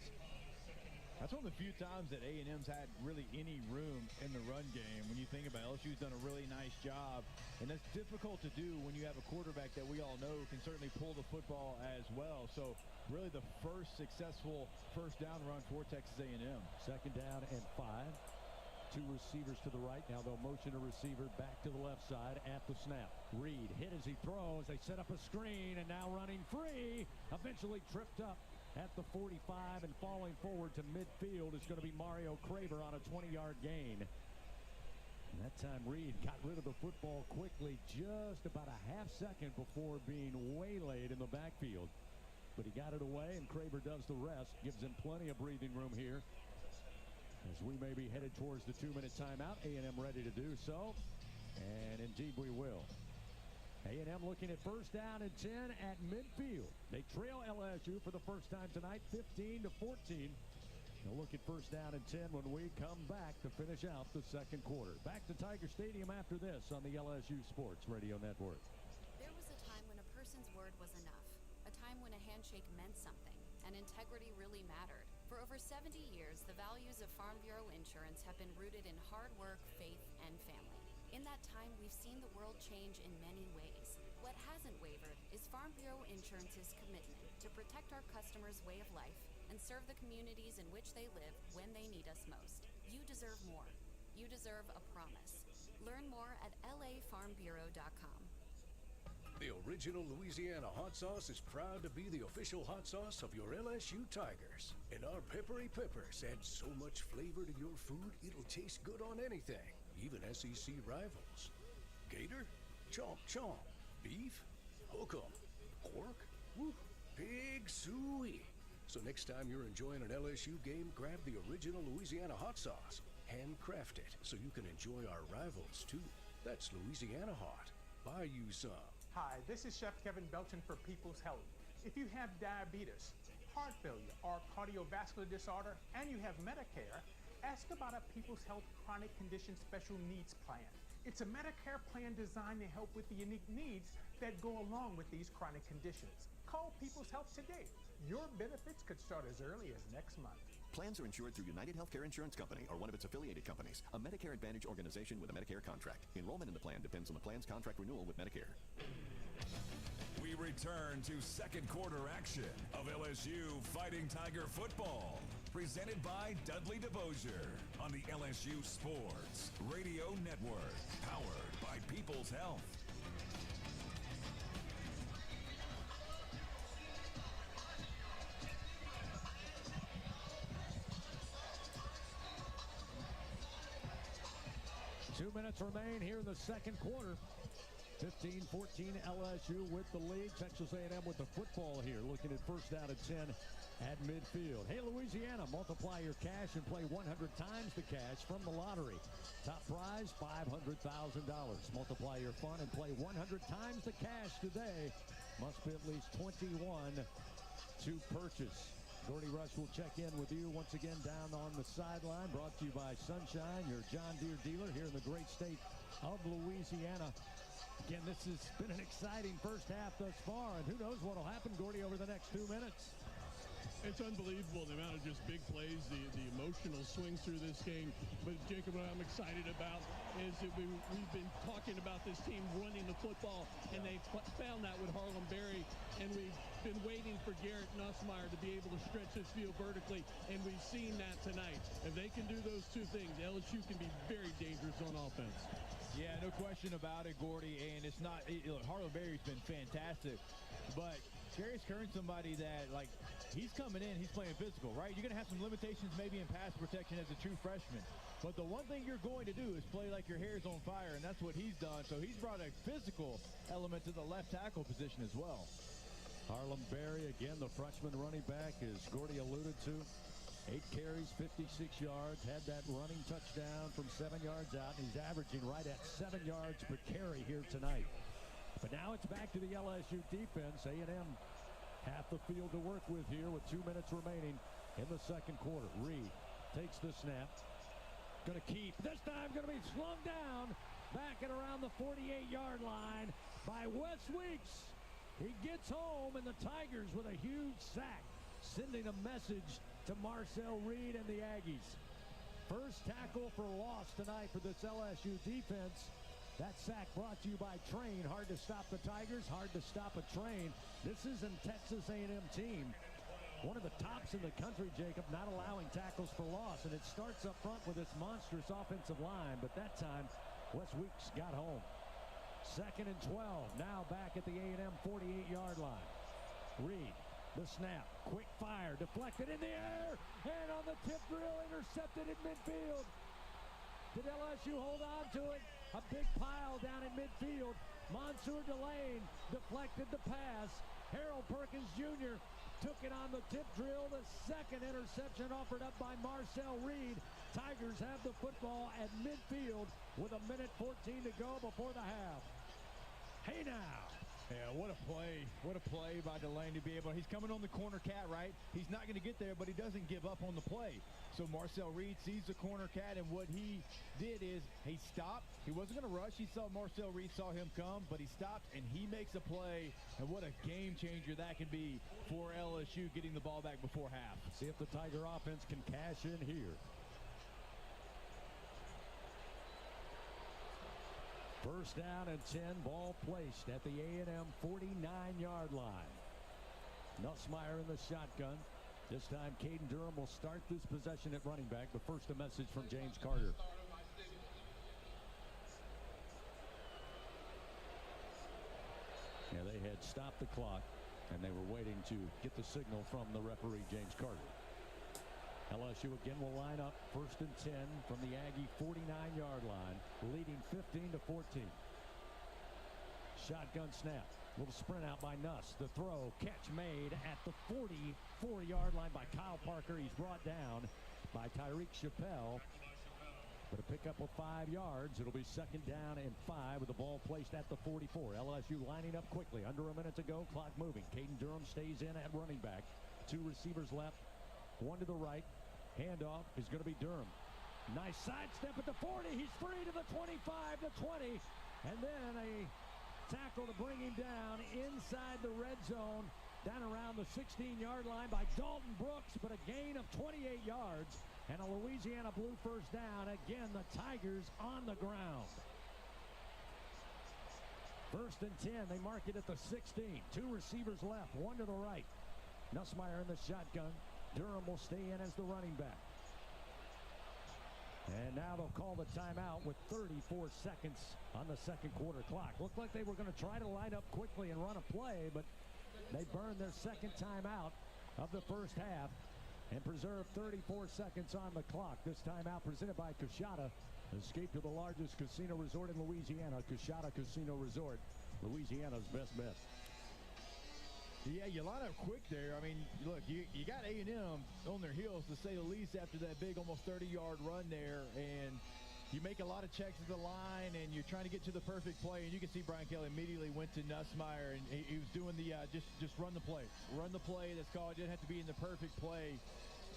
That's one of the few times that A&M's had really any room in the run game. When you think about it, LSU's done a really nice job, and that's difficult to do when you have a quarterback that we all know can certainly pull the football as well. So really the first successful first down run for Texas A&M. Second down and 5. 2 receivers to the right. Now they'll motion a receiver back to the left side at the snap. Reed hit as he throws. They set up a screen, and now running free. Eventually tripped up at the 45 and falling forward to midfield is going to be Mario Craver on a 20-yard gain. And that time Reed got rid of the football quickly, just about a half second before being waylaid in the backfield. But he got it away, and Craver does the rest. Gives him plenty of breathing room here as we may be headed towards the 2-minute timeout. A&M ready to do so, and indeed we will. A&M looking at first down and 10 at midfield. They trail LSU for the first time tonight, 15-14. They'll look at first down and 10 when we come back to finish out the second quarter. Back to Tiger Stadium after this on the LSU Sports Radio Network. There was a time when a person's word was enough, a time when a handshake meant something, and integrity really mattered. For over 70 years, the values of Farm Bureau Insurance have been rooted in hard work, faith, and family. In that time, we've seen the world change in many ways. What hasn't wavered is Farm Bureau Insurance's commitment to protect our customers' way of life and serve the communities in which they live when they need us most. You deserve more. You deserve a promise. Learn more at lafarmbureau.com. The original Louisiana hot sauce is proud to be the official hot sauce of your LSU Tigers. And our peppery peppers add so much flavor to your food, it'll taste good on anything, even SEC rivals. Gator? Chomp chomp. Beef? Hook 'em. Pork? Woo. Pig suey. So next time you're enjoying an LSU game, grab the original Louisiana hot sauce. Handcrafted so you can enjoy our rivals too. That's Louisiana Hot. Buy you some. Hi, this is Chef Kevin Belton for People's Health. If you have diabetes, heart failure, or cardiovascular disorder, and you have Medicare, ask about a People's Health Chronic Condition Special Needs Plan. It's a Medicare plan designed to help with the unique needs that go along with these chronic conditions. Call People's Health today. Your benefits could start as early as next month. Plans are insured through United Healthcare Insurance Company or one of its affiliated companies, a Medicare Advantage organization with a Medicare contract. Enrollment in the plan depends on the plan's contract renewal with Medicare. We return to second quarter action of LSU Fighting Tiger football, presented by Dudley DeBosier on the LSU Sports Radio Network, powered by People's Health. Two minutes remain here in the second quarter. 15-14 LSU with the lead. Texas A&M with the football here, looking at first down and 10 at midfield. Hey, Louisiana, multiply your cash and play 100 times the cash from the lottery. Top prize, $500,000. Multiply your fun and play 100 times the cash today. Must be at least 21 to purchase. Gordy Rush will check in with you once again down on the sideline. Brought to you by Sunshine, your John Deere dealer here in the great state of Louisiana. Again, this has been an exciting first half thus far, and who knows what will happen, Gordy, over the next 2 minutes. It's unbelievable, the amount of just big plays, the emotional swings through this game. But, Jacob, what I'm excited about is that we've been talking about this team running the football, and they found that with Harlem Berry, and we've been waiting for Garrett Nussmeier to be able to stretch this field vertically, and we've seen that tonight. If they can do those two things, LSU can be very dangerous on offense. Yeah, no question about it, Gordy, and it's not, look, Harlem Berry's been fantastic, but Darius Kern's somebody that, like, he's coming in, he's playing physical, right? You're going to have some limitations maybe in pass protection as a true freshman, but the one thing you're going to do is play like your hair's on fire, and that's what he's done. So he's brought a physical element to the left tackle position as well. Harlem Berry, again, the freshman running back, as Gordy alluded to. 8 carries, 56 yards, had that running touchdown from 7 yards out, and he's averaging right at 7 yards per carry here tonight. But now it's back to the LSU defense. A&M half the field to work with here with 2 minutes remaining in the second quarter. Reed takes the snap. Going to keep. This time going to be slung down back at around the 48-yard line by Wes Weeks. He gets home, and the Tigers with a huge sack, sending a message to Marcel Reed and the Aggies. First tackle for loss tonight for this LSU defense. That sack brought to you by Train. Hard to stop the Tigers, hard to stop a Train. This is a Texas A&M team, one of the tops in the country, Jacob, not allowing tackles for loss. And it starts up front with this monstrous offensive line, but that time, Wes Weeks got home. 2nd and 12, now back at the A&M 48-yard line. Reed, the snap, quick fire, deflected in the air, and on the tip drill, intercepted in midfield. Did LSU hold on to it? A big pile down in midfield. Mansour Delane deflected the pass. Harold Perkins Jr. took it on the tip drill. The second interception offered up by Marcel Reed. Tigers have the football at midfield with 1:14 to go before the half. Hey now. Yeah, what a play. What a play by Delane to be able, he's coming on the corner cat, right? He's not going to get there, but he doesn't give up on the play. So Marcel Reed sees the corner cat, and what he did is he stopped. He wasn't going to rush. He saw Marcel Reed, saw him come, but he stopped, and he makes a play. And what a game changer that can be for LSU getting the ball back before half. See if the Tiger offense can cash in here. First down and 10, ball placed at the A&M 49-yard line. Nussmeier in the shotgun. This time, Caden Durham will start this possession at running back, but first a message from James Carter. Yeah, they had stopped the clock, and they were waiting to get the signal from the referee, James Carter. LSU again will line up first and 10 from the Aggie 49-yard line, leading 15-14. Shotgun snap. Little sprint out by Nuss. The throw, catch made at the 44-yard line by Kyle Parker. He's brought down by Tyreek Chappelle. But a pickup of 5 yards. It'll be second down and 5 with the ball placed at the 44. LSU lining up quickly. Under a minute to go. Clock moving. Caden Durham stays in at running back. 2 receivers left. 1 to the right. Handoff is going to be Durham. Nice sidestep at the 40. He's free to the 25, the 20. And then a tackle to bring him down inside the red zone, down around the 16-yard line by Dalton Brooks, but a gain of 28 yards and a Louisiana Blue first down. Again, the Tigers on the ground. First and 10, they mark it at the 16. 2 receivers left, 1 to the right. Nussmeier in the shotgun. Durham will stay in as the running back. And now they'll call the timeout with 34 seconds on the second quarter clock. Looked like they were going to try to line up quickly and run a play, but they burned their second timeout of the first half and preserved 34 seconds on the clock. This timeout presented by Coushatta. Escape to the largest casino resort in Louisiana, Coushatta Casino Resort, Louisiana's best bet. Yeah, you line up quick there. I mean, look, you got A&M on their heels, to say the least, after that big almost 30-yard run there. And you make a lot of checks at the line, and you're trying to get to the perfect play. And you can see Brian Kelly immediately went to Nussmeier, and he was doing the just run the play. Run the play that's called. It didn't have to be in the perfect play.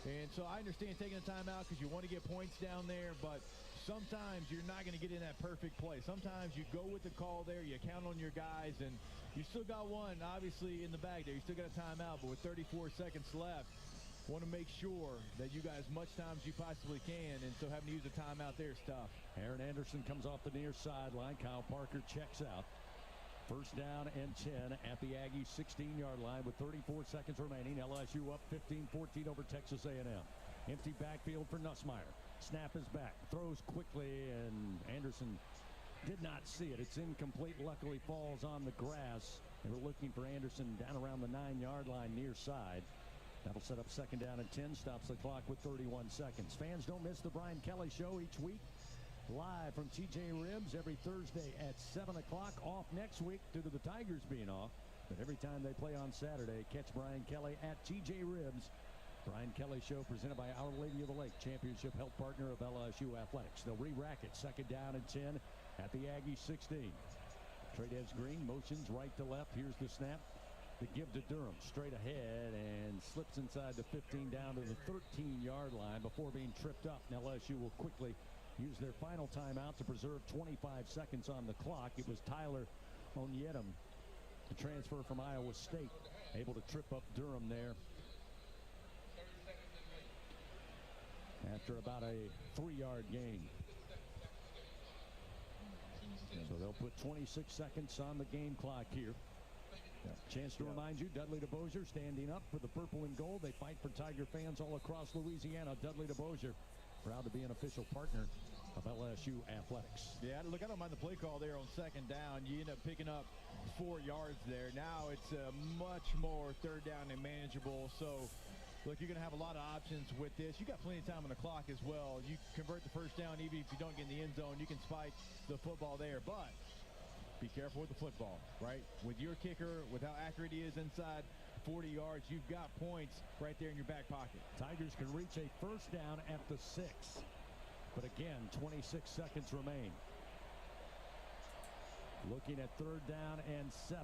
And so I understand taking a timeout because you want to get points down there, but sometimes you're not going to get in that perfect play. Sometimes you go with the call there, you count on your guys, and you still got one, obviously, in the bag there. You still got a timeout, but with 34 seconds left, want to make sure that you got as much time as you possibly can, and so having to use a timeout there is tough. Aaron Anderson comes off the near sideline. Kyle Parker checks out. First down and 10 at the Aggies 16-yard line with 34 seconds remaining. LSU up 15-14 over Texas A&M. Empty backfield for Nussmeier. Snap is back. Throws quickly, and Anderson did not see it. It's incomplete. Luckily falls on the grass. They were looking for Anderson down around the 9-yard line near side. That'll set up second down and 10. Stops the clock with 31 seconds. Fans, don't miss the Brian Kelly Show each week. Live from TJ Ribs every Thursday at 7 o'clock. Off next week due to the Tigers being off. But every time they play on Saturday, catch Brian Kelly at TJ Ribs. Brian Kelly Show presented by Our Lady of the Lake, championship health partner of LSU Athletics. They'll re-rack it. Second down and 10 at the Aggies 16. Trades Green motions right to left. Here's the snap. The give to Durham. Straight ahead and slips inside the 15 down to the 13-yard line before being tripped up. Now LSU will quickly use their final timeout to preserve 25 seconds on the clock. It was Tyler Onyedem, the transfer from Iowa State, able to trip up Durham there after about a 3-yard gain. So they'll put 26 seconds on the game clock here. Chance to remind you, Dudley DeBosier standing up for the purple and gold. They fight for Tiger fans all across Louisiana. Dudley DeBosier, proud to be an official partner of LSU Athletics. Yeah, look, I don't mind the play call there on second down. You end up picking up 4 yards there. Now it's much more third down and manageable. So, look, you're going to have a lot of options with this. You got plenty of time on the clock as well. You convert the first down, even if you don't get in the end zone, you can spike the football there. But be careful with the football, right? With your kicker, with how accurate he is inside 40 yards, you've got points right there in your back pocket. Tigers can reach a first down at the 6. But again, 26 seconds remain. Looking at third down and 7.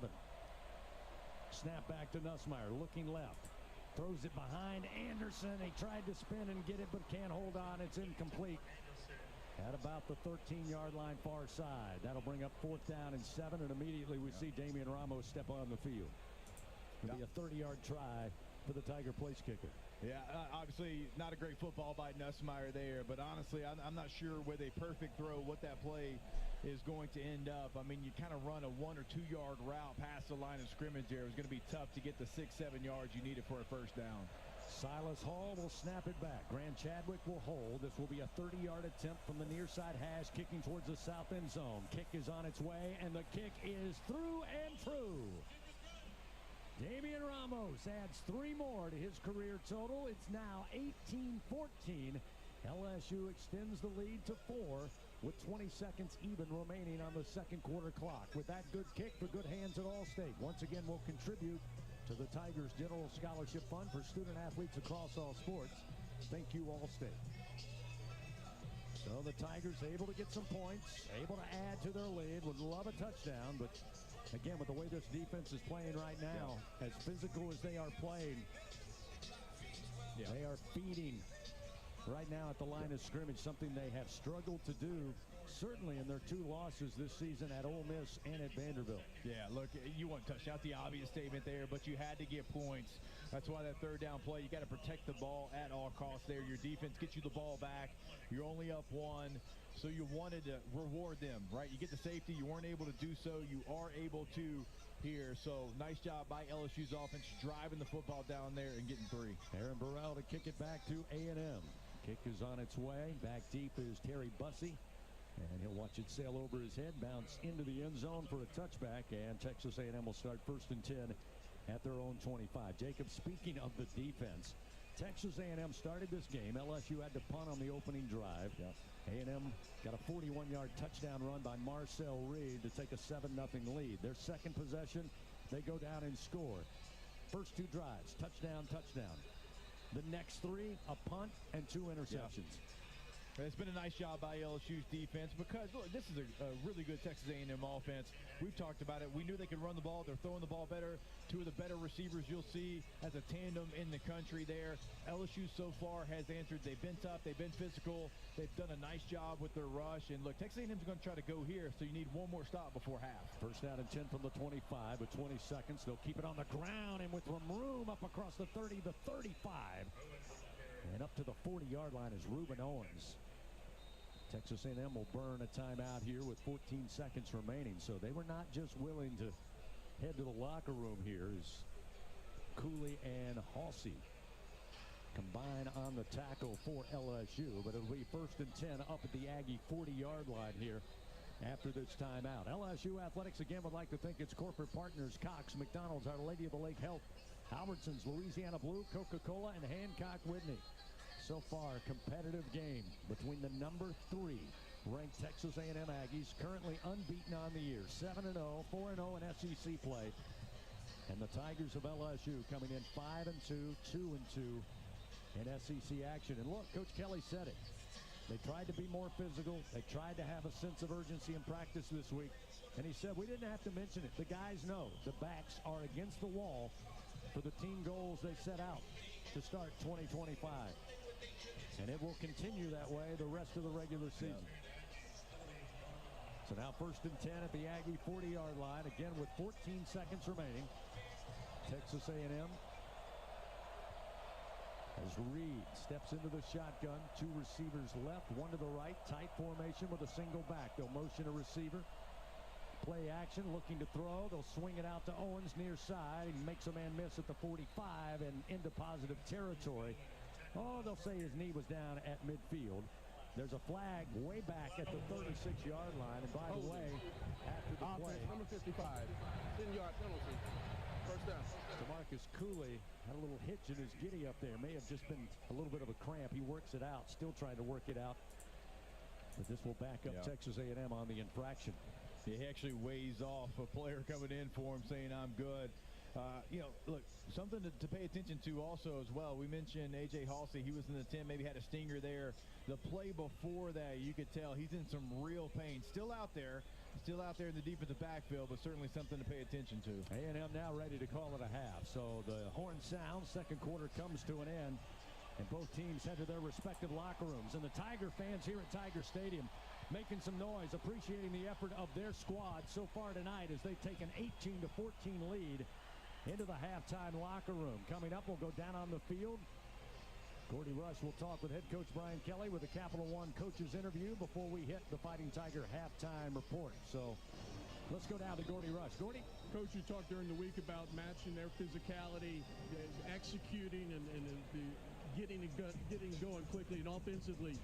Snap back to Nussmeier, looking left. Throws it behind Anderson. He tried to spin and get it, but can't hold on. It's incomplete. At about the 13-yard line far side. That'll bring up fourth down and 7, and immediately we see Damian Ramos step on the field. It'll be a 30-yard try for the Tiger place kicker. Yeah, obviously not a great football by Nussmeier there, but honestly, I'm not sure with a perfect throw what that play is going to end up. I mean, you kind of run a 1 or 2 yard route past the line of scrimmage there. It's going to be tough to get the 6-7 yards you needed for a first down. Silas Hall will snap it back. Grant Chadwick will hold. This will be a 30-yard attempt from the near side hash, kicking towards the south end zone. Kick is on its way, and the kick is through and true. Damian Ramos adds 3 more to his career total. It's now 18-14. LSU extends the lead to 4 with 20 seconds even remaining on the second quarter clock. With that good kick, the good hands at Allstate once again will contribute to the Tigers General Scholarship Fund for student athletes across all sports. Thank you, Allstate. So the Tigers able to get some points, able to add to their lead. Would love a touchdown, but again, with the way this defense is playing right now, as physical as they are playing, they are feeding right now at the line of scrimmage, something they have struggled to do, certainly in their 2 losses this season at Ole Miss and at Vanderbilt. Yeah, look, you want to touch out the obvious statement there, but you had to get points. That's why that third down play, you got to protect the ball at all costs there. Your defense gets you the ball back. You're only up 1, so you wanted to reward them, right? You get the safety. You weren't able to do so. You are able to here. So nice job by LSU's offense driving the football down there and getting 3. Aaron Burrell to kick it back to A&M. Kick is on its way. Back deep is Terry Bussey. And he'll watch it sail over his head, bounce into the end zone for a touchback. And Texas A&M will start 1st and 10 at their own 25. Jacob, speaking of the defense, Texas A&M started this game. LSU had to punt on the opening drive. A&M got a 41-yard touchdown run by Marcel Reed to take a 7-0 lead. Their second possession, they go down and score. First 2 drives, touchdown, touchdown. The next 3, a punt and 2 interceptions. It's been a nice job by LSU's defense because, look, this is a really good Texas A&M offense. We've talked about it. We knew they could run the ball. They're throwing the ball better. 2 of the better receivers you'll see as a tandem in the country there. LSU so far has answered. They've been tough. They've been physical. They've done a nice job with their rush. And, look, Texas A&M's going to try to go here, so you need 1 more stop before half. First down and 10 from the 25 with 20 seconds. They'll keep it on the ground, and with some room up across the 30, the 35. And up to the 40-yard line is Reuben Owens. Texas A&M will burn a timeout here with 14 seconds remaining. So they were not just willing to head to the locker room here as Cooley and Halsey combine on the tackle for LSU. But it'll be 1st and 10 up at the Aggie 40-yard line here after this timeout. LSU Athletics again would like to thank its corporate partners, Cox, McDonald's, Our Lady of the Lake Health, Albertsons, Louisiana Blue, Coca-Cola, and Hancock Whitney. So far, competitive game between the number 3 ranked Texas A&M Aggies, currently unbeaten on the year, 7-0, 4-0 in SEC play. And the Tigers of LSU coming in 5-2, 2-2 in SEC action. And look, Coach Kelly said it. They tried to be more physical. They tried to have a sense of urgency in practice this week. And he said, we didn't have to mention it. The guys know the backs are against the wall for the team goals they set out to start 2025. And it will continue that way the rest of the regular season. So now 1st and 10 at the Aggie 40-yard line, again with 14 seconds remaining. Texas A&M as Reed steps into the shotgun. 2 receivers left, 1 to the right. Tight formation with a single back. They'll motion a receiver. Play action, looking to throw. They'll swing it out to Owens near side. He makes a man miss at the 45 and into positive territory. Oh, they'll say his knee was down at midfield. There's a flag way back at the 36-yard line. And by the way, after the play, number 55, 10-yard penalty. First down. DeMarcus Cooley had a little hitch in his giddy up there. May have just been a little bit of a cramp. He works it out, still trying to work it out. But this will back up Texas A&M on the infraction. He actually weighs off a player coming in for him saying, I'm good. Look, something to pay attention to also as well. We mentioned A.J. Halsey. He was in the 10, maybe had a stinger there. The play before that, you could tell he's in some real pain. Still out there in the defensive backfield, but certainly something to pay attention to. A&M now ready to call it a half. So the horn sounds, second quarter comes to an end, and both teams head to their respective locker rooms. And the Tiger fans here at Tiger Stadium making some noise, appreciating the effort of their squad so far tonight as they take an 18-14 lead into the halftime locker room. Coming up, we'll go down on the field Gordy Rush will talk with head coach Brian Kelly with a Capital One coaches interview before we hit the Fighting Tiger halftime report. So let's go down to Gordy Rush. Gordy? Coach, you talked during the week about matching their physicality, executing, and getting going quickly and offensively.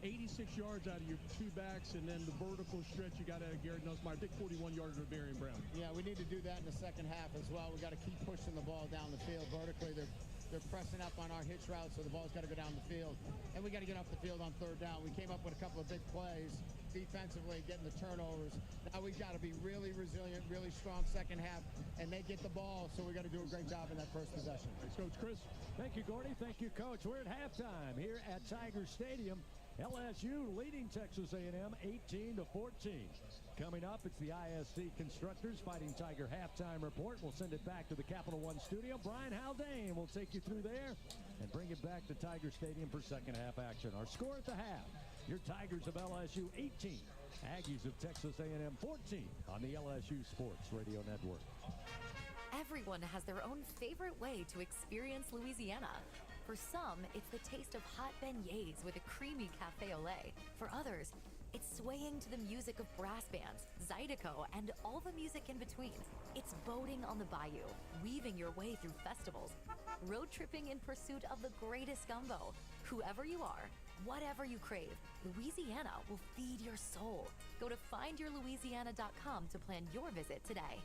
86 yards out of your two backs, and then the vertical stretch you got out of Garrett Nussmeier. I think 41 yards of Varian Brown. Yeah, we need to do that in the second half as well. We got to keep pushing the ball down the field vertically. They're pressing up on our hitch route, so the ball's got to go down the field. And we got to get off the field on third down. We came up with a couple of big plays defensively, getting the turnovers. Now we've got to be really resilient, really strong second half, and they get the ball, so we got to do a great job in that first possession. Thanks, Coach Chris. Thank you, Gordy. Thank you, Coach. We're at halftime here at Tiger Stadium. LSU leading Texas A&M 18-14. Coming up, it's the ISC Constructors Fighting Tiger halftime report. We'll send it back to the Capital One studio. Brian Haldane will take you through there and bring it back to Tiger Stadium for second half action. Our score at the half, your Tigers of LSU 18, Aggies of Texas A&M 14 on the LSU Sports Radio Network. Everyone has their own favorite way to experience Louisiana. For some, it's the taste of hot beignets with a creamy cafe au lait. For others, it's swaying to the music of brass bands, Zydeco, and all the music in between. It's boating on the bayou, weaving your way through festivals, road tripping in pursuit of the greatest gumbo. Whoever you are, whatever you crave, Louisiana will feed your soul. Go to findyourlouisiana.com to plan your visit today.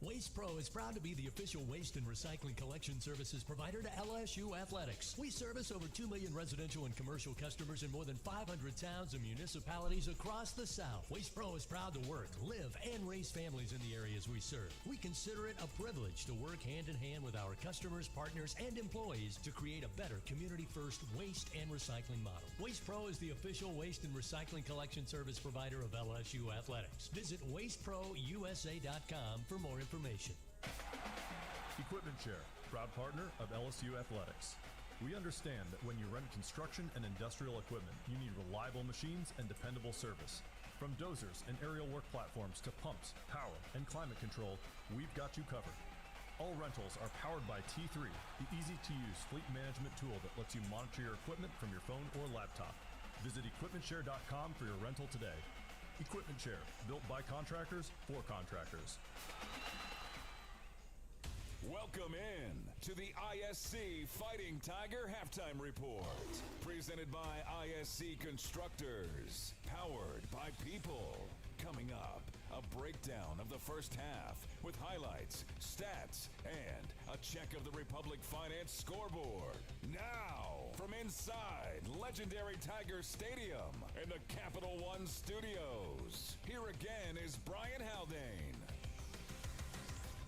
Waste Pro is proud to be the official waste and recycling collection services provider to LSU Athletics. We service over 2 million residential and commercial customers in more than 500 towns and municipalities across the South. Waste Pro is proud to work, live, and raise families in the areas we serve. We consider it a privilege to work hand in hand with our customers, partners, and employees to create a better community-first waste and recycling model. Waste Pro is the official waste and recycling collection service provider of LSU Athletics. Visit wasteprousa.com for more information. Equipment Share, proud partner of LSU Athletics. We understand that when you rent construction and industrial equipment, you need reliable machines and dependable service. From dozers and aerial work platforms to pumps, power, and climate control, we've got you covered. All rentals are powered by T3, the easy-to-use fleet management tool that lets you monitor your equipment from your phone or laptop. Visit equipmentshare.com for your rental today. Equipment Share, built by contractors for contractors. Welcome in to the ISC Fighting Tiger Halftime Report. Presented by ISC Constructors. Powered by people. Coming up, a breakdown of the first half with highlights, stats, and a check of the Republic Finance scoreboard. Now, from inside legendary Tiger Stadium in the Capital One studios, here again is Brian Haldane.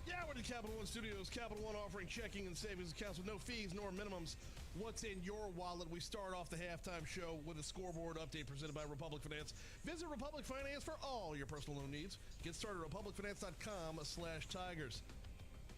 Yeah, we're at the Capital One Studios. Capital One offering checking and savings accounts with no fees nor minimums. What's in your wallet? We start off the halftime show with a scoreboard update presented by Republic Finance. Visit Republic Finance for all your personal loan needs. Get started at republicfinance.com/Tigers.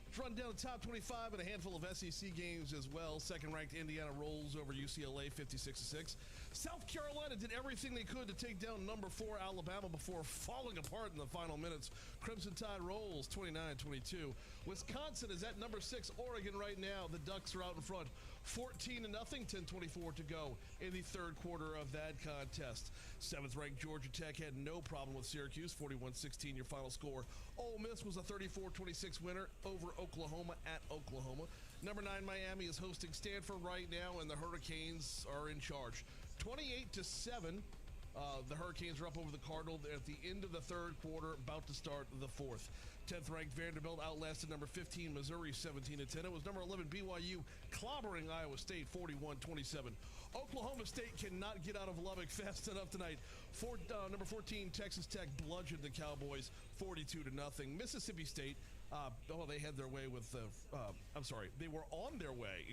Let's run down the top 25 and a handful of SEC games as well. Second-ranked Indiana rolls over UCLA 56-6. South Carolina did everything they could to take down number 4 Alabama before falling apart in the final minutes. Crimson Tide rolls 29-22. Wisconsin is at number 6 Oregon right now. The Ducks are out in front 14-0, 10:24 to go in the third quarter of that contest. 7th-ranked Georgia Tech had no problem with Syracuse, 41-16 your final score. Ole Miss was a 34-26 winner over Oklahoma at Oklahoma. Number 9 Miami is hosting Stanford right now, and the Hurricanes are in charge. 28-7. The Hurricanes are up over the Cardinals at the end of the third quarter, about to start the fourth. 10th-ranked Vanderbilt outlasted number 15 Missouri 17-10. It was number 11 BYU clobbering Iowa State 41-27. Oklahoma State cannot get out of Lubbock fast enough tonight. Number 14 Texas Tech bludgeoned the Cowboys 42-0. Mississippi State, they had their way with they were on their way,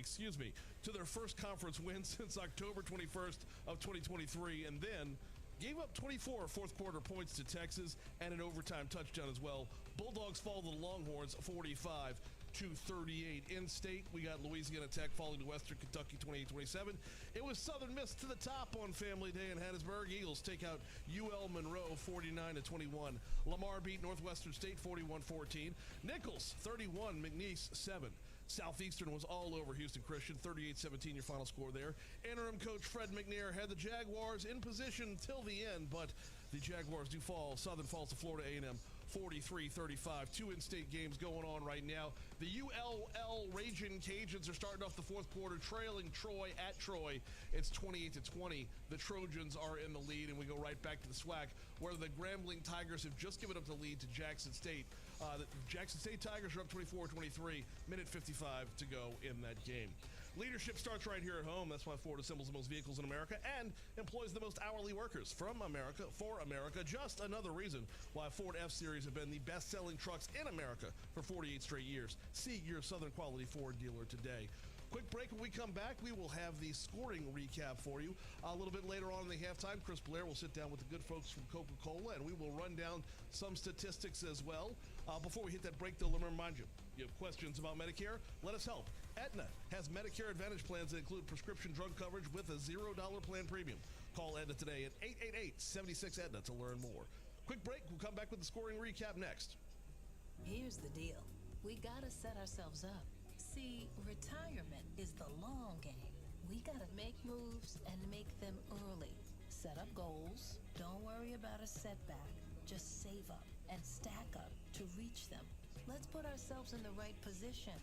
to their first conference win since October 21st of 2023, and then gave up 24 fourth quarter points to Texas and an overtime touchdown as well. Bulldogs fall to the Longhorns 45-38. In state, we got Louisiana Tech falling to Western Kentucky 28-27. It was Southern Miss to the top on Family Day in Hattiesburg. Eagles take out UL Monroe 49-21. Lamar beat Northwestern State 41-14. Nichols 31, McNeese 7. Southeastern was all over Houston Christian, 38-17 your final score there. Interim coach Fred McNair had the Jaguars in position till the end, but the Jaguars do fall. Southern falls to Florida A&M 43-35. Two in-state games going on right now. The ULL Ragin' Cajuns are starting off the fourth quarter, trailing Troy at Troy. It's 28-20. The Trojans are in the lead, and we go right back to the SWAC, where the Grambling Tigers have just given up the lead to Jackson State. The Jackson State Tigers are up 24-23, minute 55 to go in that game. Leadership starts right here at home. That's why Ford assembles the most vehicles in America and employs the most hourly workers from America for America. Just another reason why Ford F-Series have been the best-selling trucks in America for 48 straight years. See your Southern quality Ford dealer today. Quick break. When we come back, we will have the scoring recap for you. A little bit later on in the halftime, Chris Blair will sit down with the good folks from Coca-Cola, and we will run down some statistics as well. Before we hit that break, though, let me remind you, you have questions about Medicare? Let us help. Aetna has Medicare Advantage plans that include prescription drug coverage with a $0 plan premium. Call Aetna today at 888-76-AETNA to learn more. Quick break. We'll come back with the scoring recap next. Here's the deal. We gotta set ourselves up. See, retirement is the long game. We gotta make moves and make them early. Set up goals. Don't worry about a setback. Just save up and stack up to reach them. Let's put ourselves in the right position.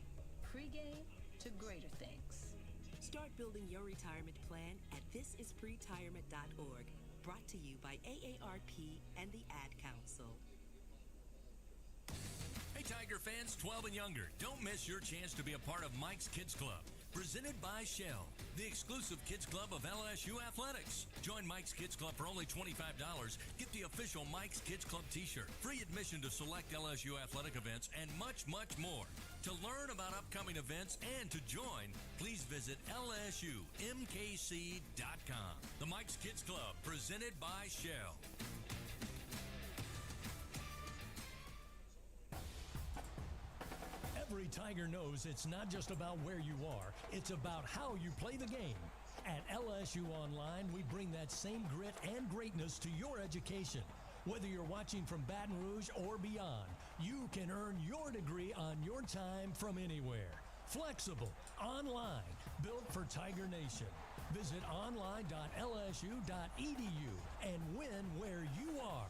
Pre-game to greater things. Start building your retirement plan at thisispretirement.org. Brought to you by AARP and the Ad Council. Hey, Tiger fans 12 and younger, don't miss your chance to be a part of Mike's Kids Club. Presented by Shell, the exclusive kids club of LSU Athletics. Join Mike's Kids Club for only $25. Get the official Mike's Kids Club t-shirt, free admission to select LSU athletic events, and much, much more. To learn about upcoming events and to join, please visit LSUMKC.com. The Mike's Kids Club, presented by Shell. Every Tiger knows it's not just about where you are, it's about how you play the game. At LSU Online, we bring that same grit and greatness to your education. Whether you're watching from Baton Rouge or beyond, you can earn your degree on your time from anywhere. Flexible, online, built for Tiger Nation. Visit online.lsu.edu and win where you are.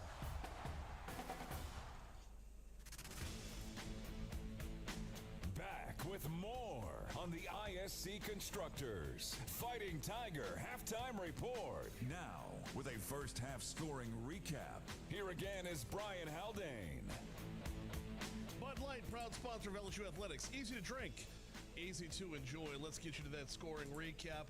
With more on the ISC Constructors Fighting Tiger halftime report. Now, with a first half scoring recap, here again is Brian Haldane. Bud Light, proud sponsor of LSU Athletics. Easy to drink, easy to enjoy. Let's get you to that scoring recap.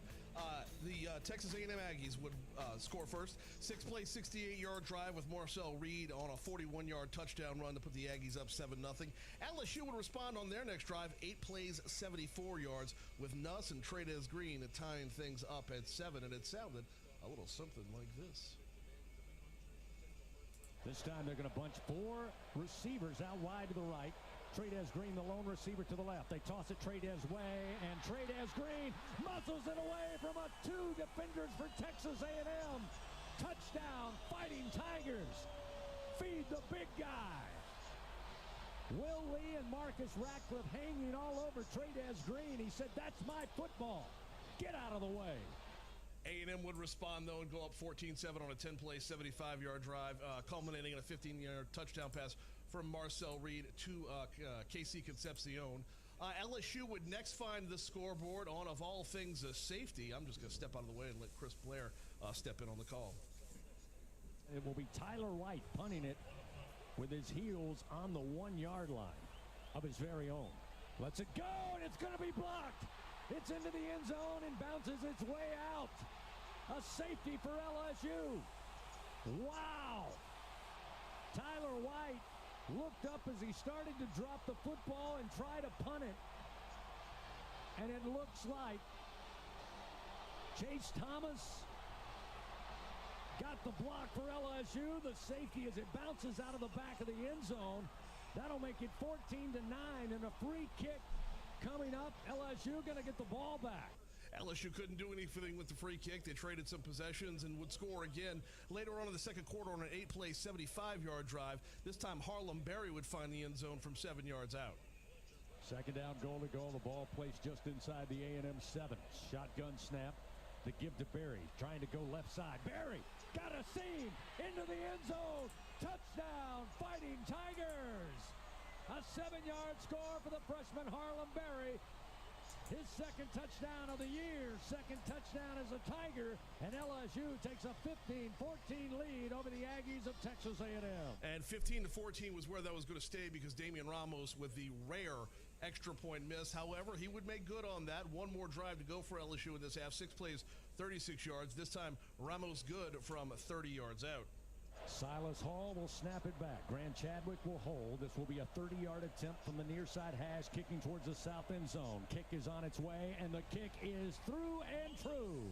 The Texas A&M Aggies would score first. 6-play, 68-yard drive with Marcel Reed on a 41-yard touchdown run to put the Aggies up 7-0. LSU would respond on their next drive, 8 plays, 74 yards, with Nuss and Tradez Green tying things up at 7, and it sounded a little something like this. This time they're going to bunch 4 receivers out wide to the right. Tradez Green, the lone receiver, to the left. They toss it Tradez way, and Tradez Green muscles it away from 2 defenders for Texas A&M. Touchdown, Fighting Tigers. Feed the big guy. Will Lee and Marcus Ratcliffe hanging all over Tradez Green. He said, "That's my football. Get out of the way." A&M would respond, though, and go up 14-7 on a 10-play, 75-yard drive, culminating in a 15-yard touchdown pass from Marcel Reed to KC Concepcion. LSU would next find the scoreboard on, of all things, a safety. I'm just going to step out of the way and let Chris Blair step in on the call. It will be Tyler White punting it with his heels on the 1-yard line of his very own. Lets it go, and it's going to be blocked. It's into the end zone and bounces its way out. A safety for LSU. Wow. Tyler White looked up as he started to drop the football and try to punt it. And it looks like Chase Thomas got the block for LSU. The safety as it bounces out of the back of the end zone. That'll make it 14-9 and a free kick coming up. LSU going to get the ball back. LSU couldn't do anything with the free kick. They traded some possessions and would score again later on in the second quarter on an 8-play, 75-yard drive. This time Harlem Berry would find the end zone from 7 yards out. Second down, goal to go. The ball placed just inside the A&M 7. Shotgun snap. The give to Berry. Trying to go left side. Berry got a seam into the end zone. Touchdown, Fighting Tigers. A 7-yard score for the freshman Harlem Berry. His second touchdown of the year. Second touchdown as a Tiger. And LSU takes a 15-14 lead over the Aggies of Texas A&M. And 15-14 was where that was going to stay because Damian Ramos with the rare extra point miss. However, he would make good on that. One more drive to go for LSU in this half. 6 plays, 36 yards. This time, Ramos good from 30 yards out. Silas Hall will snap it back. Grant Chadwick will hold. This will be a 30-yard attempt from the near side hash, kicking towards the south end zone. Kick is on its way, and the kick is through and true.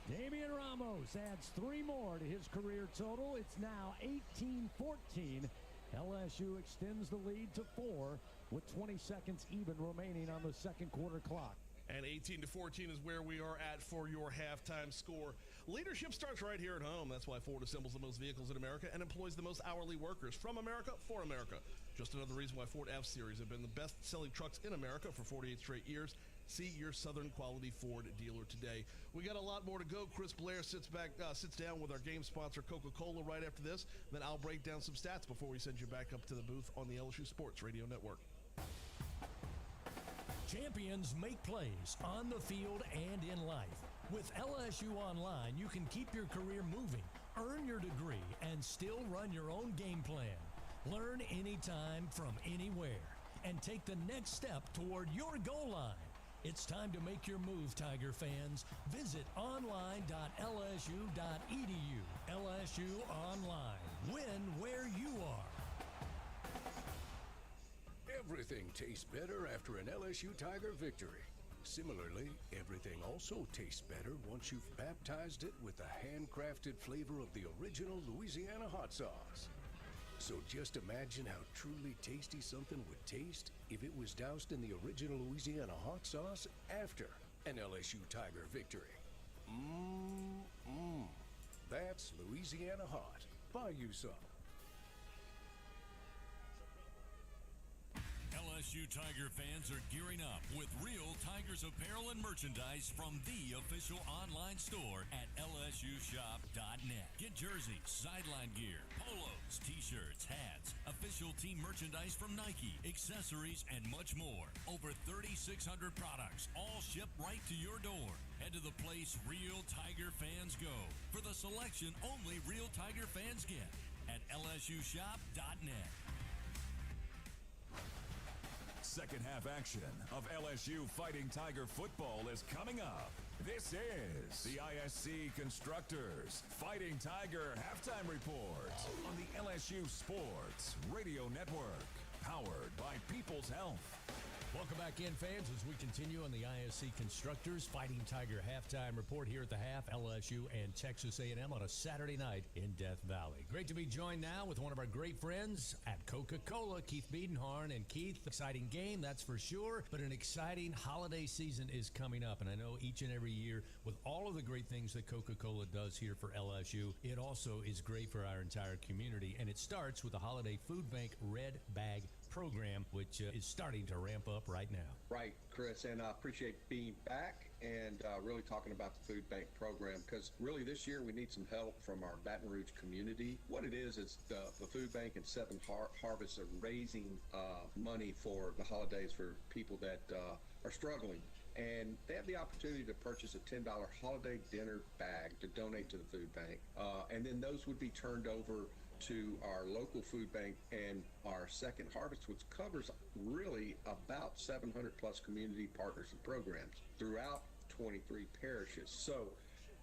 Damian Ramos adds 3 more to his career total. It's now 18-14. LSU extends the lead to 4 with 20 seconds even remaining on the second quarter clock. And 18-14 is where we are at for your halftime score. Leadership starts right here at home. That's why Ford assembles the most vehicles in America and employs the most hourly workers from America for America. Just another reason why Ford F-Series have been the best-selling trucks in America for 48 straight years. See your Southern quality Ford dealer today. We got a lot more to go. Chris Blair sits down with our game sponsor Coca-Cola right after this. Then I'll break down some stats before we send you back up to the booth on the LSU Sports Radio Network. Champions make plays on the field and in life. With LSU Online, you can keep your career moving, earn your degree, and still run your own game plan. Learn anytime from anywhere and take the next step toward your goal line. It's time to make your move, Tiger fans. Visit online.lsu.edu. LSU Online. Win where you are. Everything tastes better after an LSU Tiger victory. Similarly, everything also tastes better once you've baptized it with the handcrafted flavor of the original Louisiana hot sauce. So just imagine how truly tasty something would taste if it was doused in the original Louisiana hot sauce after an LSU Tiger victory. That's Louisiana hot. Buy you some. LSU Tiger fans are gearing up with real Tigers apparel and merchandise from the official online store at lsushop.net. Get jerseys, sideline gear, polos, t-shirts, hats, official team merchandise from Nike, accessories, and much more. Over 3,600 products, all shipped right to your door. Head to the place real Tiger fans go for the selection only real Tiger fans get at lsushop.net. Second half action of LSU Fighting Tiger football is coming up. This is the ISC Constructors Fighting Tiger Halftime Report on the LSU Sports Radio Network, powered by People's Health. Welcome back in, fans, as we continue on the ISC Constructors Fighting Tiger Halftime Report here at the half, LSU and Texas A&M on a Saturday night in Death Valley. Great to be joined now with one of our great friends at Coca-Cola, Keith Biedenharn. And Keith, exciting game, that's for sure, but an exciting holiday season is coming up. And I know each and every year, with all of the great things that Coca-Cola does here for LSU, it also is great for our entire community. And it starts with the Holiday Food Bank Red Bag program, which is starting to ramp up right now. Right, Chris, and I appreciate being back and really talking about the food bank program, because really this year we need some help from our Baton Rouge community. What it is the food bank and Seventh Harvest are raising money for the holidays for people that are struggling. And they have the opportunity to purchase a $10 holiday dinner bag to donate to the food bank. And then those would be turned over to our local food bank and our Second Harvest, which covers really about 700 plus community partners and programs throughout 23 parishes. So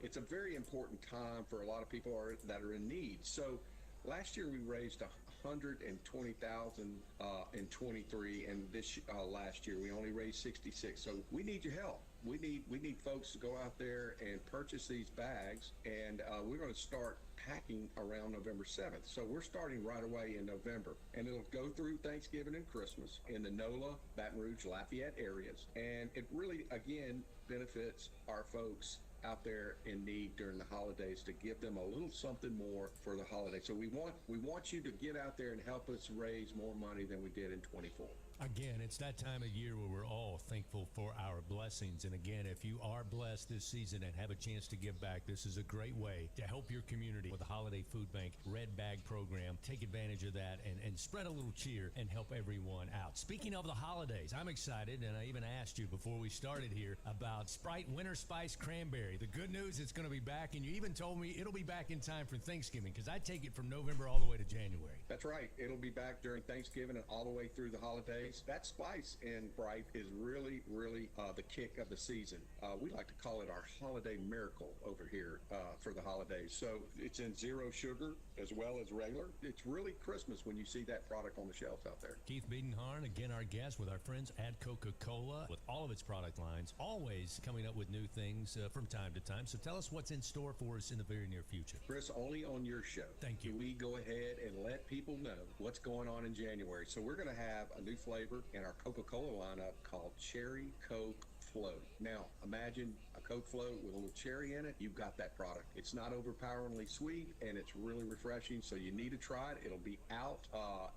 it's a very important time for a lot of people that are in need. So last year we raised $120,000 in 23, and this last year we only raised 66. So we need your help. We need folks to go out there and purchase these bags, and we're going to start packing around November 7th. So we're starting right away in November, and it'll go through Thanksgiving and Christmas in the NOLA, Baton Rouge, Lafayette areas. And it really, again, benefits our folks out there in need during the holidays to give them a little something more for the holiday. So we want you to get out there and help us raise more money than we did in 24. Again, it's that time of year where we're all thankful for our blessings. And again, if you are blessed this season and have a chance to give back, this is a great way to help your community with the Holiday Food Bank Red Bag Program. Take advantage of that and spread a little cheer and help everyone out. Speaking of the holidays, I'm excited, and I even asked you before we started here about Sprite Winter Spice Cranberry. The good news, it's going to be back, and you even told me it'll be back in time for Thanksgiving, because I take it from November all the way to January. That's right. It'll be back during Thanksgiving and all the way through the holidays. That spice in Sprite is really, really the kick of the season. We like to call it our holiday miracle over here for the holidays. So it's in zero sugar as well as regular. It's really Christmas when you see that product on the shelves out there. Keith Biedenharn, again, our guest with our friends at Coca-Cola with all of its product lines, always coming up with new things from time to time. So tell us what's in store for us in the very near future. Chris, only on your show. Thank you. We go ahead and let people know what's going on in January. So we're going to have a new flavor in our Coca-Cola lineup called Cherry Coke Float. Now, imagine a Coke float with a little cherry in it. You've got that product. It's not overpoweringly sweet, and it's really refreshing, so you need to try it. It'll be out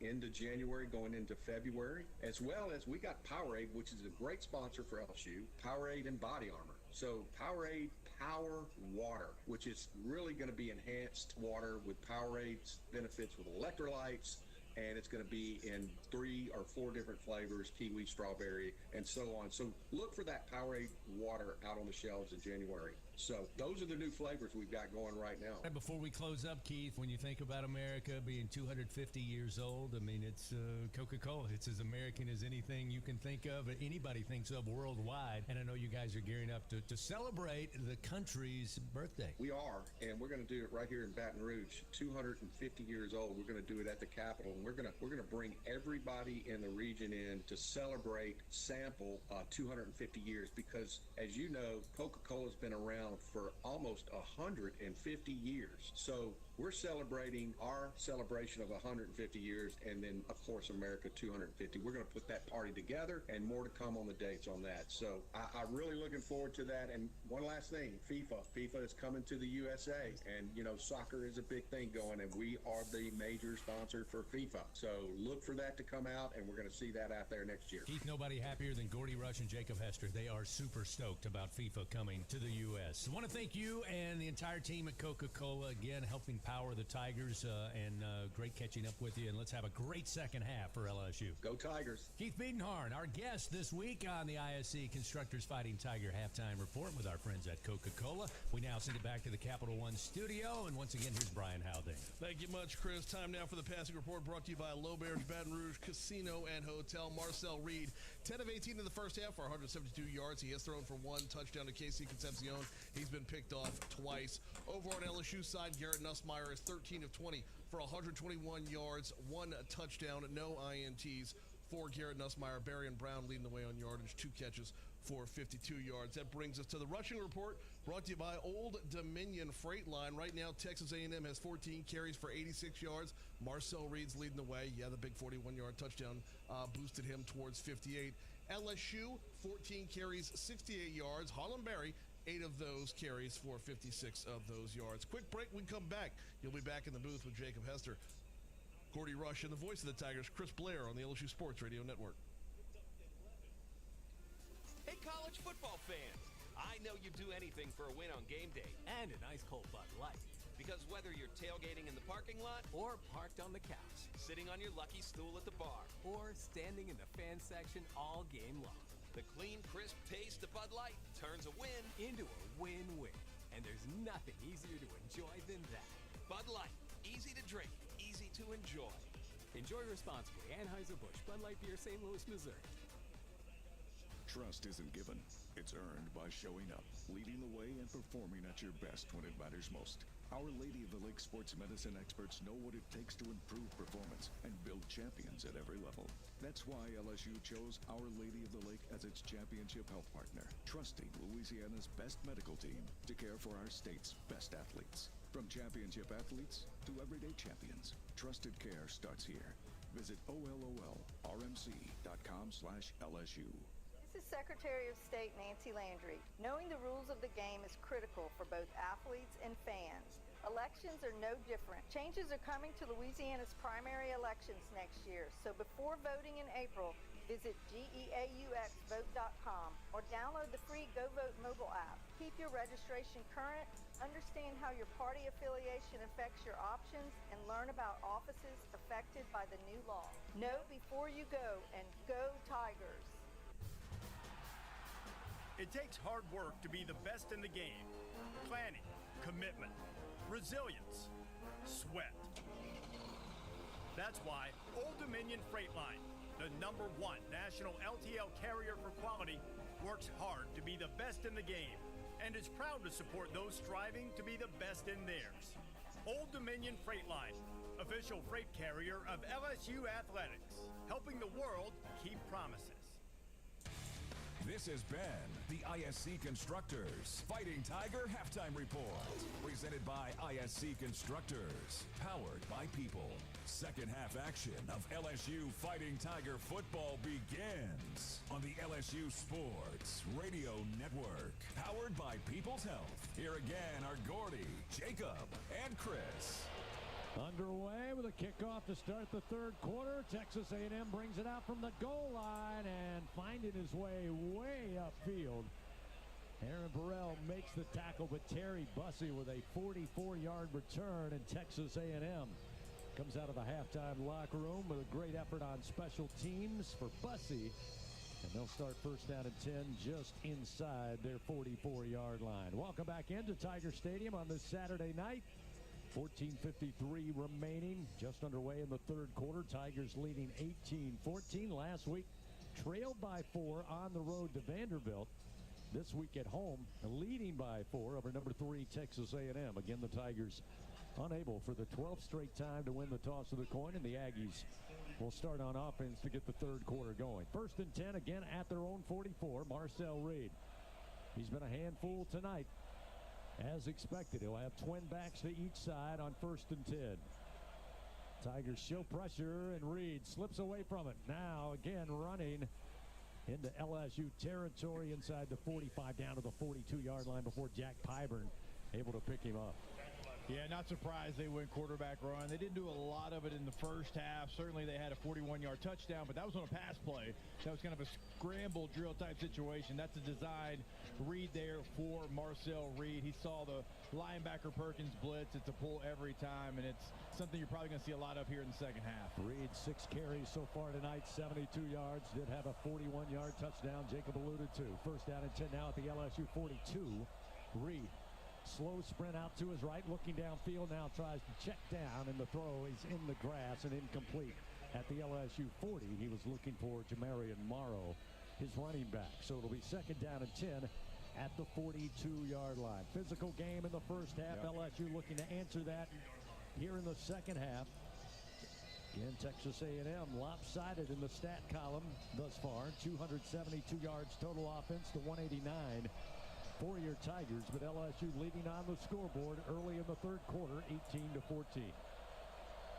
into January, going into February, as well as we got Powerade, which is a great sponsor for LSU, Powerade and Body Armor. So Powerade Power Water, which is really going to be enhanced water with Powerade's benefits with electrolytes, and it's going to be in 3 or 4 different flavors, kiwi, strawberry, and so on. So look for that Powerade water out on the shelves in January. So those are the new flavors we've got going right now. And before we close up, Keith, when you think about America being 250 years old, I mean, it's Coca-Cola. It's as American as anything you can think of, anybody thinks of worldwide. And I know you guys are gearing up to celebrate the country's birthday. We are, and we're going to do it right here in Baton Rouge. 250 years old. We're going to do it at the Capitol, and we're going to bring everybody in the region in to celebrate, sample 250 years, because as you know, Coca-Cola's been around for almost 150 years. So we're celebrating our celebration of 150 years, and then of course America 250. We're going to put that party together, and more to come on the dates on that. So I'm really looking forward to that. And one last thing, FIFA is coming to the USA, and you know, soccer is a big thing going, and we are the major sponsor for FIFA. So look for that to come out, and we're going to see that out there next year. Keith, nobody happier than Gordy Rush and Jacob Hester. They are super stoked about FIFA coming to the U.S. I want to thank you and the entire team at Coca-Cola, again, helping power the Tigers, and great catching up with you. And let's have a great second half for LSU. Go Tigers. Keith Biedenharn, our guest this week on the ISC Constructors Fighting Tiger Halftime Report with our friends at Coca-Cola. We now send it back to the Capital One studio. And once again, here's Brian Haldane. Thank you much, Chris. Time now for the passing report, brought to you by L'Auberge Baton Rouge Casino and Hotel. Marcel Reed, 10 of 18 in the first half for 172 yards. He has thrown for 1 touchdown to Casey Concepcion. He's been picked off twice. Over on LSU side, Garrett Nussmeier is 13 of 20 for 121 yards, 1 touchdown, no INTs for Garrett Nussmeier. Barry Brown leading the way on yardage, 2 catches for 52 yards. That brings us to the rushing report, brought to you by Old Dominion Freight Line. Right now, Texas A&M has 14 carries for 86 yards. Marcel Reed's leading the way. Yeah, the big 41-yard touchdown boosted him towards 58. LSU, 14 carries, 68 yards. Harlem Berry, 8 of those carries for 56 of those yards. Quick break, we come back. You'll be back in the booth with Jacob Hester, Gordy Rush, and the voice of the Tigers, Chris Blair, on the LSU Sports Radio Network. Hey, college football fans. I know you'd do anything for a win on game day. And a nice cold Bud Light. Because whether you're tailgating in the parking lot, or parked on the couch, sitting on your lucky stool at the bar, or standing in the fan section all game long, the clean, crisp taste of Bud Light turns a win into a win-win. And there's nothing easier to enjoy than that. Bud Light. Easy to drink, easy to enjoy. Enjoy responsibly. Anheuser-Busch, Bud Light Beer, St. Louis, Missouri. Trust isn't given. It's earned by showing up, leading the way, and performing at your best when it matters most. Our Lady of the Lake sports medicine experts know what it takes to improve performance and build champions at every level. That's why LSU chose Our Lady of the Lake as its championship health partner, trusting Louisiana's best medical team to care for our state's best athletes. From championship athletes to everyday champions, trusted care starts here. Visit OLOLRMC.com/LSU. This is Secretary of State Nancy Landry. Knowing the rules of the game is critical for both athletes and fans. Elections are no different. Changes are coming to Louisiana's primary elections next year, so before voting in April, visit geauxvote.com or download the free Go Vote mobile app. Keep your registration current, understand how your party affiliation affects your options, and learn about offices affected by the new law. Know before you go, and go Tigers. It takes hard work to be the best in the game. Planning, commitment, resilience, sweat. That's why Old Dominion Freight Line, the #1 national LTL carrier for quality, works hard to be the best in the game and is proud to support those striving to be the best in theirs. Old Dominion Freight Line, official freight carrier of LSU Athletics, helping the world keep promises. This has been the ISC Constructors Fighting Tiger Halftime Report. Presented by ISC Constructors. Powered by people. Second half action of LSU Fighting Tiger football begins on the LSU Sports Radio Network. Powered by People's Health. Here again are Gordy, Jacob, and Chris. Underway with a kickoff to start the third quarter. Texas A&M brings it out from the goal line and finding his way upfield. Aaron Burrell makes the tackle, but Terry Bussey with a 44-yard return, and Texas A&M comes out of the halftime locker room with a great effort on special teams for Bussey. And they'll start first down and 10 just inside their 44-yard line. Welcome back into Tiger Stadium on this Saturday night. 14:53 remaining, just underway in the third quarter. Tigers leading 18-14. Last week, trailed by 4 on the road to Vanderbilt. This week at home, leading by 4 over number 3 Texas A&M. Again, the Tigers unable for the 12th straight time to win the toss of the coin, and the Aggies will start on offense to get the third quarter going. First and 10 again at their own 44. Marcel Reed. He's been a handful tonight. As expected, he'll have twin backs to each side on first and 10. Tigers show pressure, and Reed slips away from it. Now again running into LSU territory inside the 45 down to the 42-yard line before Jack Pyburn able to pick him up. Yeah, not surprised they went quarterback run. They didn't do a lot of it in the first half. Certainly they had a 41-yard touchdown, but that was on a pass play. That was kind of a scramble drill type situation. That's a design read there for Marcel Reed. He saw the linebacker Perkins blitz. It's a pull every time, and it's something you're probably going to see a lot of here in the second half. Reed, 6 carries so far tonight, 72 yards. Did have a 41-yard touchdown Jacob alluded to. First down and 10 now at the LSU 42. Reed. Slow sprint out to his right, looking downfield now, tries to check down, and the throw is in the grass and incomplete at the LSU 40. He was looking for Jamarian Morrow, his running back. So it'll be second down and 10 at the 42-yard line. Physical game in the first half. Yep. LSU looking to answer that here in the second half. Again, Texas A&M lopsided in the stat column thus far. 272 yards total offense to 189. For your Tigers, but LSU leading on the scoreboard early in the third quarter, 18-14.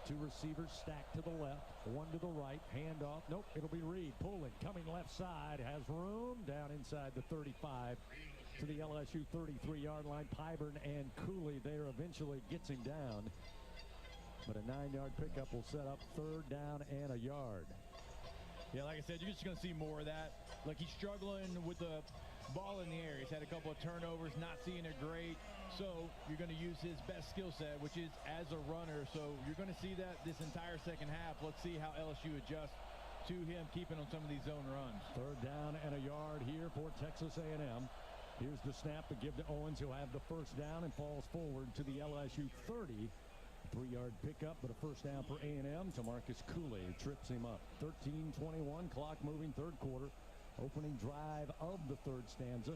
2 receivers stacked to the left, 1 to the right, handoff. Nope, it'll be Reed pulling, coming left side, has room down inside the 35 to the LSU 33-yard line. Pyburn and Cooley there eventually gets him down, but a 9-yard pickup will set up third down and a yard. Yeah, like I said, you're just going to see more of that. Like, he's struggling with the ball in the air. He's had a couple of turnovers, not seeing it great. So you're going to use his best skill set, which is as a runner. So you're going to see that this entire second half. Let's see how LSU adjusts to him keeping on some of these zone runs. Third down and a yard here for Texas A&M. Here's the snap to give to Owens, who'll have the first down and falls forward to the LSU 30. 3-yard pickup, but a first down for A&M to Marcus Cooley, who trips him up. 13:21, clock moving, third quarter. Opening drive of the third stanza.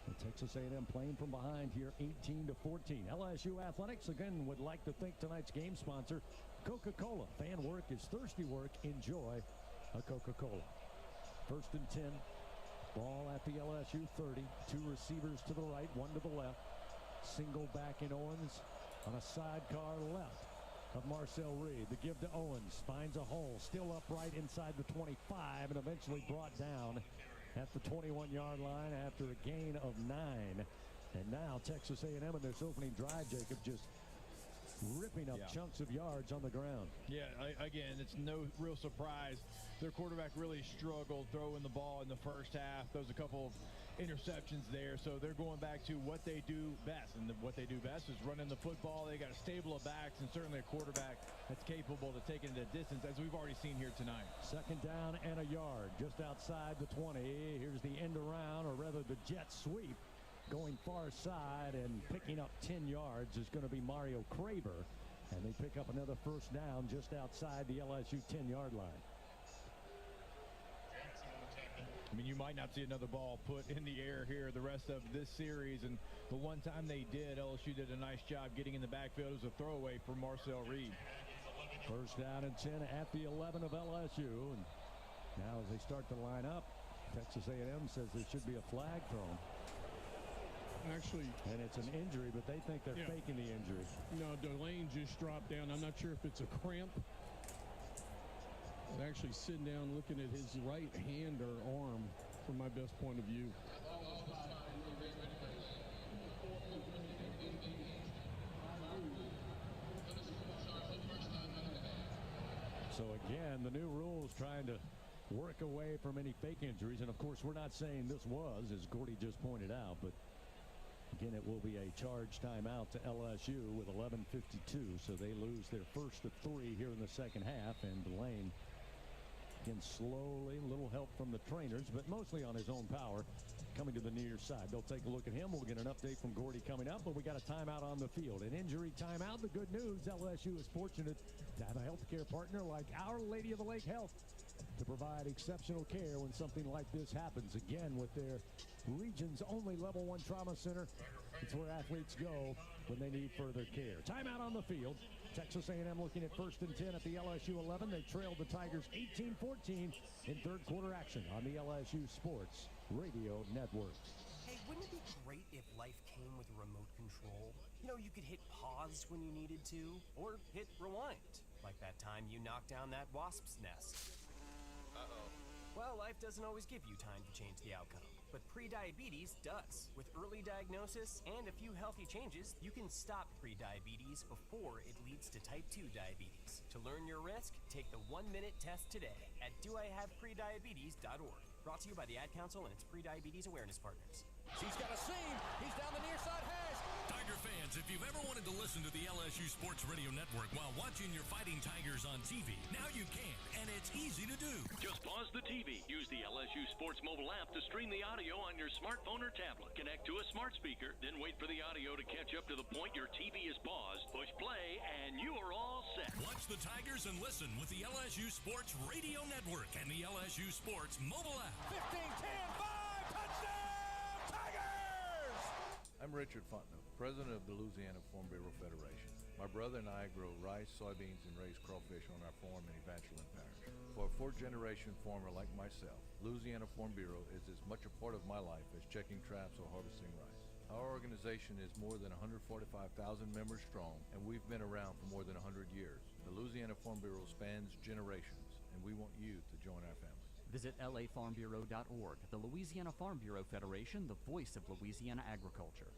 And Texas A&M playing from behind here, 18-14. LSU Athletics, again, would like to thank tonight's game sponsor, Coca-Cola. Fan work is thirsty work. Enjoy a Coca-Cola. First and 10. Ball at the LSU 30. 2 receivers to the right, 1 to the left. Single back in Owens on a sidecar left of Marcel Reed. The give to Owens. Finds a hole. Still upright inside the 25 and eventually brought down at the 21-yard line after a gain of 9. And now Texas A&M in this opening drive, Jacob, just ripping up chunks of yards on the ground. Yeah, again, it's no real surprise. Their quarterback really struggled throwing the ball in the first half. There was a couple of interceptions there, so they're going back to what they do best. And what they do best is running the football. They got a stable of backs and certainly a quarterback that's capable of taking it a distance, as we've already seen here tonight. Second down and a yard just outside the 20. Here's the end around, or rather the jet sweep. Going far side and picking up 10 yards is going to be Mario Craver. And they pick up another first down just outside the LSU 10-yard line. I mean, you might not see another ball put in the air here the rest of this series. And the one time they did, LSU did a nice job getting in the backfield. It was a throwaway for Marcel Reed. First down and 10 at the 11 of LSU. And now as they start to line up, Texas A&M says there should be a flag thrown. Actually, and it's an injury, but they think they're faking the injury. No, Delane just dropped down. I'm not sure if it's a cramp. He's actually sitting down looking at his right hand or arm from my best point of view. So again, the new rules trying to work away from any fake injuries. And of course, we're not saying this was, as Gordy just pointed out, but again, it will be a charge timeout to LSU with 11:52, so they lose their first of 3 here in the second half. And Delane, again, slowly, a little help from the trainers, but mostly on his own power, coming to the near side. They'll take a look at him. We'll get an update from Gordy coming up, but we got a timeout on the field. An injury timeout. The good news, LSU is fortunate to have a healthcare partner like Our Lady of the Lake Health to provide exceptional care when something like this happens. Again, with their region's only level 1 trauma center, it's where athletes go when they need further care. Timeout on the field. Texas A&M looking at first and 10 at the LSU 11. They trailed the Tigers 18-14 in third quarter action on the LSU Sports Radio Network. Hey, wouldn't it be great if life came with remote control? You know, you could hit pause when you needed to, or hit rewind, like that time you knocked down that wasp's nest. Uh-oh. Well, life doesn't always give you time to change the outcome, but prediabetes does. With early diagnosis and a few healthy changes, you can stop prediabetes before it leads to type 2 diabetes. To learn your risk, take the 1-minute test today at doihaveprediabetes.org. Brought to you by the Ad Council and its prediabetes awareness partners. He's got a seam. He's down the near side hash. Tiger fans, if you've ever wanted to listen to the LSU Sports Radio Network while watching your Fighting Tigers on TV, now you can, and it's easy to do. Just pause the TV, use the LSU Sports mobile app to stream the audio on your smartphone or tablet. Connect to a smart speaker, then wait for the audio to catch up to the point your TV is paused, push play, and you are all set. Watch the Tigers and listen with the LSU Sports Radio Network and the LSU Sports mobile app. 15, 10, 5, touchdown, Tigers! I'm Richard Fontenot, president of the Louisiana Farm Bureau Federation. My brother and I grow rice, soybeans, and raise crawfish on our farm in Evangeline Parish. For a fourth-generation farmer like myself, Louisiana Farm Bureau is as much a part of my life as checking traps or harvesting rice. Our organization is more than 145,000 members strong, and we've been around for more than 100 years. The Louisiana Farm Bureau spans generations, and we want you to join our family. Visit lafarmbureau.org. The Louisiana Farm Bureau Federation, the voice of Louisiana agriculture.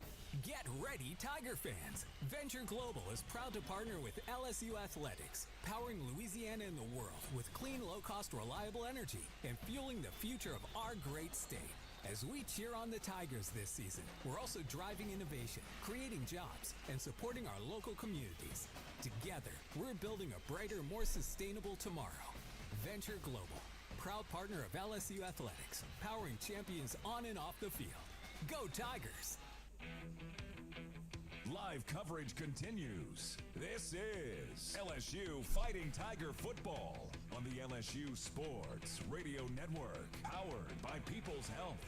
Get ready, Tiger fans! Venture Global is proud to partner with LSU Athletics, powering Louisiana and the world with clean, low-cost, reliable energy and fueling the future of our great state. As we cheer on the Tigers this season, we're also driving innovation, creating jobs, and supporting our local communities. Together, we're building a brighter, more sustainable tomorrow. Venture Global, proud partner of LSU Athletics, powering champions on and off the field. Go Tigers! Live coverage continues. This is LSU Fighting Tiger Football on the LSU Sports Radio Network, powered by People's Health.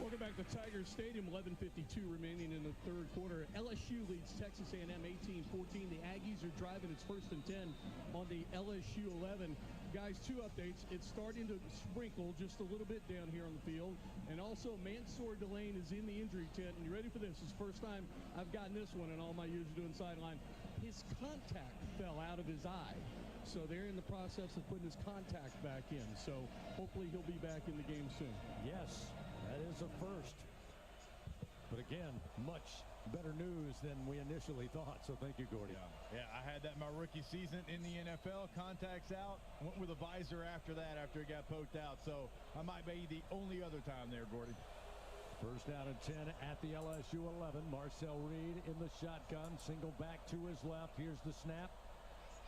Welcome back to Tigers Stadium. 11:52 remaining in the third quarter. LSU leads Texas A&M 18-14. The Aggies are driving its first and 10 on the LSU 11. Guys, 2 updates. It's starting to sprinkle just a little bit down here on the field. And also, Mansour Delane is in the injury tent. And you ready for this? It's the first time I've gotten this one in all my years of doing sideline. His contact fell out of his eye. So they're in the process of putting his contact back in. So hopefully he'll be back in the game soon. Yes, that is a first. But again, much better news than we initially thought. So thank you, Gordy. Yeah, I had that my rookie season in the NFL. Contacts out. Went with a visor after that, after it got poked out. So I might be the only other time there, Gordy. First down and 10 at the LSU 11. Marcel Reed in the shotgun. Single back to his left. Here's the snap.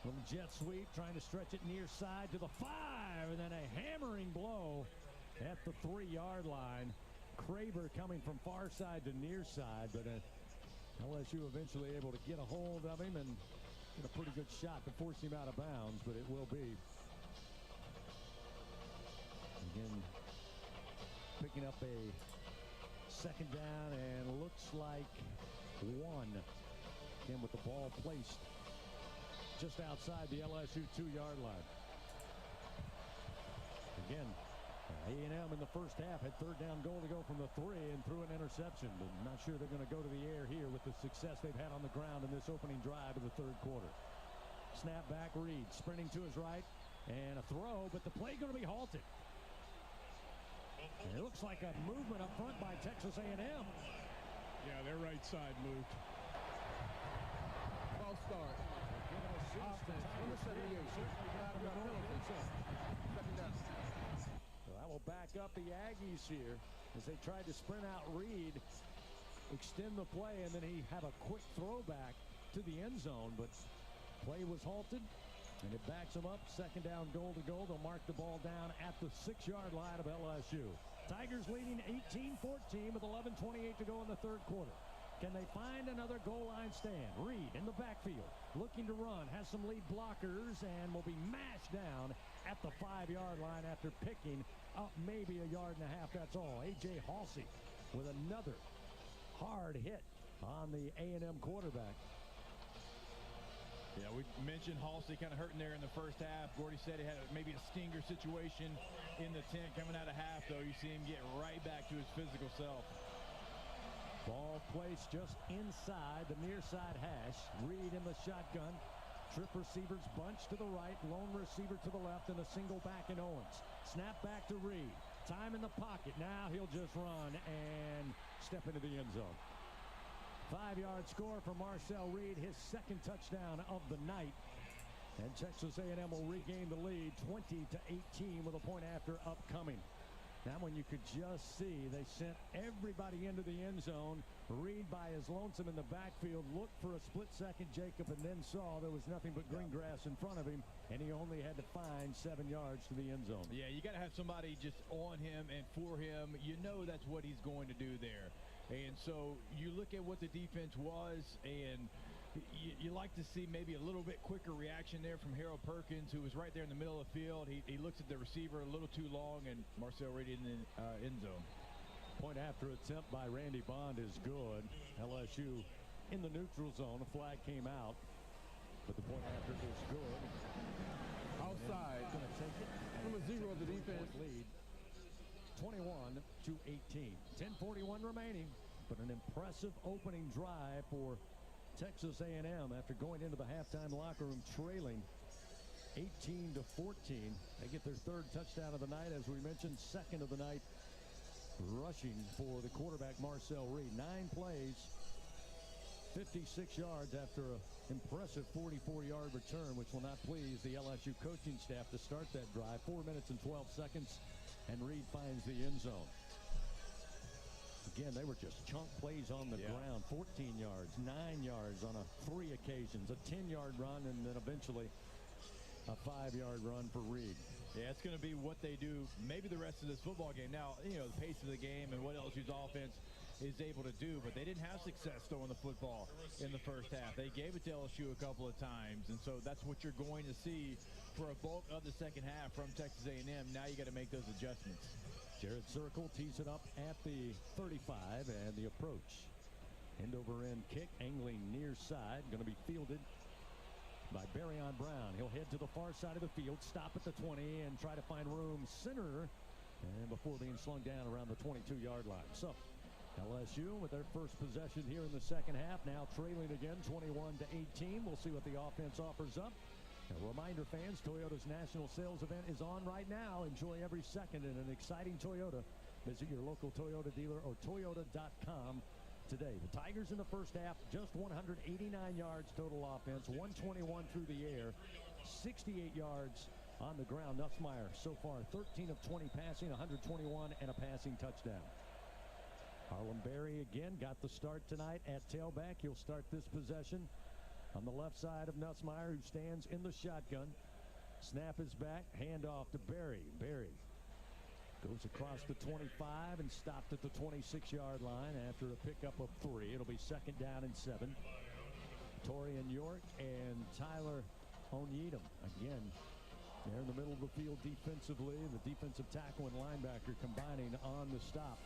Little jet sweep, trying to stretch it near side to the 5. And then a hammering blow at the 3-yard line. Craver coming from far side to near side, but LSU eventually able to get a hold of him and get a pretty good shot to force him out of bounds, but it will be. Again, picking up a second down and looks like 1. Again, with the ball placed just outside the LSU 2-yard line. Again, A&M in the first half had third down goal to go from the 3 and threw an interception. But not sure they're going to go to the air here with the success they've had on the ground in this opening drive of the third quarter. Snap back, Reed sprinting to his right and a throw, but the play going to be halted. And it looks like a movement up front by Texas A&M. Yeah, their right side moved. False start. Offense, number 78. Second down. That will back up the Aggies here as they tried to sprint out Reed, extend the play, and then he have a quick throwback to the end zone, but play was halted, and it backs them up. Second down, goal to go. They'll mark the ball down at the 6-yard line of LSU. Tigers leading 18-14 with 11:28 to go in the third quarter. Can they find another goal line stand? Reed in the backfield, looking to run, has some lead blockers, and will be mashed down at the 5-yard line after picking up maybe a yard and a half. That's all. A.J. Halsey with another hard hit on the A&M quarterback. Yeah, we mentioned Halsey kind of hurting there in the first half. Gordy said he had maybe a stinger situation in the tent coming out of half, though. You see him get right back to his physical self. Ball placed just inside the near side hash. Reed in the shotgun. Trip receivers bunch to the right. Lone receiver to the left and a single back in Owens. Snap back to Reed. Time in the pocket. Now he'll just run and step into the end zone. 5-yard score for Marcel Reed, his second touchdown of the night. And Texas A&M will regain the lead 20-18 with a point after upcoming. That one you could just see. They sent everybody into the end zone. Reed by his lonesome in the backfield looked for a split second, Jacob, and then saw there was nothing but green grass in front of him, and he only had to find 7 yards to the end zone. Yeah, you got to have somebody just on him and for him. You know that's what he's going to do there. And so you look at what the defense was, and you like to see maybe a little bit quicker reaction there from Harold Perkins, who was right there in the middle of the field. He looks at the receiver a little too long, and Marcel Reed in the end zone. Point after attempt by Randy Bond is good. LSU in the neutral zone. A flag came out, but the point after is good. Outside. Going to take it. Number 0 of the defense. Lead 21-18. 10:41 remaining, but an impressive opening drive for Texas A&M after going into the halftime locker room trailing 18-14. They get their third touchdown of the night, as we mentioned, second of the night rushing for the quarterback Marcel Reed. 9 plays, 56 yards after an impressive 44-yard return, which will not please the LSU coaching staff to start that drive. 4 minutes and 12 seconds, and Reed finds the end zone. Again, they were just chunk plays on the ground. 14 yards, 9 yards on 3 occasions, a 10-yard run, and then eventually a 5-yard run for Reed. Yeah, it's going to be what they do maybe the rest of this football game. Now, you know, the pace of the game and what LSU's offense is able to do, but they didn't have success throwing the football in the first half. They gave it to LSU a couple of times, and so that's what you're going to see for a bulk of the second half from Texas A&M. Now you got to make those adjustments. Jared Circle tees it up at the 35, and the approach. End over end kick, angling near side, going to be fielded by Barryon Brown. He'll head to the far side of the field, stop at the 20, and try to find room center, and before being slung down around the 22-yard line. So LSU with their first possession here in the second half, now trailing again 21-18. We'll see what the offense offers up A reminder, fans, Toyota's national sales event is on right now. Enjoy every second in an exciting Toyota. Visit your local Toyota dealer or Toyota.com today. The Tigers in the first half, just 189 yards total offense, 121 through the air, 68 yards on the ground. Nussmeier so far 13 of 20 passing, 121 and a passing touchdown. Harlem Berry again got the start tonight at tailback. He'll start this possession on the left side of Nussmeier, who stands in the shotgun. Snap is back, handoff to Berry. Berry goes across the 25 and stopped at the 26-yard line after a pickup of 3. It'll be second down and 7. Torian York and Tyler Onyedem again. They're in the middle of the field defensively. The defensive tackle and linebacker combining on the stop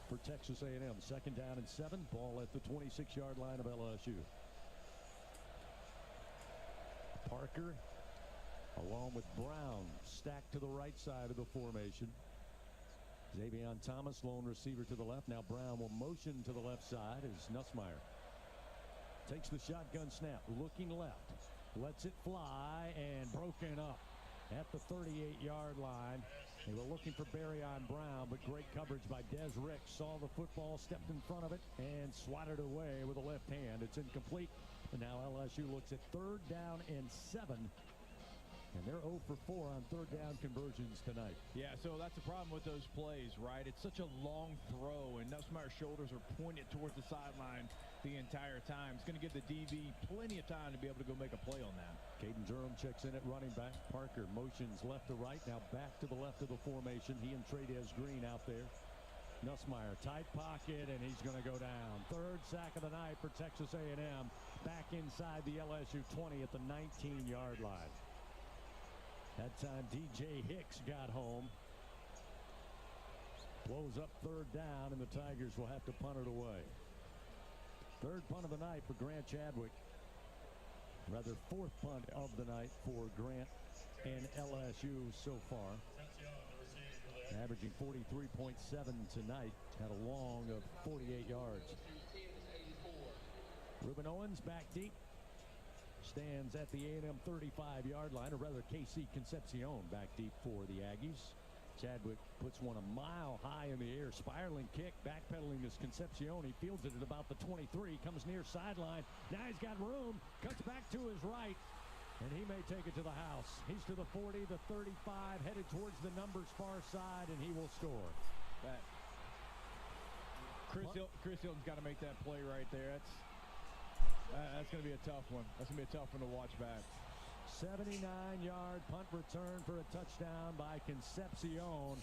for Texas A&M. Second down and 7. Ball at the 26-yard line of LSU. Parker along with Brown stacked to the right side of the formation. Xavier Thomas, lone receiver to the left. Now Brown will motion to the left side as Nussmeier takes the shotgun snap, looking left, lets it fly, and broken up at the 38-yard line. They were looking for Berry on Brown, but great coverage by Des Ricks. Saw the football, stepped in front of it, and swatted away with a left hand. It's incomplete. And now LSU looks at third down and 7. And they're 0 for 4 on third down conversions tonight. Yeah, so that's the problem with those plays, right? It's such a long throw, and Nussmeier's shoulders are pointed towards the sideline the entire time. It's going to give the DB plenty of time to be able to go make a play on that. Caden Durham checks in at running back. Parker motions left to right, now back to the left of the formation. He and Trades Green out there. Nussmeier, tight pocket, and he's going to go down. Third sack of the night for Texas A&M. Back inside the LSU 20 at the 19-yard line. That time DJ Hicks got home. Blows up third down, and the Tigers will have to punt it away. Third punt of the night for Grant Chadwick. Rather, fourth punt of the night for Grant and LSU so far. Averaging 43.7 tonight. Had a long of 48 yards. Ruben Owens back deep. Stands at the A&M 35-yard line, or rather KC Concepcion back deep for the Aggies. Chadwick puts one a mile high in the air. Spiraling kick, backpedaling this Concepcion. He fields it at about the 23, comes near sideline. Now he's got room, cuts back to his right, and he may take it to the house. He's to the 40, the 35, headed towards the numbers far side, and he will score. Chris Hilton's got to make that play right there. That's going to be a tough one. That's going to be a tough one to watch back. 79-yard punt return for a touchdown by Concepcion.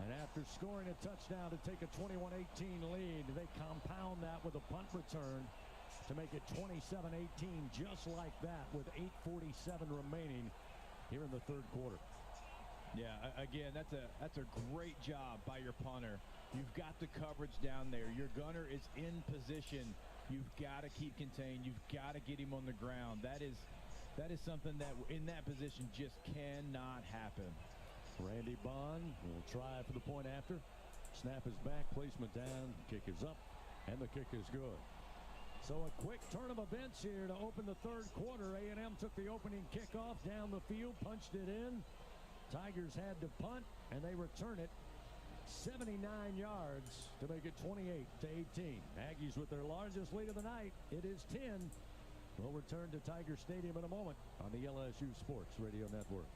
And after scoring a touchdown to take a 21-18 lead, they compound that with a punt return to make it 27-18, just like that, with 8:47 remaining here in the third quarter. Yeah, again, that's a great job by your punter. You've got the coverage down there. Your gunner is in position. You've got to keep contained. You've got to get him on the ground. That is something that in that position just cannot happen. Randy Bond will try for the point after. Snap is back, placement down, kick is up, and the kick is good. So a quick turn of events here to open the third quarter. A&M took the opening kickoff down the field, punched it in. Tigers had to punt, and they return it 79 yards to make it 28-18. Aggies with their largest lead of the night. It is 10. We'll return to Tiger Stadium in a moment on the LSU Sports Radio Network.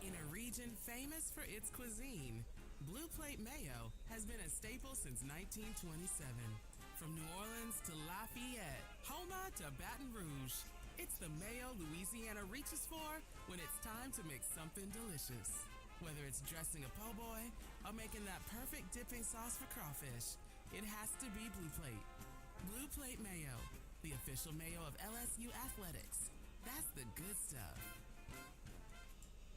In a region famous for its cuisine, Blue Plate Mayo has been a staple since 1927. From New Orleans to Lafayette, Houma to Baton Rouge, it's the mayo Louisiana reaches for when it's time to make something delicious. Whether it's dressing a po' boy or making that perfect dipping sauce for crawfish, it has to be Blue Plate. Blue Plate Mayo, the official mayo of LSU Athletics. That's the good stuff.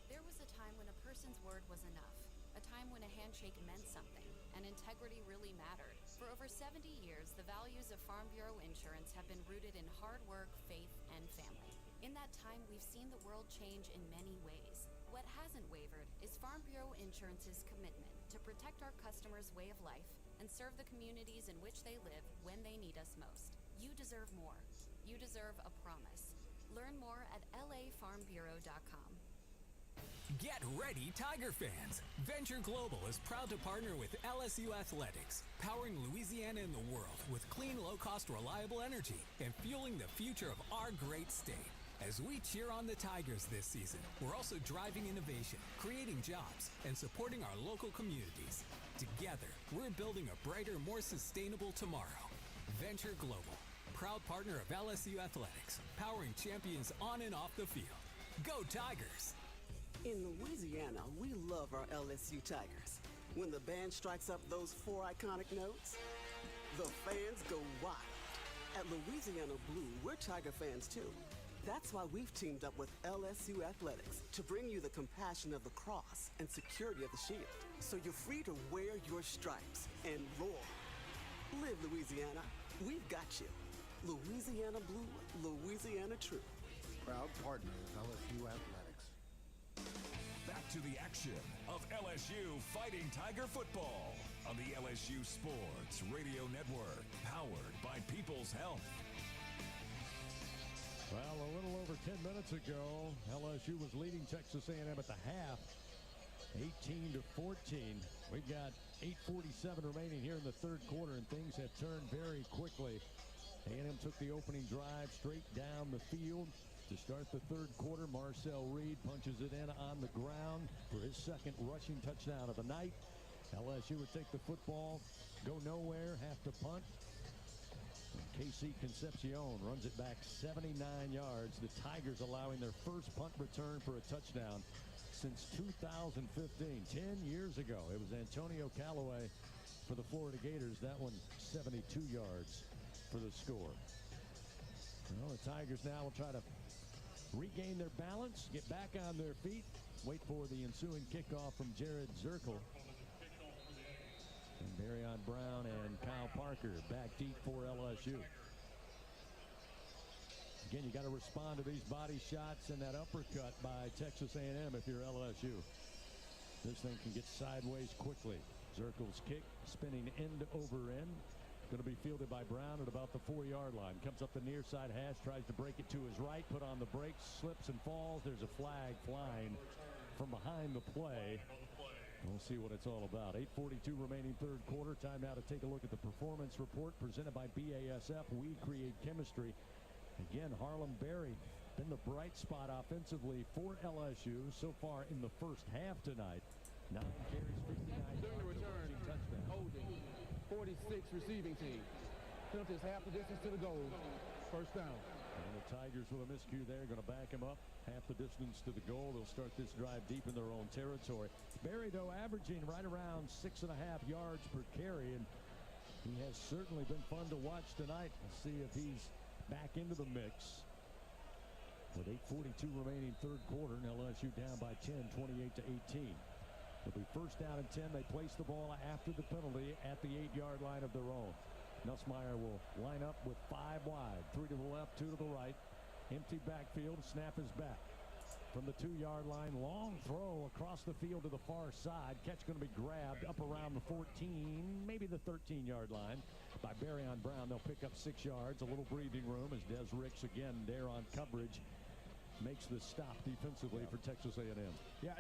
There was a time when a person's word was enough. A time when a handshake meant something, and integrity really mattered. For over 70 years, the values of Farm Bureau Insurance have been rooted in hard work, faith, and family. In that time, we've seen the world change in many ways. What hasn't wavered is Farm Bureau Insurance's commitment to protect our customers' way of life and serve the communities in which they live when they need us most. You deserve more. You deserve a promise. Learn more at lafarmbureau.com. Get ready, Tiger fans! Venture Global is proud to partner with LSU Athletics, powering Louisiana and the world with clean, low-cost, reliable energy and fueling the future of our great state. As we cheer on the Tigers this season, we're also driving innovation, creating jobs, and supporting our local communities. Together, we're building a brighter, more sustainable tomorrow. Venture Global, proud partner of LSU Athletics, powering champions on and off the field. Go Tigers! In Louisiana, we love our LSU Tigers. When the band strikes up those 4 iconic notes, the fans go wild. At Louisiana Blue, we're Tiger fans too. That's why we've teamed up with LSU Athletics to bring you the compassion of the cross and security of the shield, so you're free to wear your stripes and roar. Live Louisiana. We've got you. Louisiana Blue, Louisiana True. Proud partner of LSU Athletics. Back to the action of LSU Fighting Tiger Football on the LSU Sports Radio Network, powered by People's Health. Well, a little over 10 minutes ago, LSU was leading Texas A&M at the half, 18-14. We've got 8:47 remaining here in the third quarter, and things have turned very quickly. A&M took the opening drive straight down the field. To start the third quarter, Marcel Reed punches it in on the ground for his second rushing touchdown of the night. LSU would take the football, go nowhere, have to punt. And KC Concepcion runs it back 79 yards. The Tigers allowing their first punt return for a touchdown since 2015, 10 years ago. It was Antonio Callaway for the Florida Gators. That one 72 yards for the score. Well, the Tigers now will try to regain their balance, get back on their feet, wait for the ensuing kickoff from Jared Zirkle. And Barryon Brown and Kyle Parker back deep for LSU. Again, you got to respond to these body shots and that uppercut by Texas A&M if you're LSU. This thing can get sideways quickly. Zirkle's kick spinning end over end. Going to be fielded by Brown at about the 4-yard line. Comes up the near side hash, tries to break it to his right, put on the brakes, slips and falls. There's a flag flying from behind the play. We'll see what it's all about. 8:42 remaining third quarter. Time now to take a look at the performance report presented by BASF. We create chemistry. Again, Harlem Berry been the bright spot offensively for LSU so far in the first half tonight. 9 carries, 59 During the return, touchdown. holding 46 receiving team. Penalties half the distance to the goal. First down. And the Tigers with a miscue there, going to back him up half the distance to the goal. They'll start this drive deep in their own territory. Berry, though, averaging right around 6.5 yards per carry, and he has certainly been fun to watch tonight. We'll see if he's back into the mix. With 8:42 remaining third quarter, and LSU down by 10, 28-18. It'll be first down and 10. They place the ball after the penalty at the 8-yard line of their own. Nussmeier will line up with 5 wide, 3 to the left, 2 to the right. Empty backfield, snap is back. From the 2-yard line, long throw across the field to the far side. Catch going to be grabbed up around the 14, maybe the 13-yard line by Barryon Brown. They'll pick up 6 yards, a little breathing room as Des Ricks again there on coverage. Makes the stop defensively for Texas A&M. Yeah,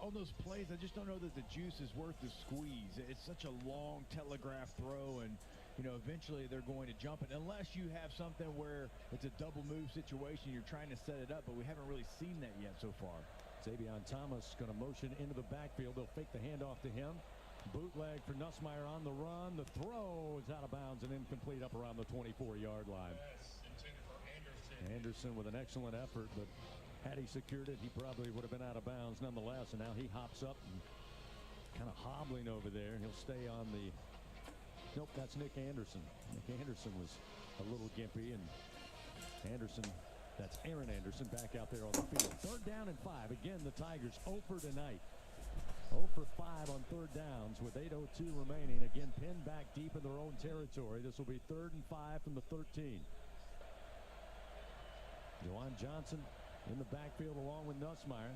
on those plays, I just don't know that the juice is worth the squeeze. It's such a long telegraph throw, and eventually they're going to jump it unless you have something where it's a double move situation. You're trying to set it up, but we haven't really seen that yet so far. Xavion Thomas going to motion into the backfield. They'll fake the handoff to him. Bootleg for Nussmeier on the run. The throw is out of bounds and incomplete up around the 24-yard line. Anderson with an excellent effort, but had he secured it, he probably would have been out of bounds nonetheless. And now he hops up and kind of hobbling over there. He'll stay on the... Nope, that's Nick Anderson. Nick Anderson was a little gimpy, and Anderson, that's Aaron Anderson back out there on the field. Third down and 5. Again, the Tigers 0 for tonight. 0 for 5 on third downs with 8:02 remaining. Again, pinned back deep in their own territory. This will be 3rd and 5 from the 13. Juwan Johnson in the backfield along with Nussmeier.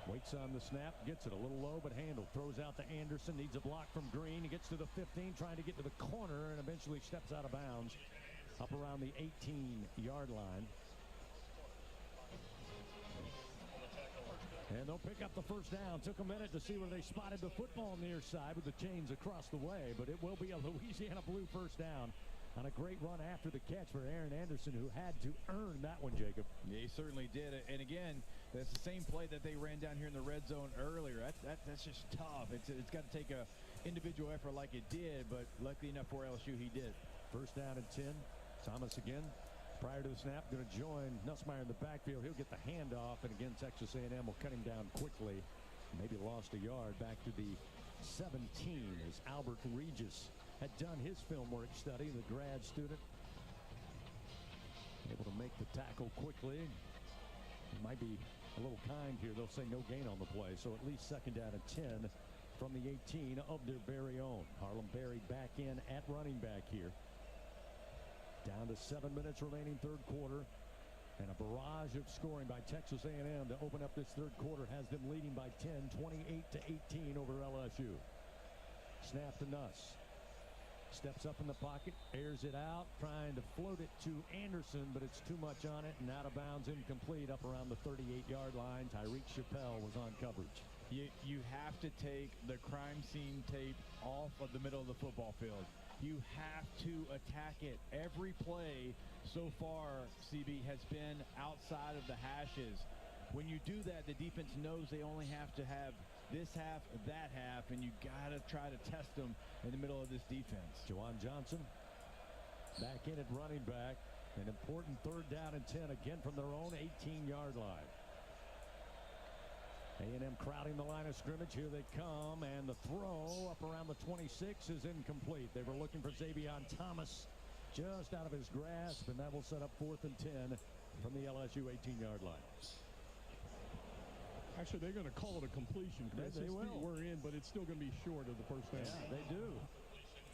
Waits on the snap, gets it a little low but handled. Throws out to Anderson, needs a block from Green. He gets to the 15, trying to get to the corner, and eventually steps out of bounds up around the 18-yard line. And they'll pick up the first down. Took a minute to see where they spotted the football near side with the chains across the way, but it will be a Louisiana Blue first down on a great run after the catch for Aaron Anderson, who had to earn that one, Jacob. Yeah, he certainly did. And again, that's the same play that they ran down here in the red zone earlier. That's just tough. It's got to take a individual effort like it did, but luckily enough for LSU, he did. First down and 10. Thomas again. Prior to the snap, going to join Nussmeier in the backfield. He'll get the handoff, and again, Texas A&M will cut him down quickly. Maybe lost a yard back to the 17 as Albert Regis had done his film work study, the grad student. Able to make the tackle quickly. It might be a little kind here. They'll say no gain on the play, so at least second down and 10 from the 18 of their very own. Harlem Berry back in at running back here. Down to 7 minutes remaining third quarter. And a barrage of scoring by Texas A&M to open up this third quarter has them leading by 10, 28-18 over LSU. Snap to Nuss. Steps up in the pocket, airs it out, trying to float it to Anderson, but it's too much on it, and out of bounds, incomplete, up around the 38-yard line. Tyreek Chappelle was on coverage. You have to take the crime scene tape off of the middle of the football field. You have to attack it. Every play so far, CB, has been outside of the hashes. When you do that, the defense knows they only have to have this half, that half, and you got to try to test them in the middle of this defense. Juwan Johnson back in at running back. An important third down and 10 again from their own 18-yard line. A&M crowding the line of scrimmage. Here they come, and the throw up around the 26 is incomplete. They were looking for Xavion Thomas just out of his grasp, and that will set up 4th and 10 from the LSU 18-yard line. Actually, they're going to call it a completion, Chris. They will. We're in, but it's still going to be short of the first down. Yeah, they do.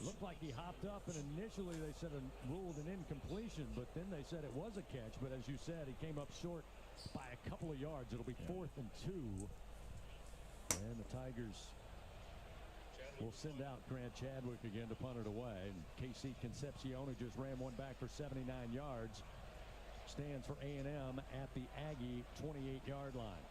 Looked like he hopped up, and initially they said ruled an incompletion, but then they said it was a catch. But as you said, he came up short by a couple of yards. It'll be 4th and 2. And the Tigers will send out Grant Chadwick again to punt it away. And KC Concepcion, who just ran one back for 79 yards, stands for A&M at the Aggie 28-yard line.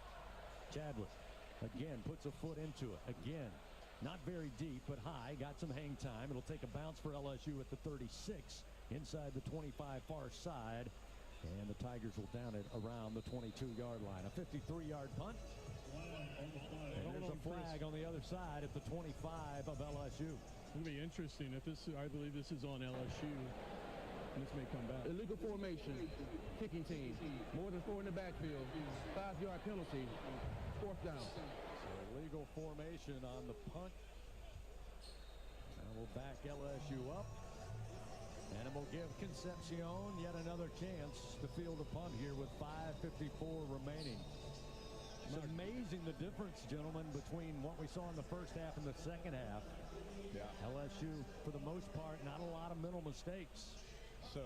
Chadwick again puts a foot into it. Again, not very deep, but high. Got some hang time. It'll take a bounce for LSU at the 36, inside the 25 far side. And the Tigers will down it around the 22-yard line. A 53-yard punt. And there's a flag on the other side at the 25 of LSU. It's going to be interesting. I believe this is on LSU. This may come back. Illegal formation, kicking team. More than 4 in the backfield. 5-yard penalty. 4th down. So illegal formation on the punt. And we'll back LSU up. And it will give Concepcion yet another chance to field a punt here with 5:54 remaining. It's amazing the difference, gentlemen, between what we saw in the first half and the second half. Yeah. LSU, for the most part, not a lot of mental mistakes. So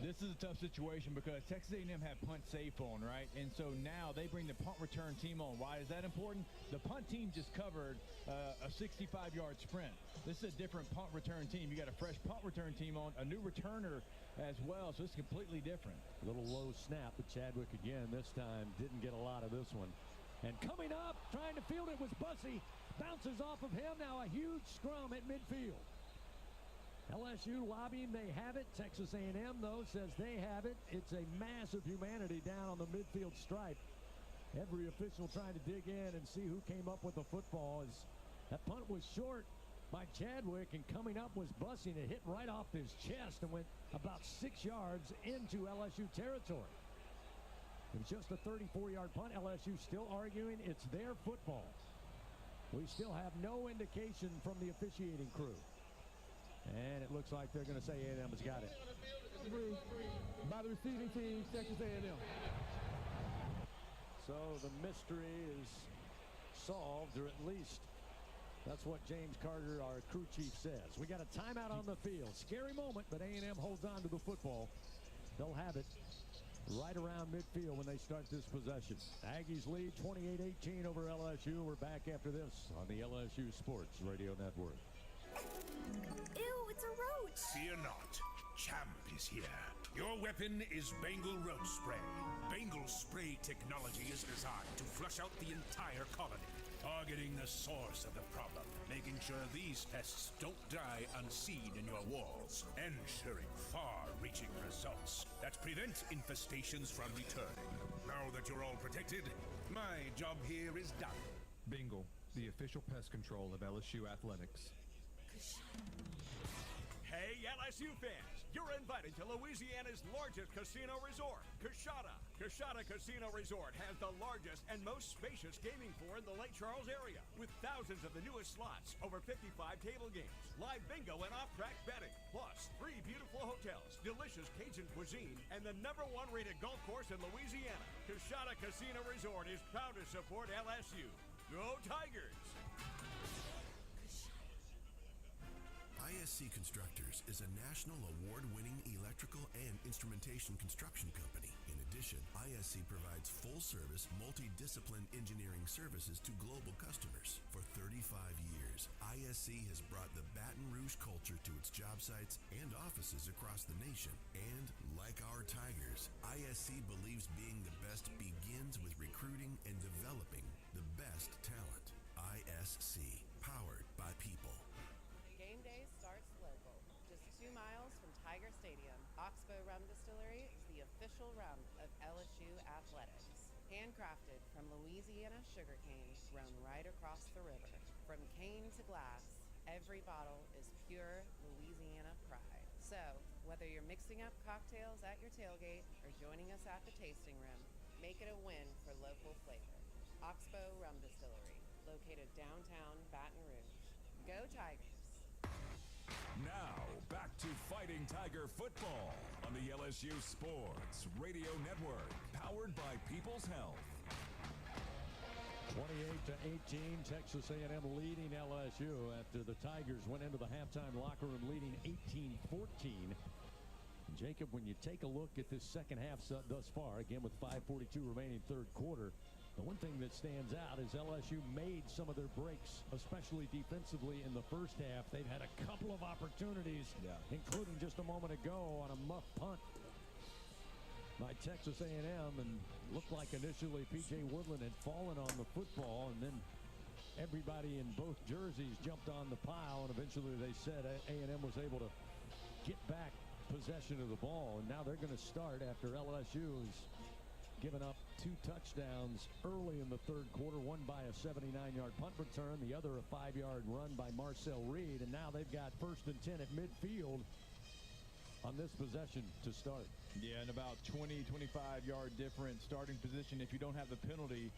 this is a tough situation because Texas A&M had punt safe on, right? And so now they bring the punt return team on. Why is that important? The punt team just covered a 65-yard sprint. This is a different punt return team. You got a fresh punt return team on, a new returner as well, so it's completely different. A little low snap, but Chadwick again this time didn't get a lot of this one. And coming up, trying to field it was Bussey. Bounces off of him. Now a huge scrum at midfield. LSU lobbying, they have it. Texas A&M, though, says they have it. It's a mass of humanity down on the midfield stripe. Every official trying to dig in and see who came up with the football. As that punt was short by Chadwick, and coming up was Bussey, and it hit right off his chest and went about 6 yards into LSU territory. It was just a 34-yard punt. LSU still arguing it's their football. We still have no indication from the officiating crew. And it looks like they're going to say A&M has got it. By the receiving team, Texas A&M. So the mystery is solved, or at least that's what James Carter, our crew chief, says. We got a timeout on the field. Scary moment, but A&M holds on to the football. They'll have it right around midfield when they start this possession. Aggies lead 28-18 over LSU. We're back after this on the LSU Sports Radio Network. Fear not. Champ is here. Your weapon is Bengal Roach Spray. Bengal Spray technology is designed to flush out the entire colony, targeting the source of the problem, making sure these pests don't die unseen in your walls, ensuring far-reaching results that prevent infestations from returning. Now that you're all protected, my job here is done. Bengal, the official pest control of LSU athletics. Hey, LSU fans, you're invited to Louisiana's largest casino resort, Coshada. Coshada Casino Resort has the largest and most spacious gaming floor in the Lake Charles area, with thousands of the newest slots, over 55 table games, live bingo and off-track betting, plus 3 beautiful hotels, delicious Cajun cuisine, and the #1 rated golf course in Louisiana. Coshada Casino Resort is proud to support LSU. Go Tigers! ISC Constructors is a national award-winning electrical and instrumentation construction company. In addition, ISC provides full-service, multidiscipline engineering services to global customers. For 35 years, ISC has brought the Baton Rouge culture to its job sites and offices across the nation. And like our Tigers, ISC believes being the best begins with recruiting and developing the best talent. ISC, powered by people. Game day starts local, just 2 miles from Tiger Stadium. Oxbow Rum Distillery is the official rum of LSU athletics. Handcrafted from Louisiana sugarcane grown right across the river. From cane to glass, every bottle is pure Louisiana pride. So, whether you're mixing up cocktails at your tailgate or joining us at the tasting room, make it a win for local flavor. Oxbow Rum Distillery, located downtown Baton Rouge. Go Tigers! Now, back to Fighting Tiger Football on the LSU Sports Radio Network, powered by People's Health. 28-18, Texas A&M leading LSU after the Tigers went into the halftime locker room leading 18-14. Jacob, when you take a look at this second half thus far, again with 5:42 remaining third quarter, the one thing that stands out is LSU made some of their breaks, especially defensively in the first half. They've had a couple of opportunities, including just a moment ago on a muff punt by Texas A&M, and looked like initially P.J. Woodland had fallen on the football, and then everybody in both jerseys jumped on the pile, and eventually they said A&M was able to get back possession of the ball, and now they're going to start after LSU has given up 2 touchdowns early in the third quarter, one by a 79-yard punt return, the other a 5-yard run by Marcel Reed, and now they've got 1st and 10 at midfield on this possession to start. Yeah, and about 20-25-yard difference starting position if you don't have the penalty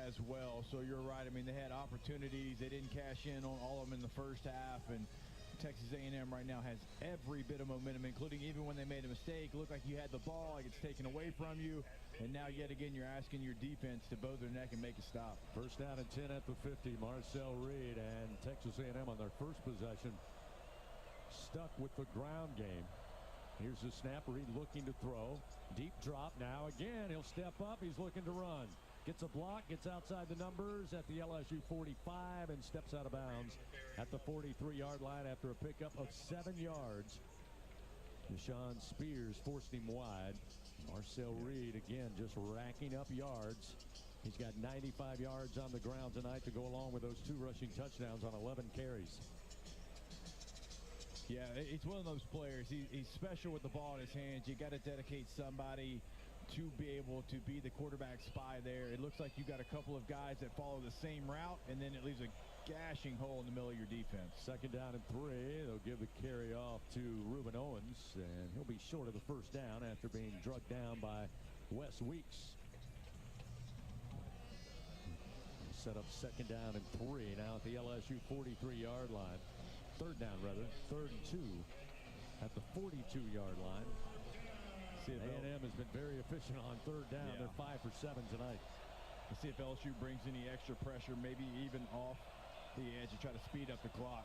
as well. So you're right. I mean, they had opportunities. They didn't cash in on all of them in the first half, and Texas A&M right now has every bit of momentum, including even when they made a mistake. Looked like you had the ball, like it's taken away from you, and now yet again you're asking your defense to bow their neck and make a stop. First down and 10 at the 50. Marcel Reed and Texas A&M on their first possession stuck with the ground game. Here's the snap. Reed looking to throw. Deep drop now again. He'll step up. He's looking to run. Gets a block, gets outside the numbers at the LSU 45 and steps out of bounds at the 43-yard line after a pickup of 7 yards. Deshaun Spears forced him wide. Marcel Reed, again, just racking up yards. He's got 95 yards on the ground tonight to go along with those 2 rushing touchdowns on 11 carries. Yeah, it's one of those players. He's special with the ball in his hands. You got to dedicate somebody to be able to be the quarterback spy there. It looks like you got a couple of guys that follow the same route, and then it leaves a gashing hole in the middle of your defense. Second down and 3. They'll give the carry off to Reuben Owens, and he'll be short of the first down after being drugged down by Wes Weeks. Set up second down and 3 now at the LSU 43-yard line. Third down, rather. 3rd and 2 at the 42-yard line. A&M has been very efficient on third down. Yeah. They're 5 for 7 tonight. Let's see if LSU brings any extra pressure, maybe even off the edge to try to speed up the clock.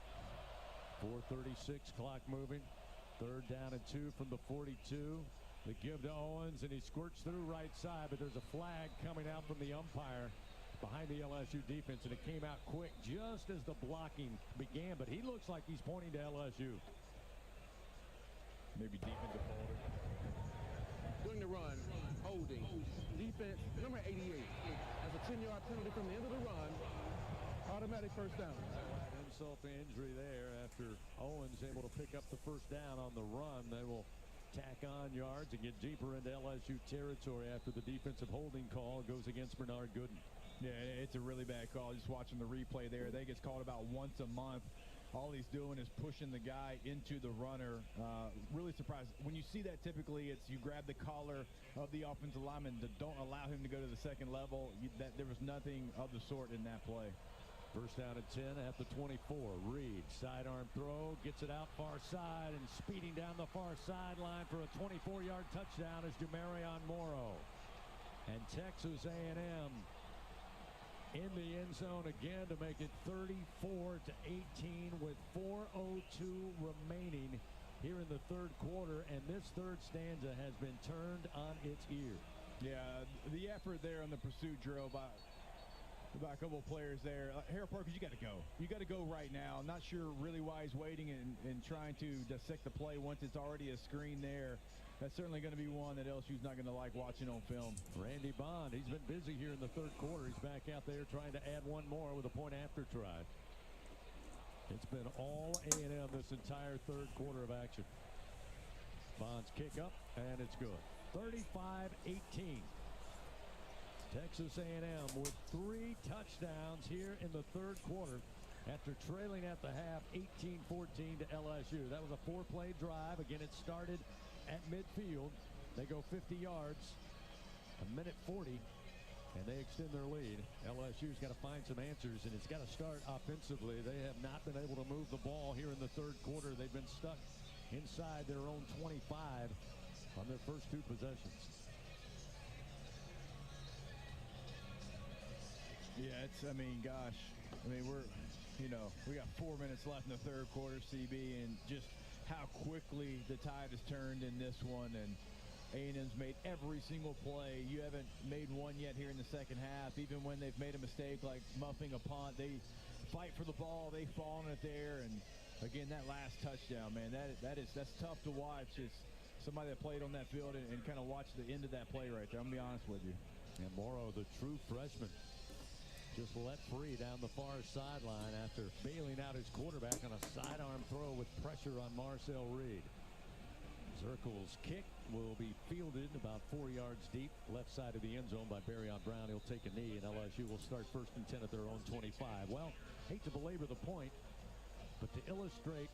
4:36, clock moving. Third down and 2 from the 42. The give to Owens, and he squirts through right side, but there's a flag coming out from the umpire behind the LSU defense, and it came out quick just as the blocking began, but he looks like he's pointing to LSU. Maybe defensive holding. During the run, holding. Defense, number 88. That's a 10-yard penalty from the end of the run. Automatic first down. Insult to injury there after Owens able to pick up the first down on the run. They will tack on yards and get deeper into LSU territory after the defensive holding call goes against Bernard Gooden. Yeah, it's a really bad call. Just watching the replay there. They gets called about once a month. All he's doing is pushing the guy into the runner. Really surprised. When you see that, typically it's you grab the collar of the offensive lineman that don't allow him to go to the second level. There was nothing of the sort in that play. First down at 10 at the 24. Reed, sidearm throw, gets it out far side, and speeding down the far sideline for a 24-yard touchdown is Jamarion Morrow. And Texas A&M in the end zone again to make it 34-18 with 4:02 remaining here in the third quarter, and this third stanza has been turned on its ear. Yeah, the effort there on the pursuit drill by a couple of players there. Harold Parker, you got to go. You got to go right now. I'm not sure really why he's waiting and trying to dissect the play once it's already a screen there. That's certainly going to be one that LSU's not going to like watching on film. Randy Bond, he's been busy here in the third quarter. He's back out there trying to add one more with a point after try. It's been all A&M this entire third quarter of action. Bond's kick up, and it's good. 35-18. Texas A&M with 3 touchdowns here in the third quarter after trailing at the half 18-14 to LSU. That was a 4-play drive. Again, it started at midfield. They go 50 yards, a minute 40, and they extend their lead. LSU's got to find some answers, and it's got to start offensively. They have not been able to move the ball here in the third quarter. They've been stuck inside their own 25 on their first 2 possessions. Yeah, gosh. We got 4 minutes left in the third quarter, CB, and just how quickly the tide has turned in this one, and A&M's made every single play. You haven't made one yet here in the second half. Even when they've made a mistake like muffing a punt, they fight for the ball. They fall on it there, and again, that last touchdown, man, that's tough to watch. It's somebody that played on that field and kind of watched the end of that play right there. I'm going to be honest with you. And Morrow, the true freshman, just let free down the far sideline after bailing out his quarterback on a sidearm throw with pressure on Marcel Reed. Zirkle's kick will be fielded about 4 yards deep, left side of the end zone by Barryon Brown. He'll take a knee, and LSU will start 1st and 10 at their own 25. Well, hate to belabor the point, but to illustrate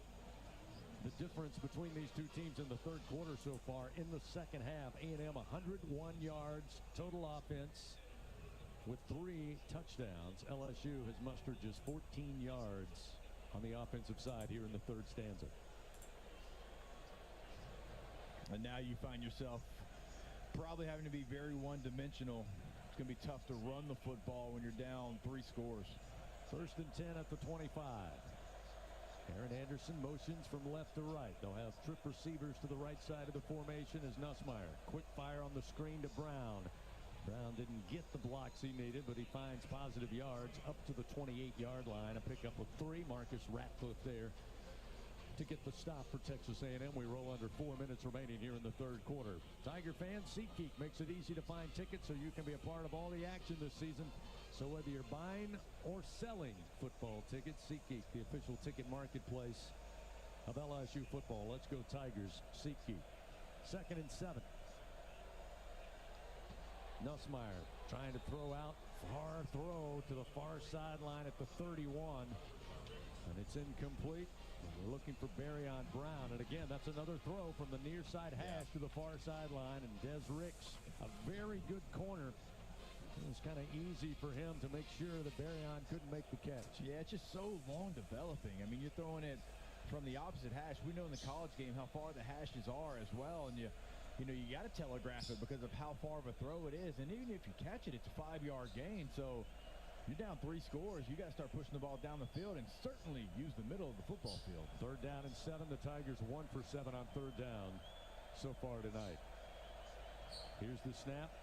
the difference between these two teams in the third quarter so far, in the second half, A&M 101 yards total offense with 3 touchdowns. LSU has mustered just 14 yards on the offensive side here in the third stanza. And now you find yourself probably having to be very one-dimensional. It's going to be tough to run the football when you're down 3 scores. 1st and 10 at the 25. Aaron Anderson motions from left to right. They'll have trip receivers to the right side of the formation as Nussmeier. Quick fire on the screen to Brown. Brown didn't get the blocks he needed, but he finds positive yards up to the 28-yard line. A pickup of 3. Marcus Ratcliffe there to get the stop for Texas A&M. We roll under 4 minutes remaining here in the third quarter. Tiger fans, SeatGeek makes it easy to find tickets so you can be a part of all the action this season. So whether you're buying or selling football tickets, SeatGeek, the official ticket marketplace of LSU football. Let's go Tigers, SeatGeek. 2nd and 7. Nussmeier trying to throw out, far throw to the far sideline at the 31, and it's incomplete. We're looking for Barryon Brown, and again, that's another throw from the near side hash to the far sideline, and Des Ricks, a very good corner. It was kind of easy for him to make sure that Barryon couldn't make the catch. Yeah, it's just so long developing. I mean, you're throwing it from the opposite hash. We know in the college game how far the hashes are as well, and you got to telegraph it because of how far of a throw it is. And even if you catch it, it's a 5-yard gain. So you're down 3 scores. You got to start pushing the ball down the field and certainly use the middle of the football field. 3rd down and 7. The Tigers 1 for 7 on 3rd down so far tonight. Here's the snap.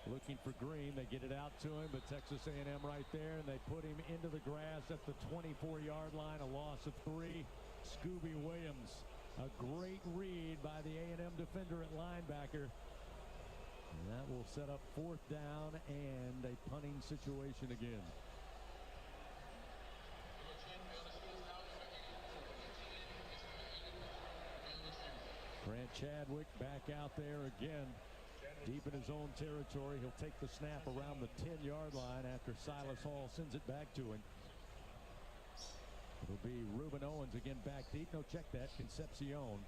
Looking for Green. They get it out to him, but Texas A&M right there, and they put him into the grass at the 24-yard line. A loss of 3. Scooby Williams A great read by the A&M defender at linebacker. And that will set up 4th down and a punting situation again. Grant Chadwick back out there again, deep in his own territory. He'll take the snap around the 10-yard line after Silas Hall sends it back to him. It'll be Reuben Owens again back deep. No, check that. Concepcion.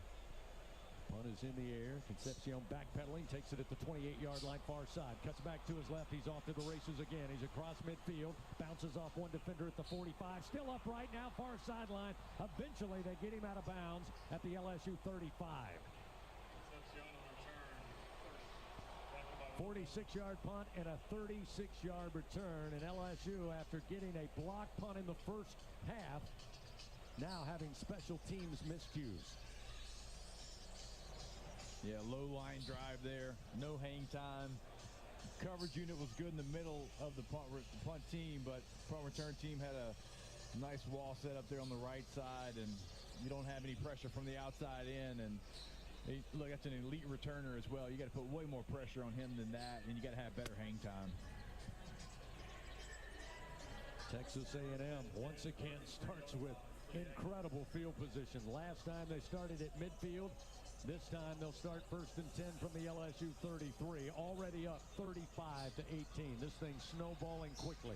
Punt is in the air. Concepcion backpedaling, takes it at the 28-yard line, far side. Cuts back to his left. He's off to the races again. He's across midfield. Bounces off one defender at the 45. Still upright now, far sideline. Eventually, they get him out of bounds at the LSU 35. 46-yard punt and a 36-yard return. And LSU, after getting a block punt in the first half, now having special teams miscues. Yeah, low line drive there. No hang time. Coverage unit was good in the middle of the punt team, but punt return team had a nice wall set up there on the right side, and you don't have any pressure from the outside in. And look, that's an elite returner as well. You got to put way more pressure on him than that, and you got to have better hang time. Texas A&M once again starts with incredible field position. Last time they started at midfield. This time they'll start 1st and 10 from the LSU 33. Already up 35-18. This thing's snowballing quickly.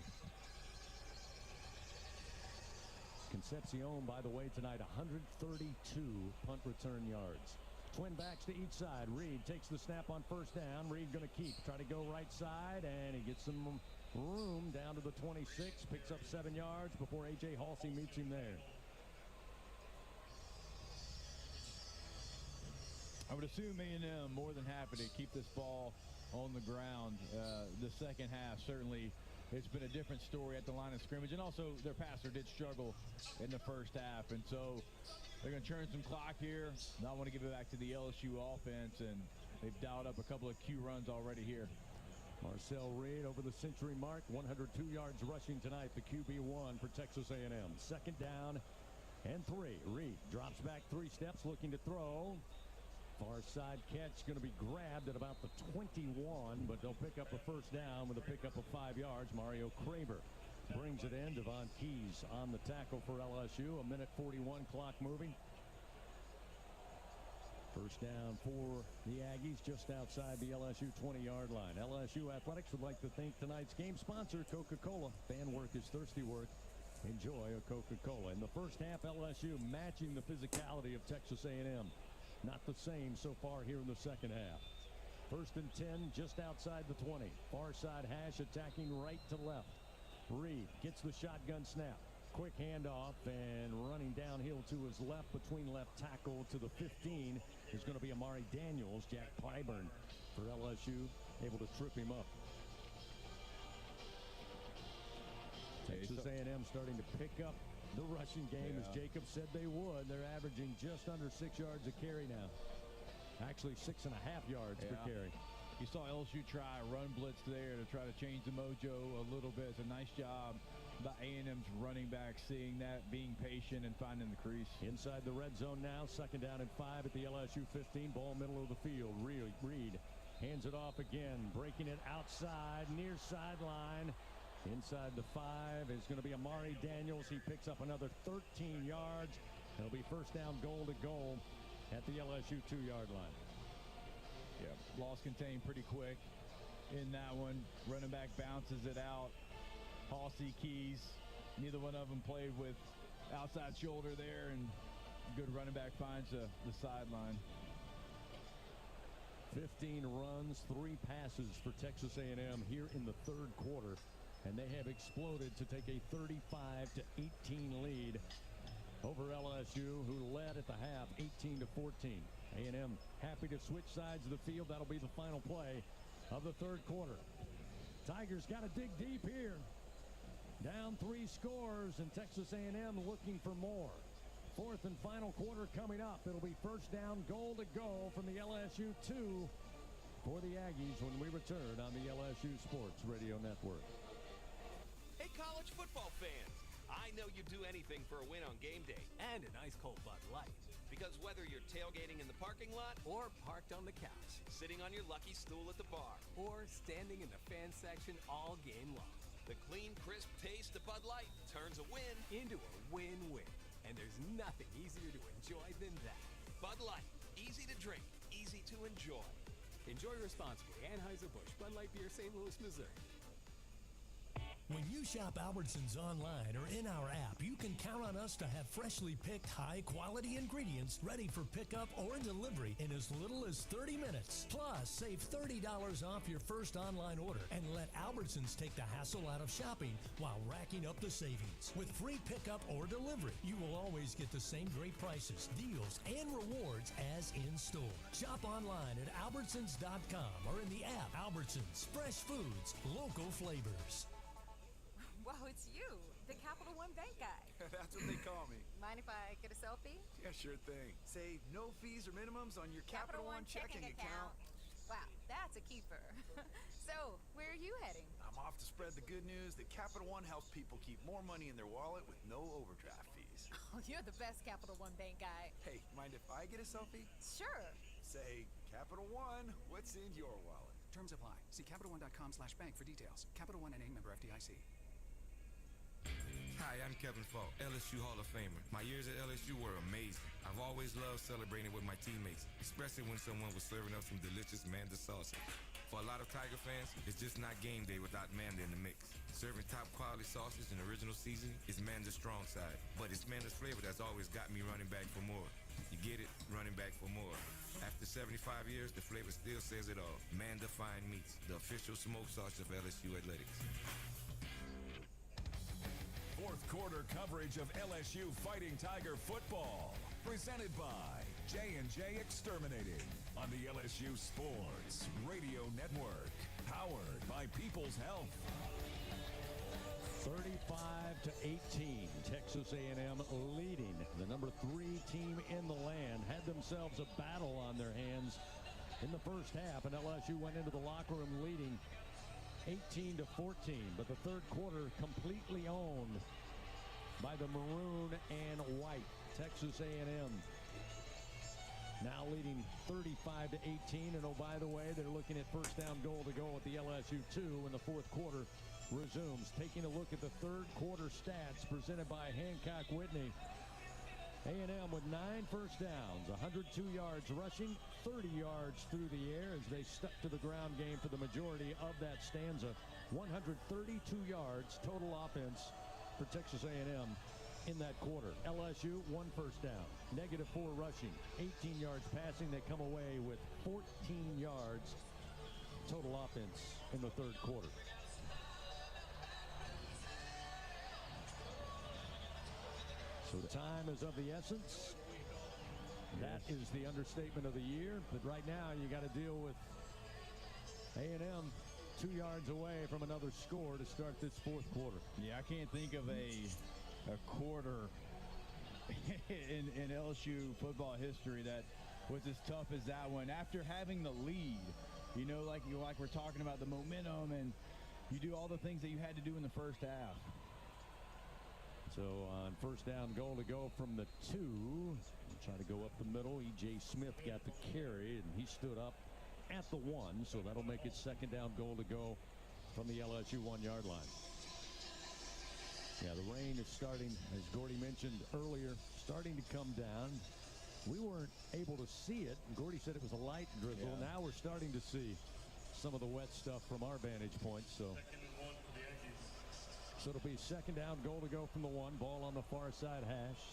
Concepcion, by the way, tonight 132 punt return yards. Twin backs to each side. Reed takes the snap on 1st down. Reed going to keep. Try to go right side, and he gets some room down to the 26. Picks up 7 yards before A.J. Halsey meets him there. I would assume A&M more than happy to keep this ball on the ground. The second half, certainly, it's been a different story at the line of scrimmage. And also, their passer did struggle in the first half. And so they're going to churn some clock here. Now I want to give it back to the LSU offense. And they've dialed up a couple of Q runs already here. Marcel Reed over the century mark. 102 yards rushing tonight. The QB1 for Texas A&M. 2nd down and 3. Reed drops back 3 steps, looking to throw. Far side catch going to be grabbed at about the 21, but they'll pick up a 1st down with a pickup of 5 yards. Mario Kramer brings it in. Devon Keys on the tackle for LSU. 1:41 clock moving. 1st down for the Aggies just outside the LSU 20-yard line. LSU Athletics would like to thank tonight's game sponsor, Coca-Cola. Fan work is thirsty work. Enjoy a Coca-Cola. In the first half, LSU matching the physicality of Texas A&M. Not the same so far here in the second half. 1st and 10 just outside the 20. Far side hash attacking right to left. Reed gets the shotgun snap. Quick handoff and running downhill to his left between left tackle to the 15 is going to be Amari Daniels. Jack Pyburn for LSU able to trip him up. Texas A&M starting to pick up the rushing game, as Jacob said they would. They're averaging just under 6 yards a carry now. Actually 6.5 yards per carry. You saw LSU try a run blitz there to try to change the mojo a little bit. It's a nice job by A&M's running back, seeing that, being patient, and finding the crease. Inside the red zone now, 2nd down and 5 at the LSU 15. Ball middle of the field. Reed hands it off again, breaking it outside, near sideline. Inside the 5 is going to be Amari Daniels. He picks up another 13 yards. It'll be 1st down, goal to goal at the LSU 2-yard line. Yeah, loss contained pretty quick in that one. Running back bounces it out. Halsey, Keys, neither one of them played with outside shoulder there, and good running back finds the sideline. 15 runs, 3 passes for Texas A&M here in the 3rd quarter. And they have exploded to take a 35-18 lead over LSU, who led at the half 18-14. A&M happy to switch sides of the field. That'll be the final play of the 3rd quarter. Tigers got to dig deep here. Down 3 scores, and Texas A&M looking for more. 4th and final quarter coming up. It'll be 1st down, goal to goal from the LSU 2 for the Aggies when we return on the LSU Sports Radio Network. Hey, college football fans, I know you'd do anything for a win on game day and an ice cold Bud Light. Because whether you're tailgating in the parking lot Or parked on the couch. sitting on your lucky stool at the bar, Or standing in the fan section all game long. the clean, crisp taste of Bud Light turns a win Into a win-win. And there's nothing easier to enjoy than that. Bud Light. Easy to drink, easy to enjoy. Enjoy responsibly. Anheuser-Busch, Bud Light Beer, St. Louis, Missouri. When you shop Albertsons online or in our app, you can count on us to have freshly picked high-quality ingredients ready for pickup or delivery in as little as 30 minutes. Plus, save $30 off your first online order and let Albertsons take the hassle out of shopping while racking up the savings. With free pickup or delivery, you will always get the same great prices, deals, and rewards as in-store. Shop online at Albertsons.com or in the app. Albertsons, fresh foods, local flavors. Wow, it's you, the Capital One Bank guy. That's what they call me. Mind if I get a selfie? Yeah, sure thing. Save no fees or minimums on your Capital One checking account. Wow, that's a keeper. So, where are you heading? I'm off to spread the good news that Capital One helps people keep more money in their wallet with no overdraft fees. Oh, you're the best Capital One Bank guy. Hey, mind if I get a selfie? Sure. Say, Capital One, what's in your wallet? Terms apply. See CapitalOne.com/bank for details. Capital One NA, member FDIC. Hi, I'm Kevin Falk, LSU Hall of Famer. My years at LSU were amazing. I've always loved celebrating with my teammates, especially when someone was serving up some delicious Manda salsa. For a lot of Tiger fans, it's just not game day without Manda in the mix. Serving top quality sauces and original seasoning is Manda's strong side, but it's Manda's flavor that's always got me running back for more. You get it? Running back for more. After 75 years, the flavor still says it all. Manda Fine Meats, the official smoke sauce of LSU Athletics. Fourth quarter coverage of LSU Fighting Tiger football. Presented by J&J Exterminating on the LSU Sports Radio Network. Powered by People's Health. 35-18, Texas A&M leading. The number 3 team in the land had themselves a battle on their hands in the first half, and LSU went into the locker room leading 18-14, but the third quarter completely owned by the maroon and white. Texas A&M now leading 35-18, and oh, by the way, they're looking at first down goal to go at the LSU 2 when the fourth quarter resumes. Taking a look at the third quarter stats presented by Hancock Whitney. A&M with 9 first downs, 102 yards rushing, 30 yards through the air as they stuck to the ground game for the majority of that stanza. 132 yards total offense for Texas A&M in that quarter. LSU, 1 first down, -4 rushing, 18 yards passing. They come away with 14 yards total offense in the third quarter. So time is of the essence. That is the understatement of the year. But right now, you got to deal with A&M 2 yards away from another score to start this fourth quarter. Yeah, I can't think of a quarter in LSU football history that was as tough as that one. After having the lead, you know, like we're talking about the momentum, and you do all the things that you had to do in the first half. So on first down goal to go from the 2, try to go up the middle. E.J. Smith got the carry, and he stood up at the 1, so that'll make it second down goal to go from the LSU 1-yard line. Yeah, the rain is starting, as Gordy mentioned earlier, starting to come down. We weren't able to see it. Gordy said it was a light drizzle. Yeah. Now we're starting to see some of the wet stuff from our vantage point. So it'll be second down goal to go from the 1. Ball on the far side hash.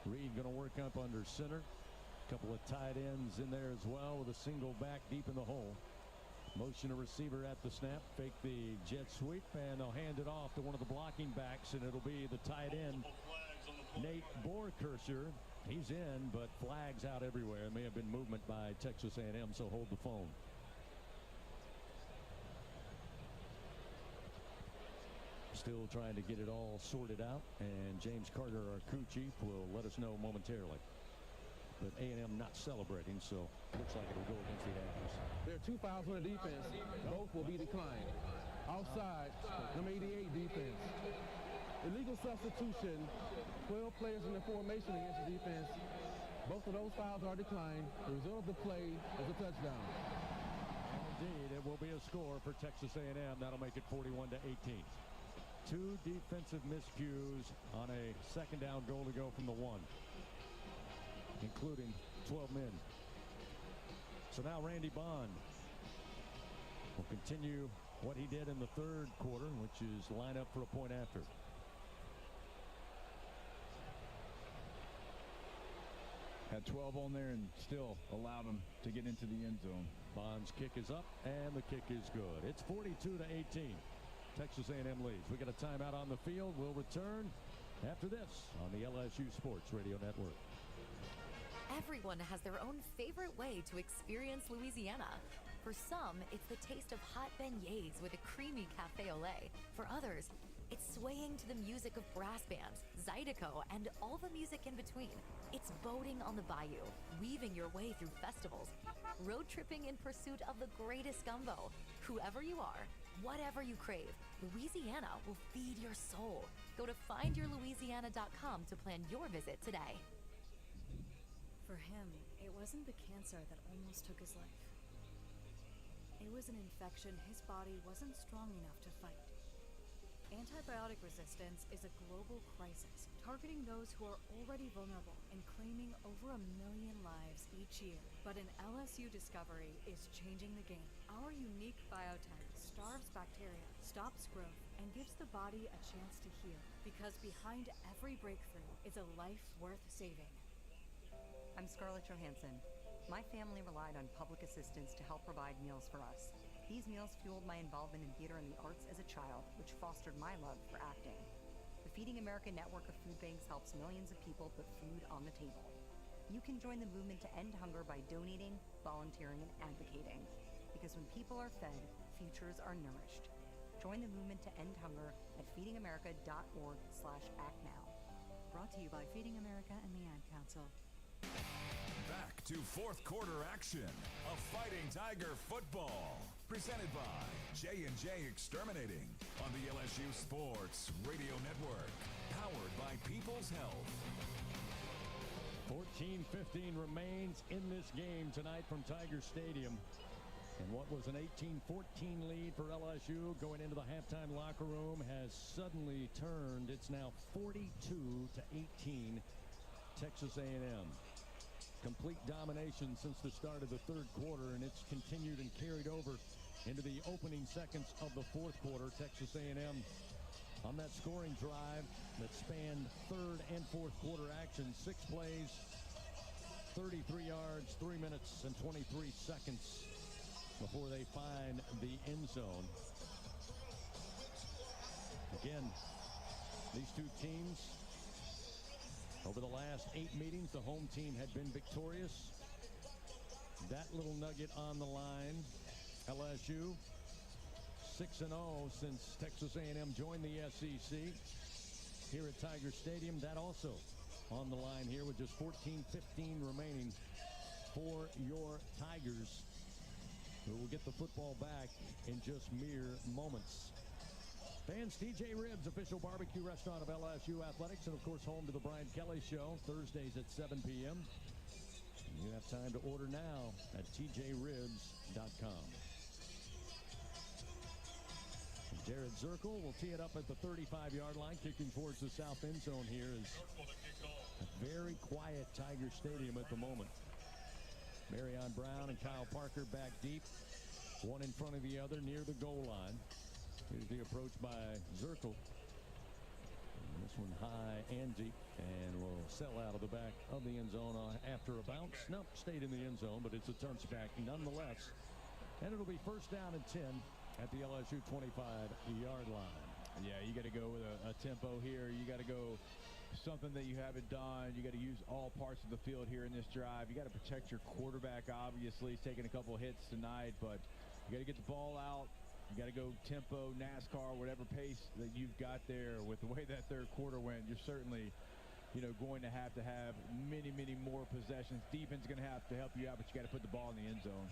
Reed going to work up under center. Couple of tight ends in there as well with a single back deep in the hole. Motion a receiver at the snap. Fake the jet sweep, and they'll hand it off to one of the blocking backs, and it'll be the tight end, Nate Borkersher. He's in, but flags out everywhere. It may have been movement by Texas A&M, so hold the phone. Still trying to get it all sorted out, and James Carter, our crew chief, will let us know momentarily. But A&M not celebrating, so looks like it'll go against the Aggies. There are 2 fouls on the defense. Both will be declined. Offside, number 88 defense. Illegal substitution. 12 players in the formation against the defense. Both of those fouls are declined. The result of the play is a touchdown. Indeed, it will be a score for Texas A&M. That'll make it 41-18. Two defensive miscues on a second down goal to go from the one, including 12 men. So now Randy Bond will continue what he did in the third quarter, which is line up for a point after. Had 12 on there and still allowed him to get into the end zone. Bond's kick is up, and the kick is good. It's 42-18. Texas A&M leads. We got a timeout on the field. We'll return after this on the LSU Sports Radio Network. Everyone has their own favorite way to experience Louisiana. For some, it's the taste of hot beignets with a creamy cafe au lait. For others, it's swaying to the music of brass bands, Zydeco, and all the music in between. It's boating on the bayou, weaving your way through festivals, road tripping in pursuit of the greatest gumbo. Whoever you are, whatever you crave, Louisiana will feed your soul. Go to findyourlouisiana.com to plan your visit today. For him, it wasn't the cancer that almost took his life. It was an infection his body wasn't strong enough to fight. Antibiotic resistance is a global crisis, targeting those who are already vulnerable and claiming over 1 million lives each year. But an LSU discovery is changing the game. Our unique biotech starves bacteria, stops growth, and gives the body a chance to heal. Because behind every breakthrough is a life worth saving. I'm Scarlett Johansson. My family relied on public assistance to help provide meals for us. These meals fueled my involvement in theater and the arts as a child, which fostered my love for acting. The Feeding America network of food banks helps millions of people put food on the table. You can join the movement to end hunger by donating, volunteering, and advocating. Because when people are fed, futures are nourished. Join the movement to end hunger at feedingamerica.org/actnow. Brought to you by Feeding America and the Ad Council. Back to fourth quarter action of Fighting Tiger football. Presented by J&J Exterminating on the LSU Sports Radio Network. Powered by People's Health. 14-15 remains in this game tonight from Tiger Stadium. And what was an 18-14 lead for LSU going into the halftime locker room has suddenly turned. It's now 42-18 Texas A&M. Complete domination since the start of the third quarter, and it's continued and carried over into the opening seconds of the fourth quarter. Texas A&M on that scoring drive that spanned third and fourth quarter action. 6 plays, 33 yards, 3 minutes and 23 seconds before they find the end zone. Again, these two teams, over the last 8 meetings, the home team had been victorious. That little nugget on the line. LSU 6-0 since Texas A&M joined the SEC. Here at Tiger Stadium, that also on the line here with just 14-15 remaining for your Tigers, who will get the football back in just mere moments. Fans, TJ Ribs, official barbecue restaurant of LSU Athletics, and of course home to the Brian Kelly Show, Thursdays at 7 p.m. You have time to order now at tjribs.com. Jared Zirkle will tee it up at the 35-yard line, kicking towards the south end zone here. Is a very quiet Tiger Stadium at the moment. Marion Brown and Kyle Parker back deep, one in front of the other near the goal line. Here's the approach by Zirkle. And this one high and deep, and will sell out of the back of the end zone after a bounce. Nope, stayed in the end zone, but it's a touchback nonetheless. And it'll be first down and 10 at the LSU 25-yard line. Yeah, you got to go with a tempo here. You got to go something that you haven't done. You got to use all parts of the field here in this drive. You got to protect your quarterback, obviously. He's taking a couple of hits tonight, but you got to get the ball out. You got to go tempo, NASCAR, whatever pace that you've got there. With the way that third quarter went, you're certainly, going to have many, many more possessions. Defense is going to have to help you out, but you got to put the ball in the end zone.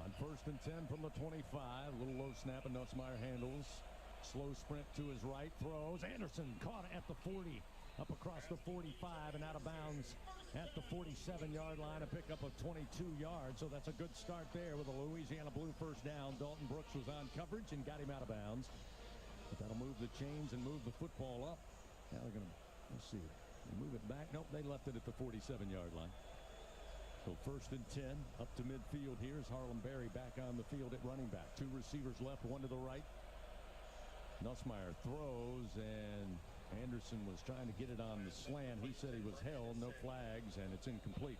On first and 10 from the 25, a little low snap, and Nussmeier handles. Slow sprint to his right, throws. Anderson caught at the 40, up across the 45 and out of bounds at the 47-yard line, a pickup of 22 yards. So that's a good start there with a Louisiana Blue first down. Dalton Brooks was on coverage and got him out of bounds. But that'll move the chains and move the football up. Now they're going to, let's see, move it back. Nope, they left it at the 47-yard line. So 1st and 10, up to midfield here is Harlem Berry back on the field at running back. 2 receivers left, 1 to the right. Nussmeier throws, and Anderson was trying to get it on the slant. He said he was held, no flags, and it's incomplete.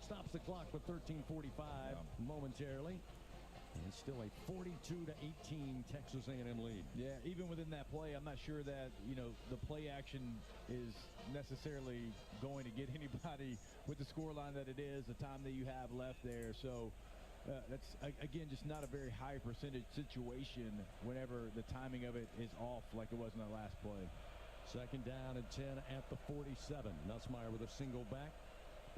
Stops the clock with 13:45 momentarily. And it's still a 42-18 Texas A&M lead. Yeah, even within that play, I'm not sure that, the play action is necessarily going to get anybody with the scoreline that it is, the time that you have left there. So that's, again, just not a very high percentage situation whenever the timing of it is off like it was in that last play. 2nd down and 10 at the 47. Nussmeier with a single back.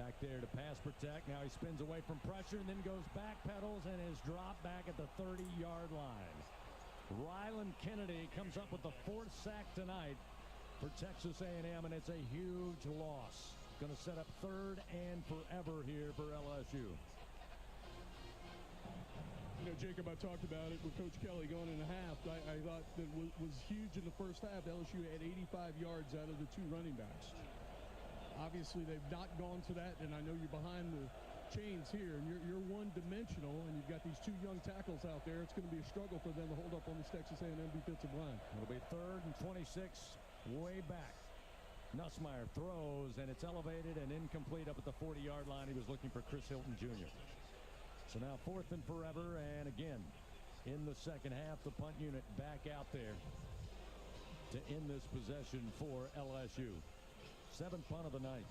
Back there to pass protect. Now he spins away from pressure and then goes back, pedals, and is dropped back at the 30-yard line. Ryland Kennedy comes up with the 4th sack tonight for Texas A&M, and it's a huge loss. Going to set up 3rd and forever here for LSU. Jacob, I talked about it with Coach Kelly going in a half. I thought that was huge in the first half. LSU had 85 yards out of the 2 running backs. Obviously, they've not gone to that, and I know you're behind the chains here, and you're one-dimensional, and you've got these 2 young tackles out there. It's going to be a struggle for them to hold up on this Texas A&M defensive line. It'll be 3rd and 26, way back. Nussmeier throws, and it's elevated and incomplete up at the 40-yard line. He was looking for Chris Hilton Jr. So now 4th and forever, and again, in the second half, the punt unit back out there to end this possession for LSU. 7th punt of the night.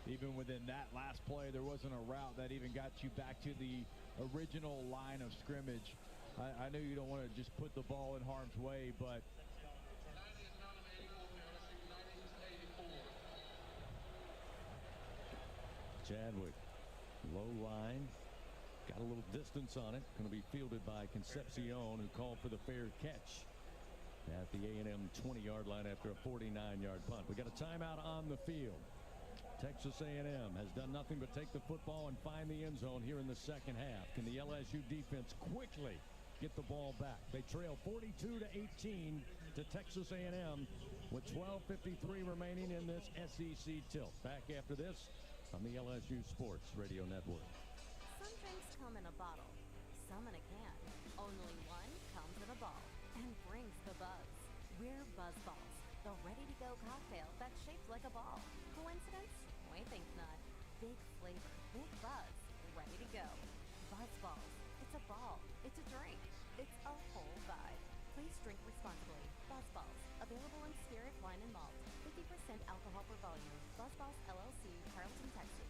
Even within that last play, there wasn't a route that even got you back to the original line of scrimmage. I know you don't want to just put the ball in harm's way, but Chadwick, low line. Got a little distance on it. Going to be fielded by Concepcion, who called for the fair catch at the A&M 20-yard line after a 49-yard punt. We got a timeout on the field. Texas A&M has done nothing but take the football and find the end zone here in the second half. Can the LSU defense quickly get the ball back? They trail 42-18 to Texas A&M with 12:53 remaining in this SEC tilt. Back after this on the LSU Sports Radio Network. Some drinks come in a bottle, some in a can. Only one comes in a ball and brings the buzz. We're Buzzballs, the ready-to-go cocktail that's shaped like a ball. Coincidence? We think not. Big flavor, big buzz, ready to go. Buzzballs. It's a ball. It's a drink. It's a whole vibe. Please drink responsibly. Buzzballs. Available in spirit, wine, and malt. 50% alcohol per volume. Buzzballs, LLC, Carrollton, Texas.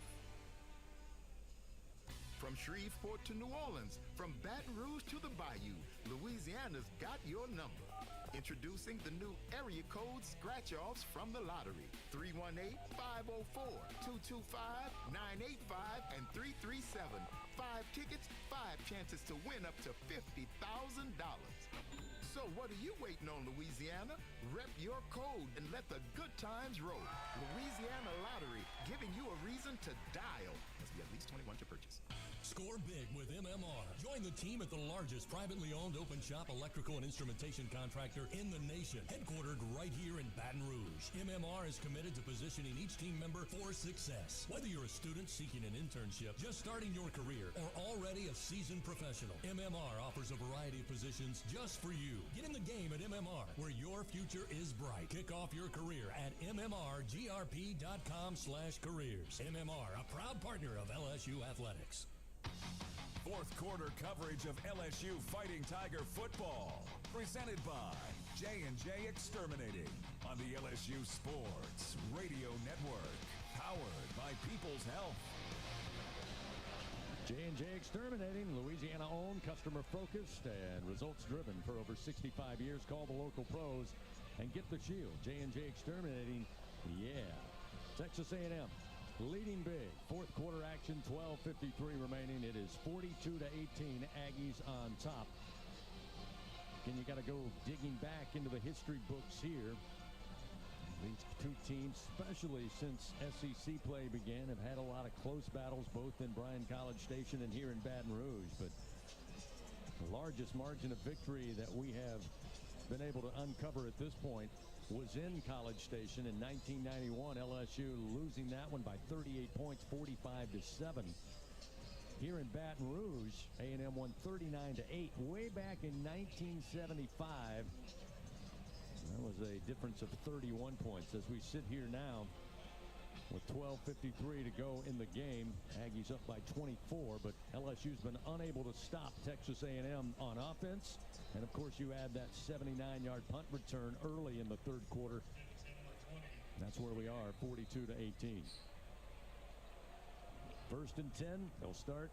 From Shreveport to New Orleans, from Baton Rouge to the Bayou, Louisiana's got your number. Introducing the new area code scratch-offs from the lottery. 318-504-225-985 and 337. 5 tickets, 5 chances to win up to $50,000. So what are you waiting on, Louisiana? Rep your code and let the good times roll. Louisiana Lottery, giving you a reason to dial. Must be at least 21 to purchase. Score big with MMR. Join the team at the largest privately owned open shop electrical and instrumentation contractor in the nation, headquartered right here in Baton Rouge. MMR is committed to positioning each team member for success. Whether you're a student seeking an internship, just starting your career, or already a seasoned professional, MMR offers a variety of positions just for you. Get in the game at MMR, where your future is bright. Kick off your career at mmrgrp.com/careers. MMR, a proud partner of LSU Athletics. 4th quarter coverage of LSU Fighting Tiger football, presented by J&J Exterminating on the LSU Sports Radio Network, powered by People's Health. J&J Exterminating, Louisiana-owned, customer-focused, and results-driven for over 65 years. Call the local pros and get the shield. J&J Exterminating, yeah. Texas A&M leading big. 4th quarter action, 12:53 remaining. It is 42-18, Aggies on top. Again, you got to go digging back into the history books here. These two teams, especially since SEC play began, have had a lot of close battles both in Bryan College Station and here in Baton Rouge. But the largest margin of victory that we have been able to uncover at this point was in College Station in 1991. LSU losing that one by 38 points, 45-7. Here in Baton Rouge, A&M won 39-8. Way back in 1975. That was a difference of 31 points. As we sit here now with 12:53 to go in the game, Aggies up by 24, but LSU's been unable to stop Texas A&M on offense. And, of course, you add that 79-yard punt return early in the third quarter. That's where we are, 42-18. First and 10, they'll start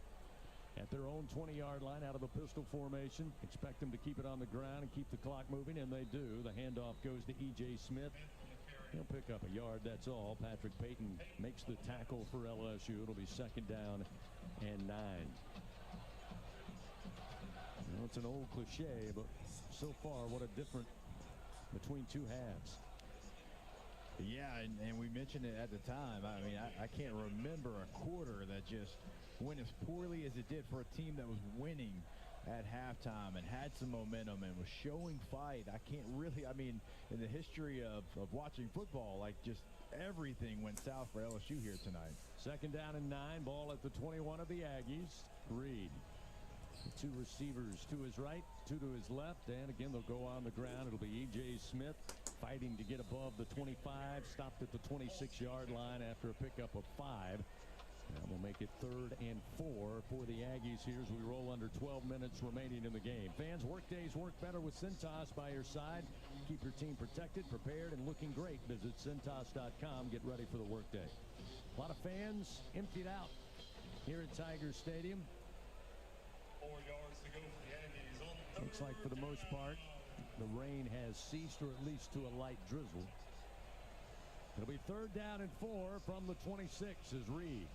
at their own 20-yard line out of the pistol formation. Expect them to keep it on the ground and keep the clock moving, and they do. The handoff goes to E.J. Smith. He'll pick up a yard, that's all. Patrick Payton makes the tackle for LSU. It'll be second down and 9. You know, it's an old cliche, but so far, what a difference between two halves. Yeah, and we mentioned it at the time. I mean, I can't remember a quarter that just went as poorly as it did for a team that was winning at halftime and had some momentum and was showing fight. I can't really, I mean, in the history of watching football, like just everything went south for LSU here tonight. Second down and 9, ball at the 21 of the Aggies. Reed. Two receivers to his right, two to his left, and again they'll go on the ground. It'll be E.J. Smith fighting to get above the 25, stopped at the 26-yard line after a pickup of 5. And we'll make it 3rd and 4 for the Aggies here as we roll under 12 minutes remaining in the game. Fans, work days work better with Cintas by your side. Keep your team protected, prepared, and looking great. Visit Cintas.com. Get ready for the workday. A lot of fans emptied out here at Tiger Stadium. 4 yards to go for the Aggies. Looks like for the most part, the rain has ceased, or at least to a light drizzle. It'll be 3rd down and 4 from the 26 as Reed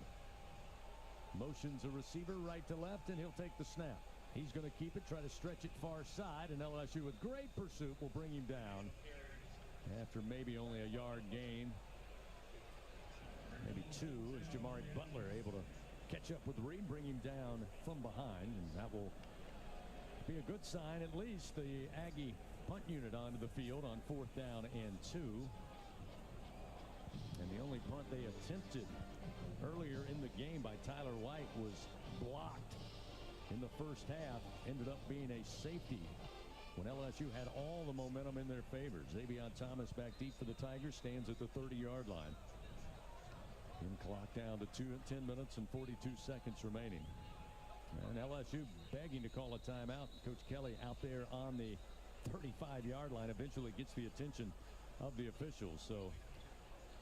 motions a receiver right to left, and he'll take the snap. He's going to keep it, try to stretch it far side, and LSU with great pursuit will bring him down after maybe only a yard gain. Maybe 2 as Jamari Butler able to catch up with Reed, bring him down from behind, and that will be a good sign. At least the Aggie punt unit onto the field on 4th down and 2. And the only punt they attempted earlier in the game by Tyler White was blocked in the first half. Ended up being a safety when LSU had all the momentum in their favor. Xavier Thomas back deep for the Tigers, stands at the 30-yard line. And clock down to 10 minutes and 42 seconds remaining. And LSU begging to call a timeout. Coach Kelly out there on the 35-yard line eventually gets the attention of the officials. So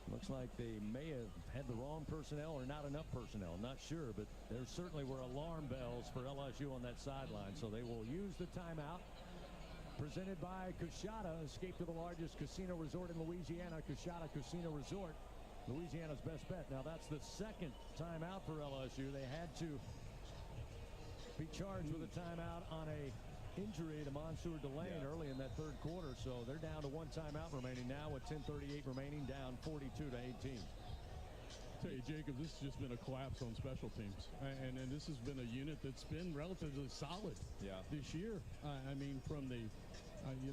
looks like they may have had the wrong personnel or not enough personnel. Not sure, but there certainly were alarm bells for LSU on that sideline. So they will use the timeout. Presented by Coushatta. Escape to the largest casino resort in Louisiana. Coushatta Casino Resort, Louisiana's best bet. Now that's the second timeout for LSU. They had to be charged with a timeout on a injury to Mansour Delane early in that third quarter, so they're down to 1 timeout remaining now with 10:38 remaining, down 42-18. Tell you, Jacob, this has just been a collapse on special teams, and this has been a unit that's been relatively solid this year. I mean, from the,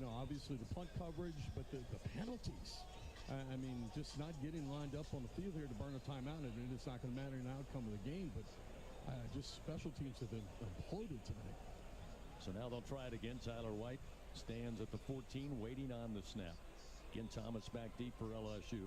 obviously the punt coverage, but the penalties. I mean, just not getting lined up on the field here to burn a timeout, and it's not going to matter in the outcome of the game, but just special teams have been imploded tonight. So now they'll try it again. Tyler White stands at the 14, waiting on the snap. Again, Thomas back deep for LSU.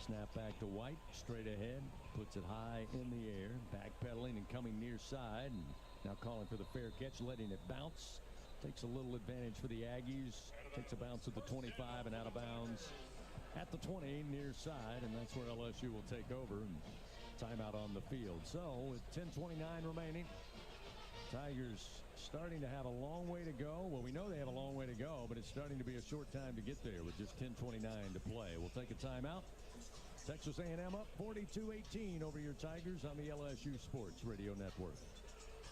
Snap back to White, straight ahead, puts it high in the air, backpedaling and coming near side, and now calling for the fair catch, letting it bounce. Takes a little advantage for the Aggies. Takes a bounce at the 25 and out of bounds at the 20, near side, and that's where LSU will take over. And timeout on the field. So with 10:29 remaining, Tigers starting to have a long way to go. Well, we know they have a long way to go, but it's starting to be a short time to get there with just 10:29 to play. We'll take a timeout. Texas A&M up 42-18 over your Tigers on the LSU Sports Radio Network.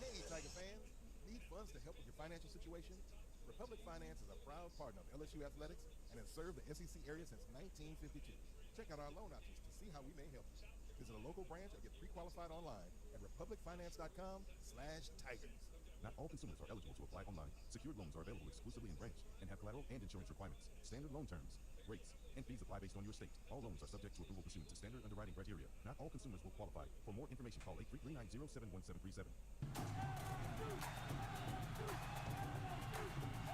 Hey, Tiger fans. Need funds to help with your financial situation? Republic Finance is a proud partner of LSU Athletics and has served the SEC area since 1952. Check out our loan options to see how we may help you. Visit a local branch or get pre-qualified online at republicfinance.com/tigers. Not all consumers are eligible to apply online. Secured loans are available exclusively in branch and have collateral and insurance requirements. Standard loan terms, rates, and fees apply based on your state. All loans are subject to approval pursuant to standard underwriting criteria. Not all consumers will qualify. For more information, call 833-907-1737.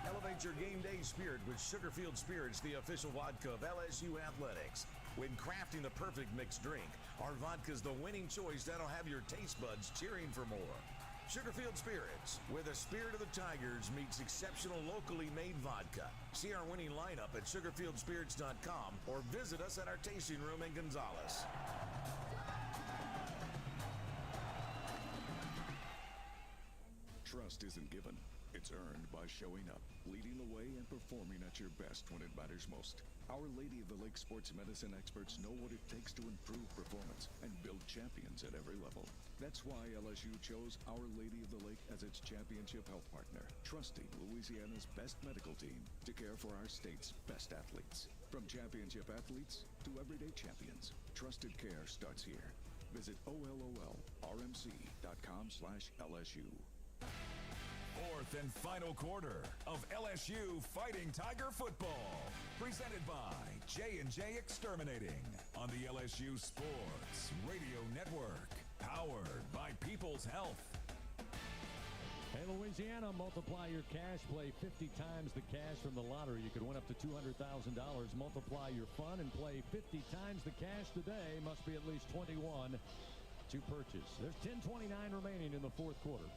Elevate your game day spirit with Sugarfield Spirits, the official vodka of LSU Athletics. When crafting the perfect mixed drink, our vodka is the winning choice that'll have your taste buds cheering for more. Sugarfield Spirits, where the spirit of the Tigers meets exceptional locally made vodka. See our winning lineup at sugarfieldspirits.com or visit us at our tasting room in Gonzales. Trust isn't given. It's earned by showing up, leading the way, and performing at your best when it matters most. Our Lady of the Lake sports medicine experts know what it takes to improve performance and build champions at every level. That's why LSU chose Our Lady of the Lake as its championship health partner, trusting Louisiana's best medical team to care for our state's best athletes. From championship athletes to everyday champions, trusted care starts here. Visit OLOLRMC.com/LSU. Fourth and final quarter of LSU Fighting Tiger Football. Presented by J&J Exterminating on the LSU Sports Radio Network. Powered by People's Health. Hey, Louisiana, multiply your cash. Play 50 times the cash from the lottery. You could win up to $200,000. Multiply your fun and play 50 times the cash today. Must be at least 21 to purchase. There's 10:29 remaining in the fourth quarter.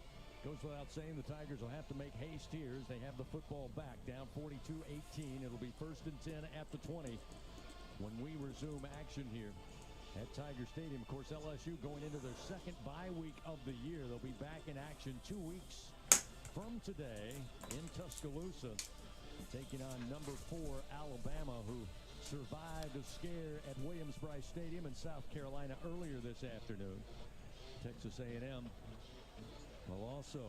Goes without saying the Tigers will have to make haste here as they have the football back, down 42-18. It'll be 1st and 10 at the 20 when we resume action here at Tiger Stadium. Of course, LSU going into their second bye week of the year. They'll be back in action 2 weeks from today in Tuscaloosa, taking on number 4 Alabama, who survived a scare at Williams-Brice Stadium in South Carolina earlier this afternoon. Texas A&M will also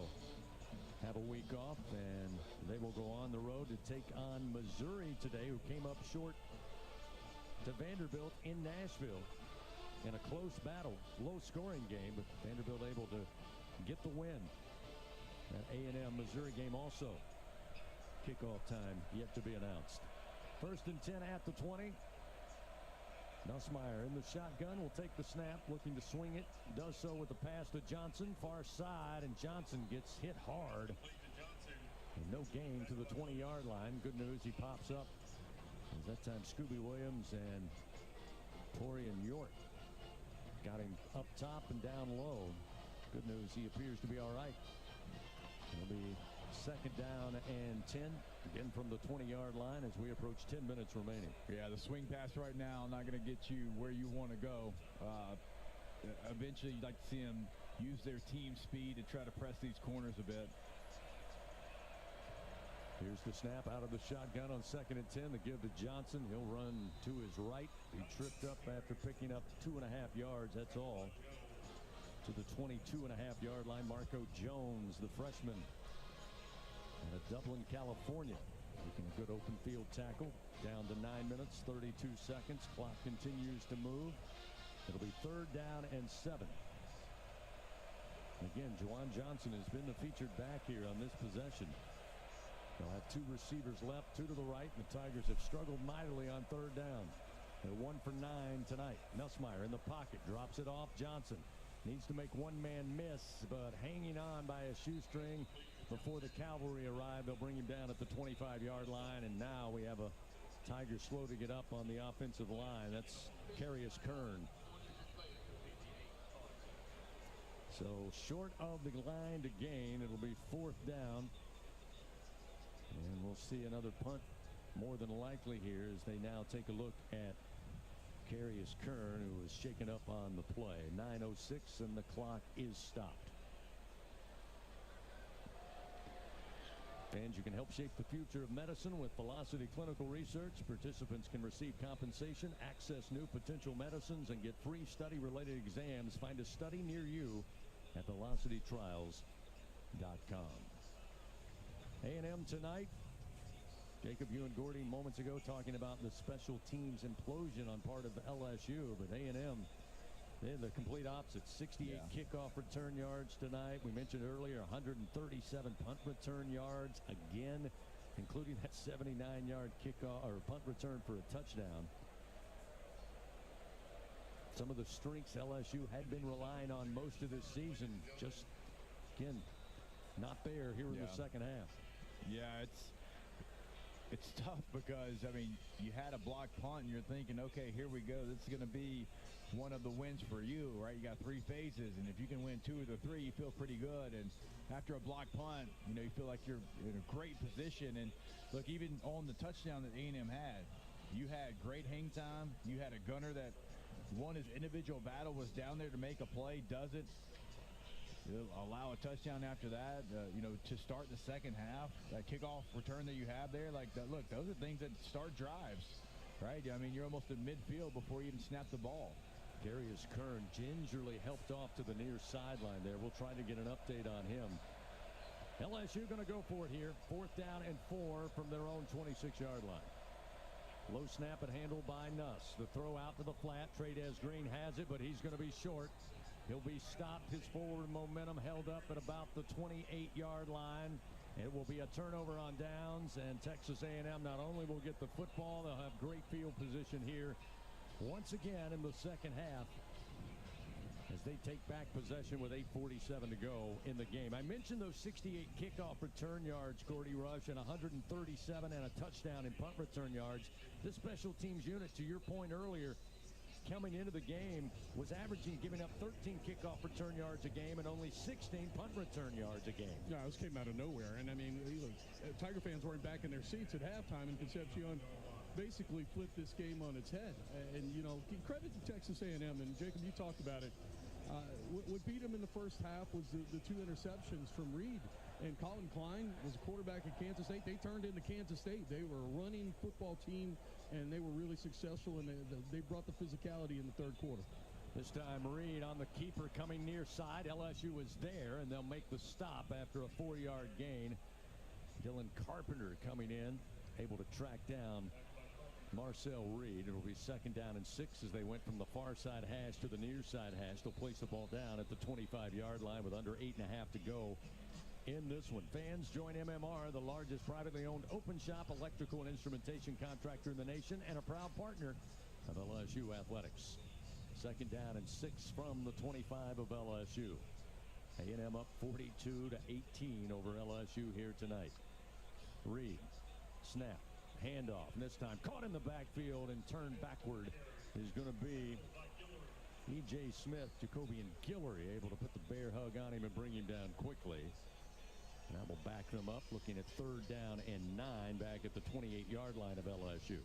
have a week off, and they will go on the road to take on Missouri today, who came up short to Vanderbilt in Nashville in a close battle, low-scoring game, but Vanderbilt able to get the win. That A&M Missouri game also kickoff time yet to be announced. 1st and 10 at the 20. Nussmeier in the shotgun will take the snap, looking to swing it. Does so with the pass to Johnson, far side, and Johnson gets hit hard. And no gain to the 20-yard line. Good news, he pops up. As that time, Scooby Williams and Torian York got him up top and down low. Good news, he appears to be all right. It'll be 2nd down and 10. Again from the 20-yard line as we approach 10 minutes remaining. Yeah, the swing pass right now not going to get you where you want to go. Eventually, you'd like to see them use their team speed to try to press these corners a bit. Here's the snap out of the shotgun on 2nd and 10. The give to Johnson. He'll run to his right. He tripped up after picking up 2.5 yards. That's all. To the 22.5-yard line, Marco Jones, the freshman, out of Dublin, California, making a good open field tackle. Down to 9 minutes, 32 seconds. Clock continues to move. It'll be 3rd down and 7. Again, Juwan Johnson has been the featured back here on this possession. They'll have 2 receivers left, 2 to the right, and the Tigers have struggled mightily on 3rd down. They're 1 for 9 tonight. Nussmeier in the pocket, drops it off. Johnson needs to make one man miss, but hanging on by a shoestring before the cavalry arrive. They'll bring him down at the 25-yard line, and now we have a Tiger slow to get up on the offensive line. That's Carius Kern. So short of the line to gain, it'll be 4th down. And we'll see another punt more than likely here as they now take a look at Carius Kern, who was shaken up on the play. 9:06 and the clock is stopped. And you can help shape the future of medicine with Velocity Clinical Research. Participants can receive compensation, access new potential medicines, and get free study-related exams. Find a study near you at velocitytrials.com. A&M tonight. Jacob, you and Gordy moments ago talking about the special teams implosion on part of LSU, but A&M, they're the complete opposite. 68 kickoff return yards tonight. We mentioned earlier 137 punt return yards again, including that 79-yard kickoff or punt return for a touchdown. Some of the strengths LSU had been relying on most of this season, just, again, not there here in the second half. Yeah, it's tough because, I mean, you had a blocked punt and you're thinking, okay, here we go. This is going to be one of the wins for you, right? You got 3 phases, and if you can win 2 of the 3, you feel pretty good. And after a blocked punt, you know, you feel like you're in a great position. And look, even on the touchdown that A&M had, you had great hang time. You had a gunner that won his individual battle, was down there to make a play, doesn't allow a touchdown after that, you know, to start the second half. That kickoff return that you have there, like, that, look, those are things that start drives, right? I mean, you're almost at midfield before you even snap the ball. Darius Kern gingerly helped off to the near sideline there. We'll try to get an update on him. LSU going to go for it here. 4th down and 4 from their own 26-yard line. Low snap and handled by Nuss. The throw out to the flat. Trey'Dez Green has it, but he's going to be short. He'll be stopped. His forward momentum held up at about the 28-yard line. It will be a turnover on downs, and Texas A&M not only will get the football, they'll have great field position here once again in the second half as they take back possession with 8:47 to go in the game. I mentioned those 68 kickoff return yards, Gordy Rush, and 137 and a touchdown in punt return yards. This special teams unit, to your point earlier, coming into the game, was giving up 13 kickoff return yards a game and only 16 punt return yards a game. Yeah, this came out of nowhere. And, I mean, Tiger fans weren't back in their seats at halftime, and Concepcion basically flipped this game on its head. And, you know, credit to Texas A&M. And, Jacob, you talked about it. What beat them in the first half was the 2 interceptions from Reed. And Colin Klein was a quarterback at Kansas State. They turned into Kansas State. They were a running football team, and they were really successful, and they brought the physicality in the third quarter. This time Reed on the keeper coming near side. LSU is there, and they'll make the stop after a 4-yard gain. Dylan Carpenter coming in, able to track down Marcel Reed. It will be 2nd down and 6 as they went from the far side hash to the near side hash. They'll place the ball down at the 25-yard line with under 8.5 to go in this one. Fans, join MMR, the largest privately owned open shop electrical and instrumentation contractor in the nation and a proud partner of LSU athletics. 2nd down and 6 from the 25 of LSU. A&M up 42-18 over LSU here tonight. Reed, snap, handoff, and this time caught in the backfield and turned backward is going to be E.J. Smith. Jacoby and Guillory able to put the bear hug on him and bring him down quickly. That will back them up, looking at 3rd down and 9 back at the 28-yard line of LSU.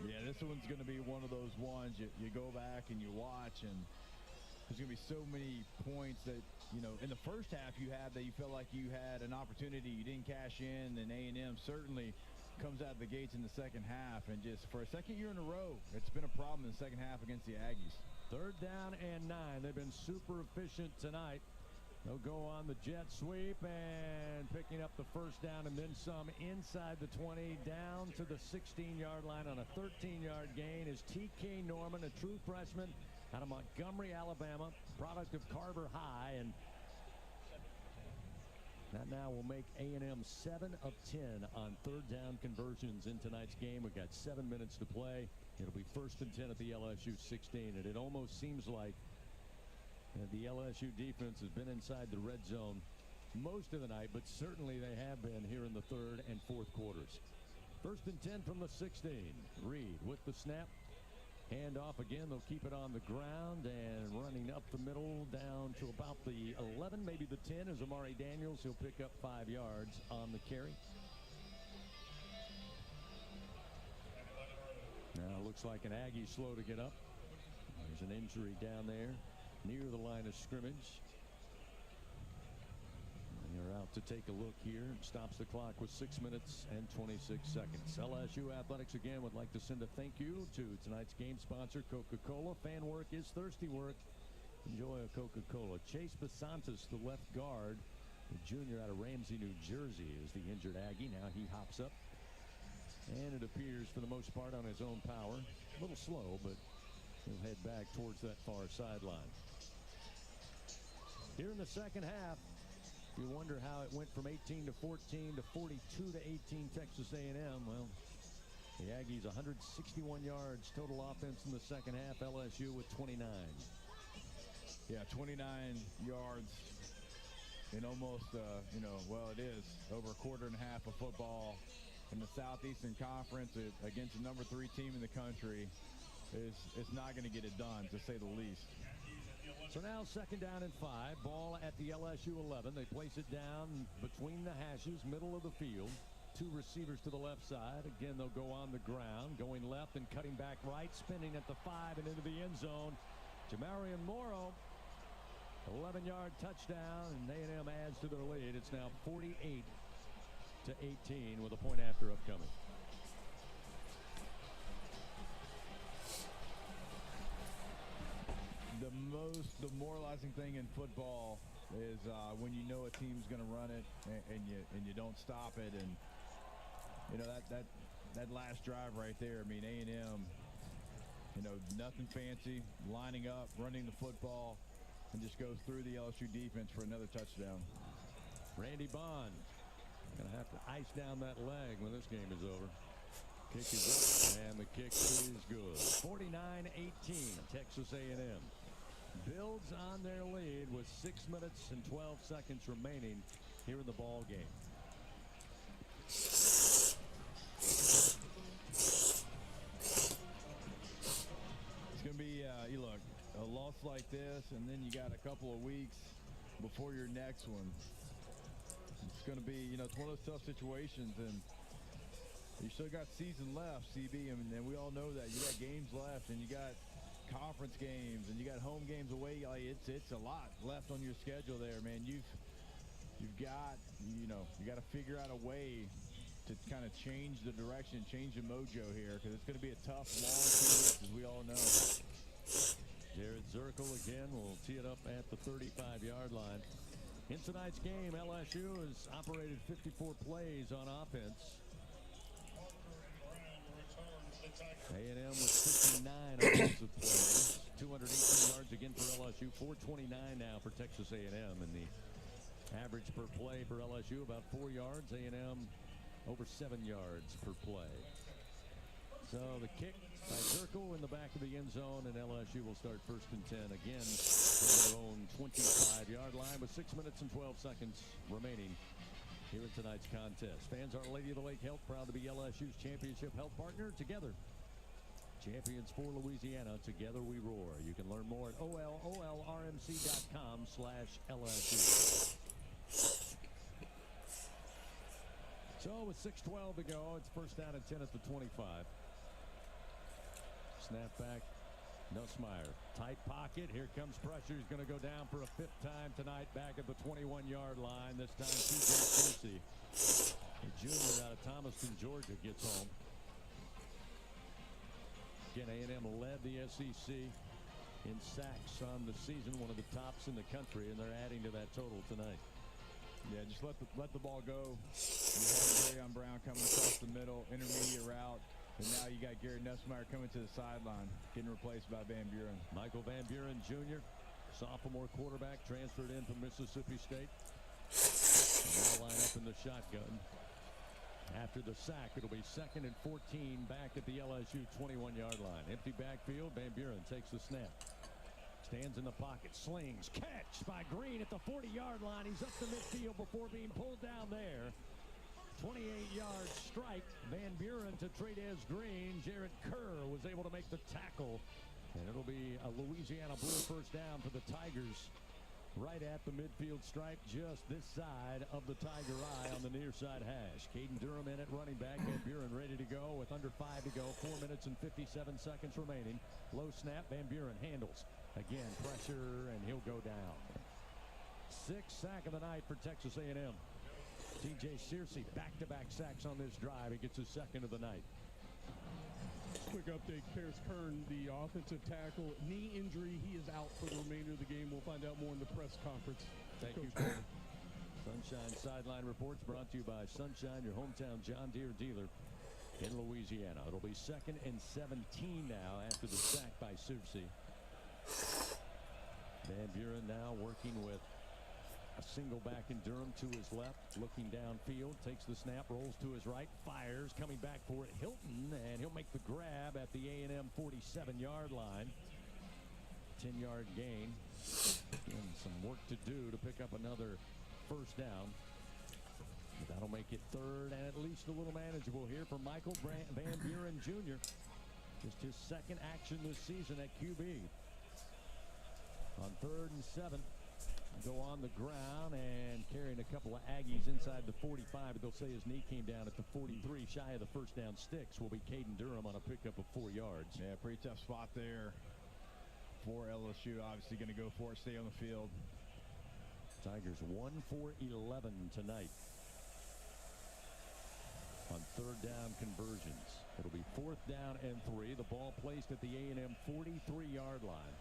Yeah, this one's going to be one of those ones you go back and you watch, and there's going to be so many points that, you know, in the first half you had that you felt like you had an opportunity, you didn't cash in, and A&M certainly comes out of the gates in the second half, and just for a second year in a row, it's been a problem in the second half against the Aggies. 3rd down and 9. They've been super efficient tonight. They'll go on the jet sweep and picking up the 1st down and then some inside the 20 down to the 16-yard line on a 13-yard gain is T.K. Norman, a true freshman out of Montgomery, Alabama, product of Carver High, and that now will make A&M 7 of 10 on 3rd down conversions in tonight's game. We've got 7 minutes to play. It'll be 1st and 10 at the LSU 16, and it almost seems like the LSU defense has been inside the red zone most of the night, but certainly they have been here in the 3rd and 4th quarters. 1st and 10 from the 16. Reed with the snap. Hand off again. They'll keep it on the ground and running up the middle down to about the 11, maybe the 10 is Amari Daniels. He'll pick up 5 yards on the carry. Now it looks like an Aggie slow to get up. There's an injury down there near the line of scrimmage. They're out to take a look here. Stops the clock with 6 minutes and 26 seconds. LSU Athletics again would like to send a thank you to tonight's game sponsor, Coca-Cola. Fan work is thirsty work. enjoy a Coca-Cola. Chase Basantis, the left guard, the junior out of Ramsey, New Jersey, is the injured Aggie. Now he hops up, and it appears for the most part on his own power. A little slow, but he'll head back towards that far sideline. Here in the second half, you wonder how it went from 18 to 14 to 42 to 18 Texas A&M. Well, the Aggies 161 yards total offense in the second half. LSU with 29. Yeah, 29 yards in almost, it is over a quarter and a half of football in the Southeastern Conference against the number 3 team in the country. It's not going to get it done, to say the least. So now second down and 5. Ball at the LSU 11. They place it down between the hashes, middle of the field. 2 receivers to the left side. Again, they'll go on the ground, going left and cutting back right, spinning at the 5 and into the end zone. Jamarian Morrow, 11-yard touchdown, and A&M adds to their lead. It's now 48 to 18 with a point after upcoming. The most demoralizing thing in football is when you know a team's going to run it and you don't stop it. And that last drive right there, I mean, A&M, nothing fancy, lining up, running the football, and just goes through the LSU defense for another touchdown. Randy Bond going to have to ice down that leg when this game is over. Kick is up, and the kick is good. 49-18, Texas A&M builds on their lead with 6 minutes and 12 seconds remaining here in the ball game. It's going to be, look, a loss like this, and then you got a couple of weeks before your next one. It's going to be, it's one of those tough situations, and you still got season left, CB, and we all know that. You got games left, and you got conference games, and you got home games away. It's a lot left on your schedule there, man. You've got, you got to figure out a way to kind of change the direction, change the mojo here, because it's going to be a tough, long 2 weeks, as we all know. Jared Zirkle again will tee it up at the 35-yard line. In tonight's game, LSU has operated 54 plays on offense. A&M with 59 offensive plays, 218 yards again for LSU, 429 now for Texas A&M, and the average per play for LSU about 4 yards, A&M over 7 yards per play. So the kick by Zirkle in the back of the end zone, and LSU will start first and 10 again from their own 25-yard line with 6 minutes and 12 seconds remaining here in tonight's contest. Fans, Our Lady of the Lake Health, proud to be LSU's championship health partner. Together, champions for Louisiana. Together we roar. You can learn more at olrmc.com/LSU. So with 6:12 to go, it's first down and 10 at the 25. Snap back, Nussmeier. Tight pocket. Here comes pressure. He's going to go down for a 5th time tonight back at the 21-yard line. This time, TJ Searcy, the junior out of Thomaston, Georgia, gets home. Again, A&M led the SEC in sacks on the season, one of the tops in the country, and they're adding to that total tonight. Yeah, just let the ball go. You have Darion Brown coming across the middle, intermediate route, and now you got Garrett Nussmeier coming to the sideline, getting replaced by Van Buren. Michael Van Buren Jr., sophomore quarterback, transferred in from Mississippi State. And they'll line up in the shotgun. After the sack, it'll be 2nd and 14 back at the LSU 21-yard line. Empty backfield. Van Buren takes the snap. Stands in the pocket, slings, catch by Green at the 40-yard line. He's up the midfield before being pulled down there. 28-yard strike. Van Buren to Trades Green. Jared Kerr was able to make the tackle. And it'll be a Louisiana Blue first down for the Tigers. Right at the midfield stripe, just this side of the Tiger Eye on the near side hash. Caden Durham in at running back. Van Buren ready to go with under 5 to go. 4 minutes and 57 seconds remaining. Low snap. Van Buren handles. Again, pressure, and he'll go down. 6th sack of the night for Texas A&M. TJ Searcy, back-to-back sacks on this drive. He gets his 2nd of the night. Quick update, Karis Kern, the offensive tackle, knee injury. He is out for the remainder of the game. We'll find out more in the press conference. Thank you, Coach. Sunshine Sideline Reports brought to you by Sunshine, your hometown John Deere dealer in Louisiana. It'll be 2nd and 17 now after the sack by Soucy. Van Buren now working with a single back in Durham to his left, looking downfield, takes the snap, rolls to his right, fires, coming back for it, Hilton, and he'll make the grab at the A&M 47-yard line. 10-yard gain. And some work to do to pick up another first down. But that'll make it 3rd and at least a little manageable here for Michael Van Buren Jr. Just his 2nd action this season at QB. On 3rd and 7. Go on the ground and carrying a couple of Aggies inside the 45. But they'll say his knee came down at the 43. Shy of the first down sticks will be Caden Durham on a pickup of 4 yards. Yeah, pretty tough spot there for LSU. Obviously going to go for it, stay on the field. Tigers 1 for 11 tonight on 3rd down conversions. It'll be 4th down and 3. The ball placed at the A&M 43-yard line.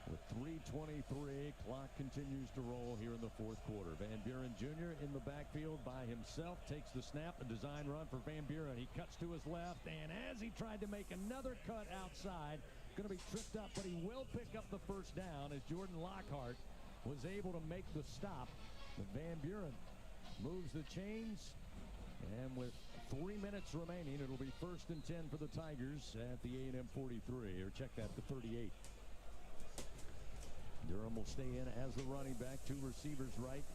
With 3:23, clock continues to roll here in the 4th quarter. Van Buren Jr. in the backfield by himself, takes the snap, a design run for Van Buren. He cuts to his left, and as he tried to make another cut outside, going to be tripped up, but he will pick up the first down as Jordan Lockhart was able to make the stop. But Van Buren moves the chains, and with 3 minutes remaining, it'll be 1st and 10 for the Tigers at the A&M 43, or check that, the 38. Durham will stay in as the running back. 2 receivers right,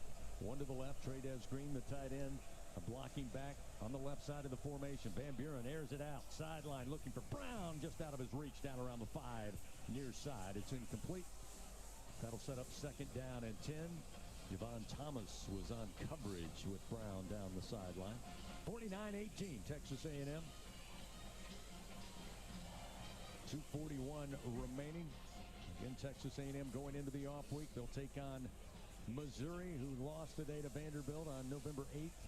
1 to the left. Trey'Dez Green, the tight end, a blocking back on the left side of the formation. Van Buren airs it out. Sideline looking for Brown, just out of his reach down around the 5 near side. It's incomplete. That'll set up 2nd down and 10. Javon Thomas was on coverage with Brown down the sideline. 49-18, Texas A&M. 2:41 remaining. In Texas A&M going into the off week, they'll take on Missouri, who lost today to Vanderbilt on November 8th.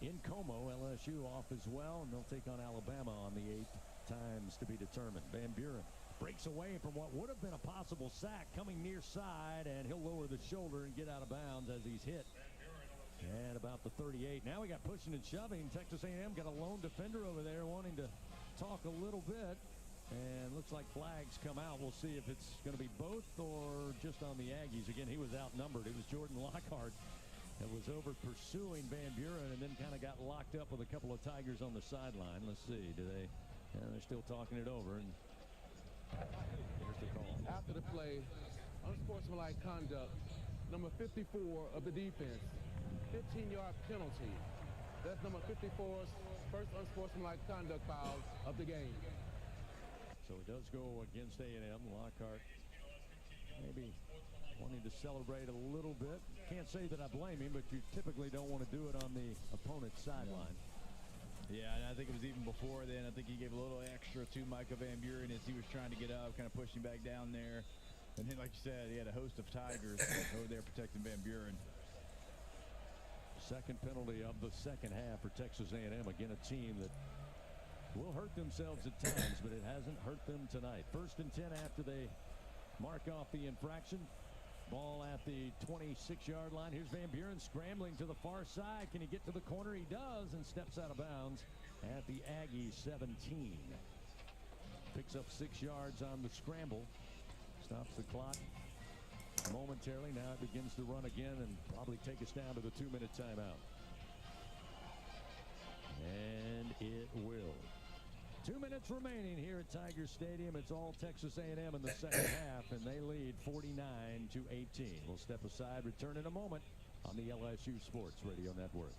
In Como, LSU off as well, and they'll take on Alabama on the 8th. Times to be determined. Van Buren breaks away from what would have been a possible sack, coming near side, and he'll lower the shoulder and get out of bounds as he's hit. And about the 38. Now we got pushing and shoving. Texas A&M got a lone defender over there wanting to talk a little bit. And looks like flags come out. We'll see if it's going to be both or just on the Aggies. Again, he was outnumbered. It was Jordan Lockhart that was over pursuing Van Buren and then kind of got locked up with a couple of Tigers on the sideline. Let's see. Do they? They're still talking it over. And here's the call. After the play, unsportsmanlike conduct, number 54 of the defense, 15-yard penalty. That's number 54's first unsportsmanlike conduct foul of the game. So it does go against A&M. Lockhart maybe wanting to celebrate a little bit. Can't say that I blame him, but you typically don't want to do it on the opponent's sideline. Yeah, and I think it was even before then. I think he gave a little extra to Micah Van Buren as he was trying to get up, kind of pushing back down there. And then, like you said, he had a host of Tigers over there protecting Van Buren. Second penalty of the second half for Texas A&M. Again, a team that will hurt themselves at times, but it hasn't hurt them tonight. 1st and 10 after they mark off the infraction. Ball at the 26-yard line. Here's Van Buren scrambling to the far side. Can he get to the corner? He does, and steps out of bounds at the Aggies 17. Picks up 6 yards on the scramble. Stops the clock momentarily. Now it begins to run again and probably take us down to the 2-minute timeout. And it will. 2 minutes remaining here at Tiger Stadium. It's all Texas A&M in the second half, and they lead 49-18. We'll step aside, return in a moment on the LSU Sports Radio Network.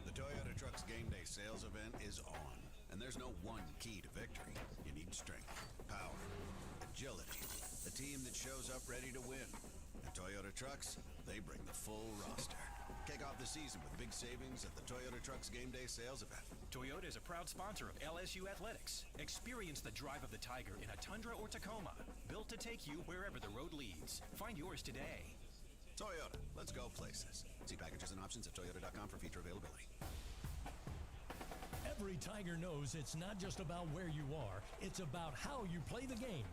The Toyota Trucks Game Day sales event is on, and there's no one key to victory. You need strength, power, agility, a team that shows up ready to win. At Toyota Trucks, they bring the full roster. Kick off the season with big savings at the Toyota Trucks Game Day sales event. Toyota is a proud sponsor of LSU Athletics. Experience the drive of the Tiger in a Tundra or Tacoma, built to take you wherever the road leads. Find yours today. Toyota, let's go places. See packages and options at toyota.com for feature availability. Every Tiger knows it's not just about where you are, it's about how you play the game.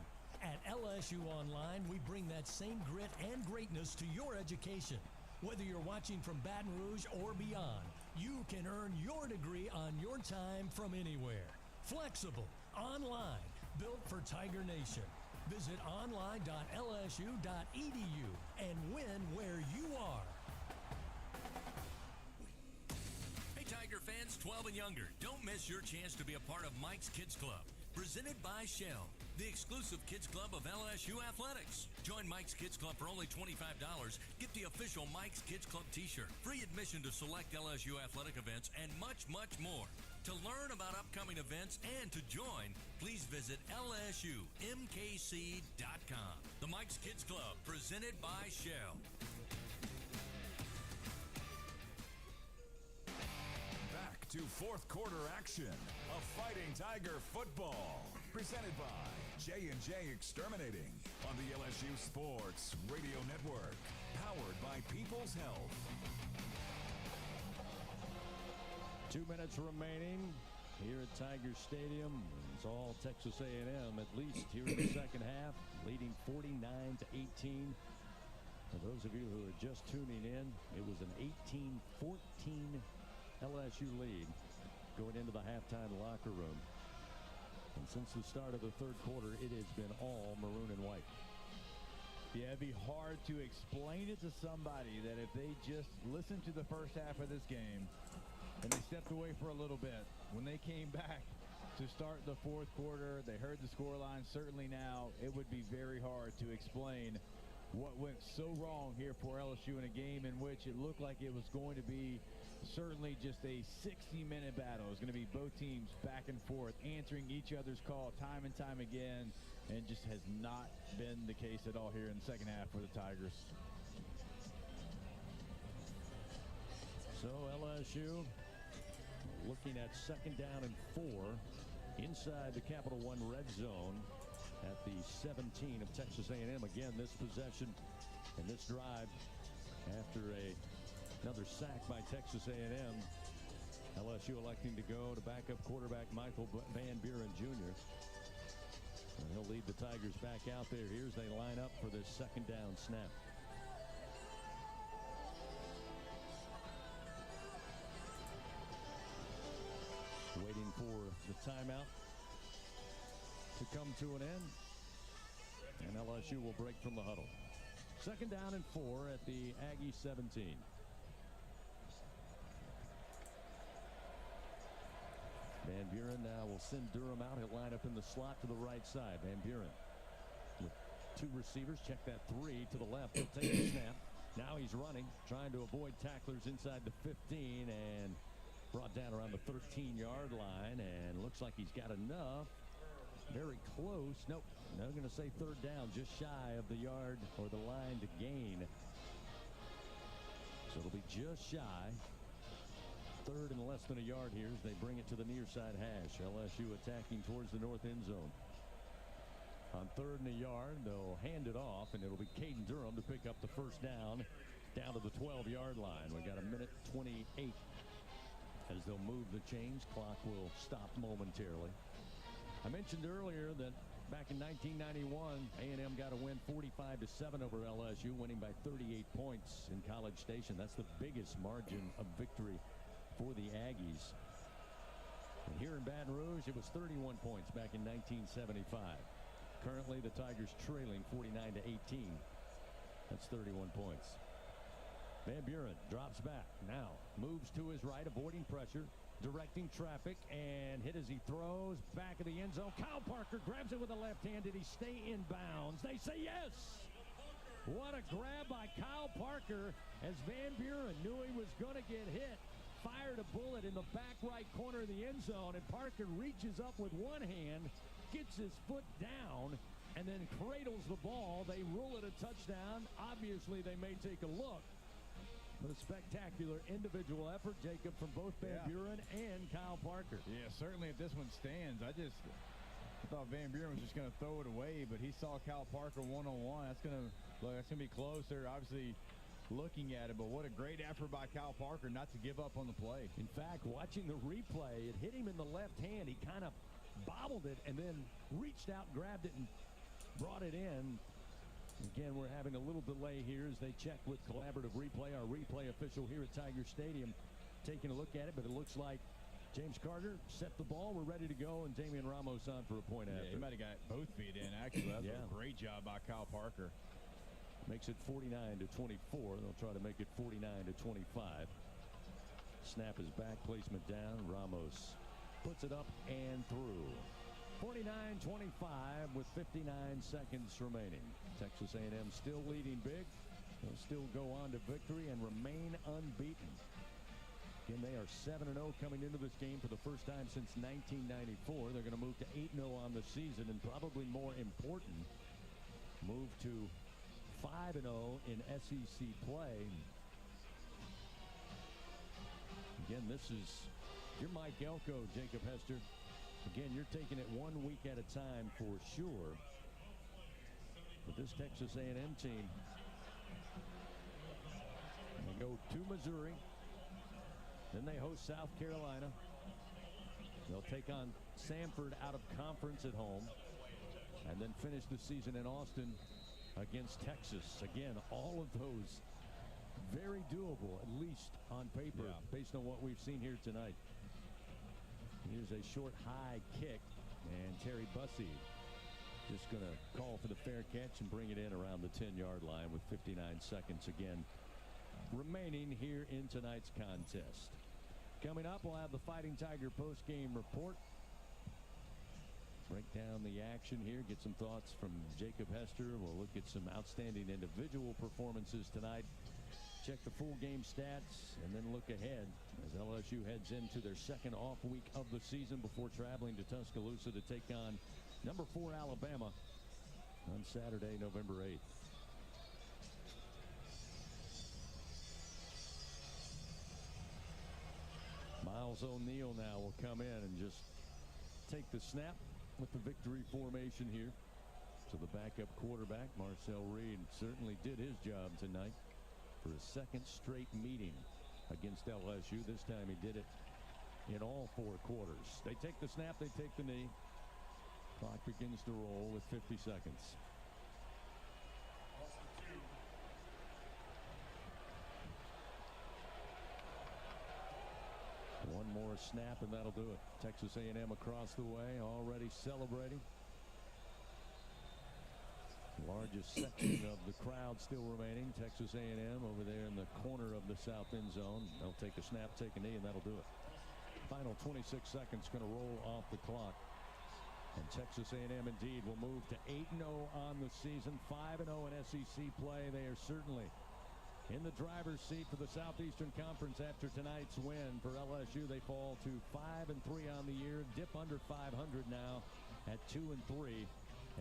At LSU Online, we bring that same grit and greatness to your education. Whether you're watching from Baton Rouge or beyond, you can earn your degree on your time from anywhere. Flexible, online, built for Tiger Nation. Visit online.lsu.edu and win where you are. Hey, Tiger fans 12 and younger, don't miss your chance to be a part of Mike's Kids Club. Presented by Shell, the exclusive kids club of LSU Athletics. Join Mike's Kids Club for only $25. Get the official Mike's Kids Club t-shirt, free admission to select LSU athletic events, and much, much more. To learn about upcoming events and to join, please visit LSUMKC.com. The Mike's Kids Club, presented by Shell. Back to fourth quarter action of Fighting Tiger football. Presented by J&J Exterminating on the LSU Sports Radio Network. Powered by People's Health. 2 minutes remaining here at Tiger Stadium. It's all Texas A&M, at least here in the second half, leading 49-18. For those of you who are just tuning in, it was an 18-14 LSU lead going into the halftime locker room. And since the start of the third quarter, it has been all maroon and white. Yeah, it'd be hard to explain it to somebody that if they just listened to the first half of this game and they stepped away for a little bit, when they came back to start the fourth quarter, they heard the scoreline. Certainly now, it would be very hard to explain what went so wrong here for LSU in a game in which it looked like it was going to be certainly just a 60-minute battle. It was going to be both teams back and forth, answering each other's call time and time again, and just has not been the case at all here in the second half for the Tigers. So LSU looking at second down and 4 inside the Capital One red zone at the 17 of Texas A&M. Again, this possession and this drive after another sack by Texas A&M. LSU electing to go to backup quarterback Michael Van Buren Jr. And he'll lead the Tigers back out there. Here's they line up for this second down snap. Waiting for the timeout to come to an end. And LSU will break from the huddle. Second down and 4 at the Aggie 17. Van Buren now will send Durham out. He'll line up in the slot to the right side. Van Buren with 2 receivers. Check that 3 to the left. He'll take the snap. Now he's running, trying to avoid tacklers inside the 15 and brought down around the 13-yard line, and looks like he's got enough. Very close. Nope. Now going to say third down, just shy of the yard or the line to gain. So it'll be just shy. Third and less than a yard here as they bring it to the near side hash. LSU attacking towards the north end zone. On third and a yard, they'll hand it off, and it'll be Caden Durham to pick up the first down to the 12-yard line. We got a minute 28 as they'll move the chains. Clock will stop momentarily. I mentioned earlier that back in 1991, A&M got a win 45-7 over LSU, winning by 38 points in College Station. That's the biggest margin of victory for the Aggies. And here in Baton Rouge, it was 31 points back in 1975. Currently, the Tigers trailing 49-18. That's 31 points. Van Buren drops back. Now moves to his right, avoiding pressure, directing traffic, and hit as he throws back of the end zone. Kyle Parker grabs it with the left hand. Did he stay in bounds? They say yes. What a grab by Kyle Parker as Van Buren knew he was going to get hit. Fired a bullet in the back right corner of the end zone, and Parker reaches up with one hand, gets his foot down, and then cradles the ball. They rule it a touchdown. Obviously, they may take a look. But a spectacular individual effort, Jacob, from both Van Buren and Kyle Parker. Yeah, certainly if this one stands, I thought Van Buren was just going to throw it away, but he saw Kyle Parker one-on-one. That's going to be close. They're obviously looking at it, but what a great effort by Kyle Parker not to give up on the play. In fact, watching the replay, it hit him in the left hand. He kind of bobbled it and then reached out, grabbed it, and brought it in. Again, we're having a little delay here as they check with collaborative replay. Our replay official here at Tiger Stadium taking a look at it, but it looks like James Carter set the ball. We're ready to go, and Damian Ramos on for a point after. He might have got both feet in, actually. That's a great job by Kyle Parker. Makes it 49-24. They'll try to make it 49-25. Snap is back, placement down. Ramos puts it up and through. 49-25 with 59 seconds remaining. Texas A&M still leading big. They'll still go on to victory and remain unbeaten. Again, they are 7-0 coming into this game for the first time since 1994. They're going to move to 8-0 on the season, and probably more important, move to 5-0 in SEC play. Again, this is you're Mike Elko, Jacob Hester. Again, you're taking it 1 week at a time for sure. But this Texas A&M team, they go to Missouri. Then they host South Carolina. They'll take on Samford out of conference at home. And then finish the season in Austin against Texas. Again, all of those very doable, at least on paper, based on what we've seen here tonight. Here's a short high kick, and Terry Bussey just going to call for the fair catch and bring it in around the 10-yard line with 59 seconds again remaining here in tonight's contest. Coming up, we'll have the Fighting Tiger post-game report. Break down the action here, get some thoughts from Jacob Hester. We'll look at some outstanding individual performances tonight. Check the full game stats and then look ahead as LSU heads into their second off week of the season before traveling to Tuscaloosa to take on number 4 Alabama on Saturday, November 8th. Miles O'Neal now will come in and just take the snap with the victory formation here. So the backup quarterback, Marcel Reed, certainly did his job tonight for his second straight meeting against LSU. This time he did it in all 4 quarters. They take the snap, they take the knee. Clock begins to roll with 50 seconds. One more snap and that'll do it. Texas A&M across the way, already celebrating. Largest section of the crowd still remaining. Texas A&M over there in the corner of the south end zone. They'll take a snap, take a knee, and that'll do it. Final 26 seconds going to roll off the clock. And Texas A&M indeed will move to 8-0 on the season, 5-0 in SEC play. They are certainly in the driver's seat for the Southeastern Conference after tonight's win. For LSU, they fall to 5-3 on the year, dip under 500 now at 2-3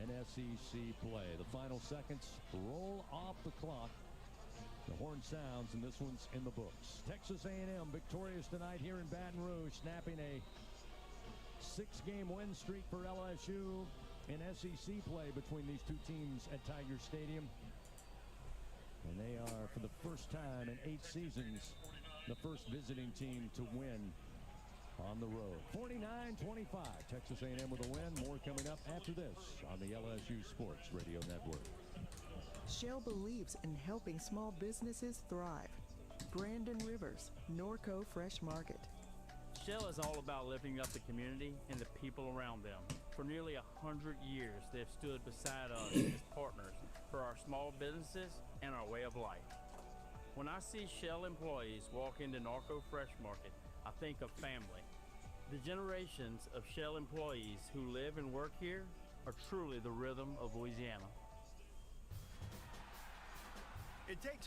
in SEC play. The final seconds roll off the clock. The horn sounds, and this one's in the books. Texas A&M victorious tonight here in Baton Rouge, snapping a 6-game win streak for LSU in SEC play between these two teams at Tiger Stadium. And they are, for the first time in 8 seasons, the first visiting team to win on the road. 49-25, Texas A&M with a win. More coming up after this on the LSU Sports Radio Network. Shell believes in helping small businesses thrive. Brandon Rivers, Norco Fresh Market. Shell is all about lifting up the community and the people around them. For nearly 100 years, they've stood beside us as partners for our small businesses and our way of life. When I see Shell employees walk into Norco Fresh Market, I think of family. The generations of Shell employees who live and work here are truly the rhythm of Louisiana. It takes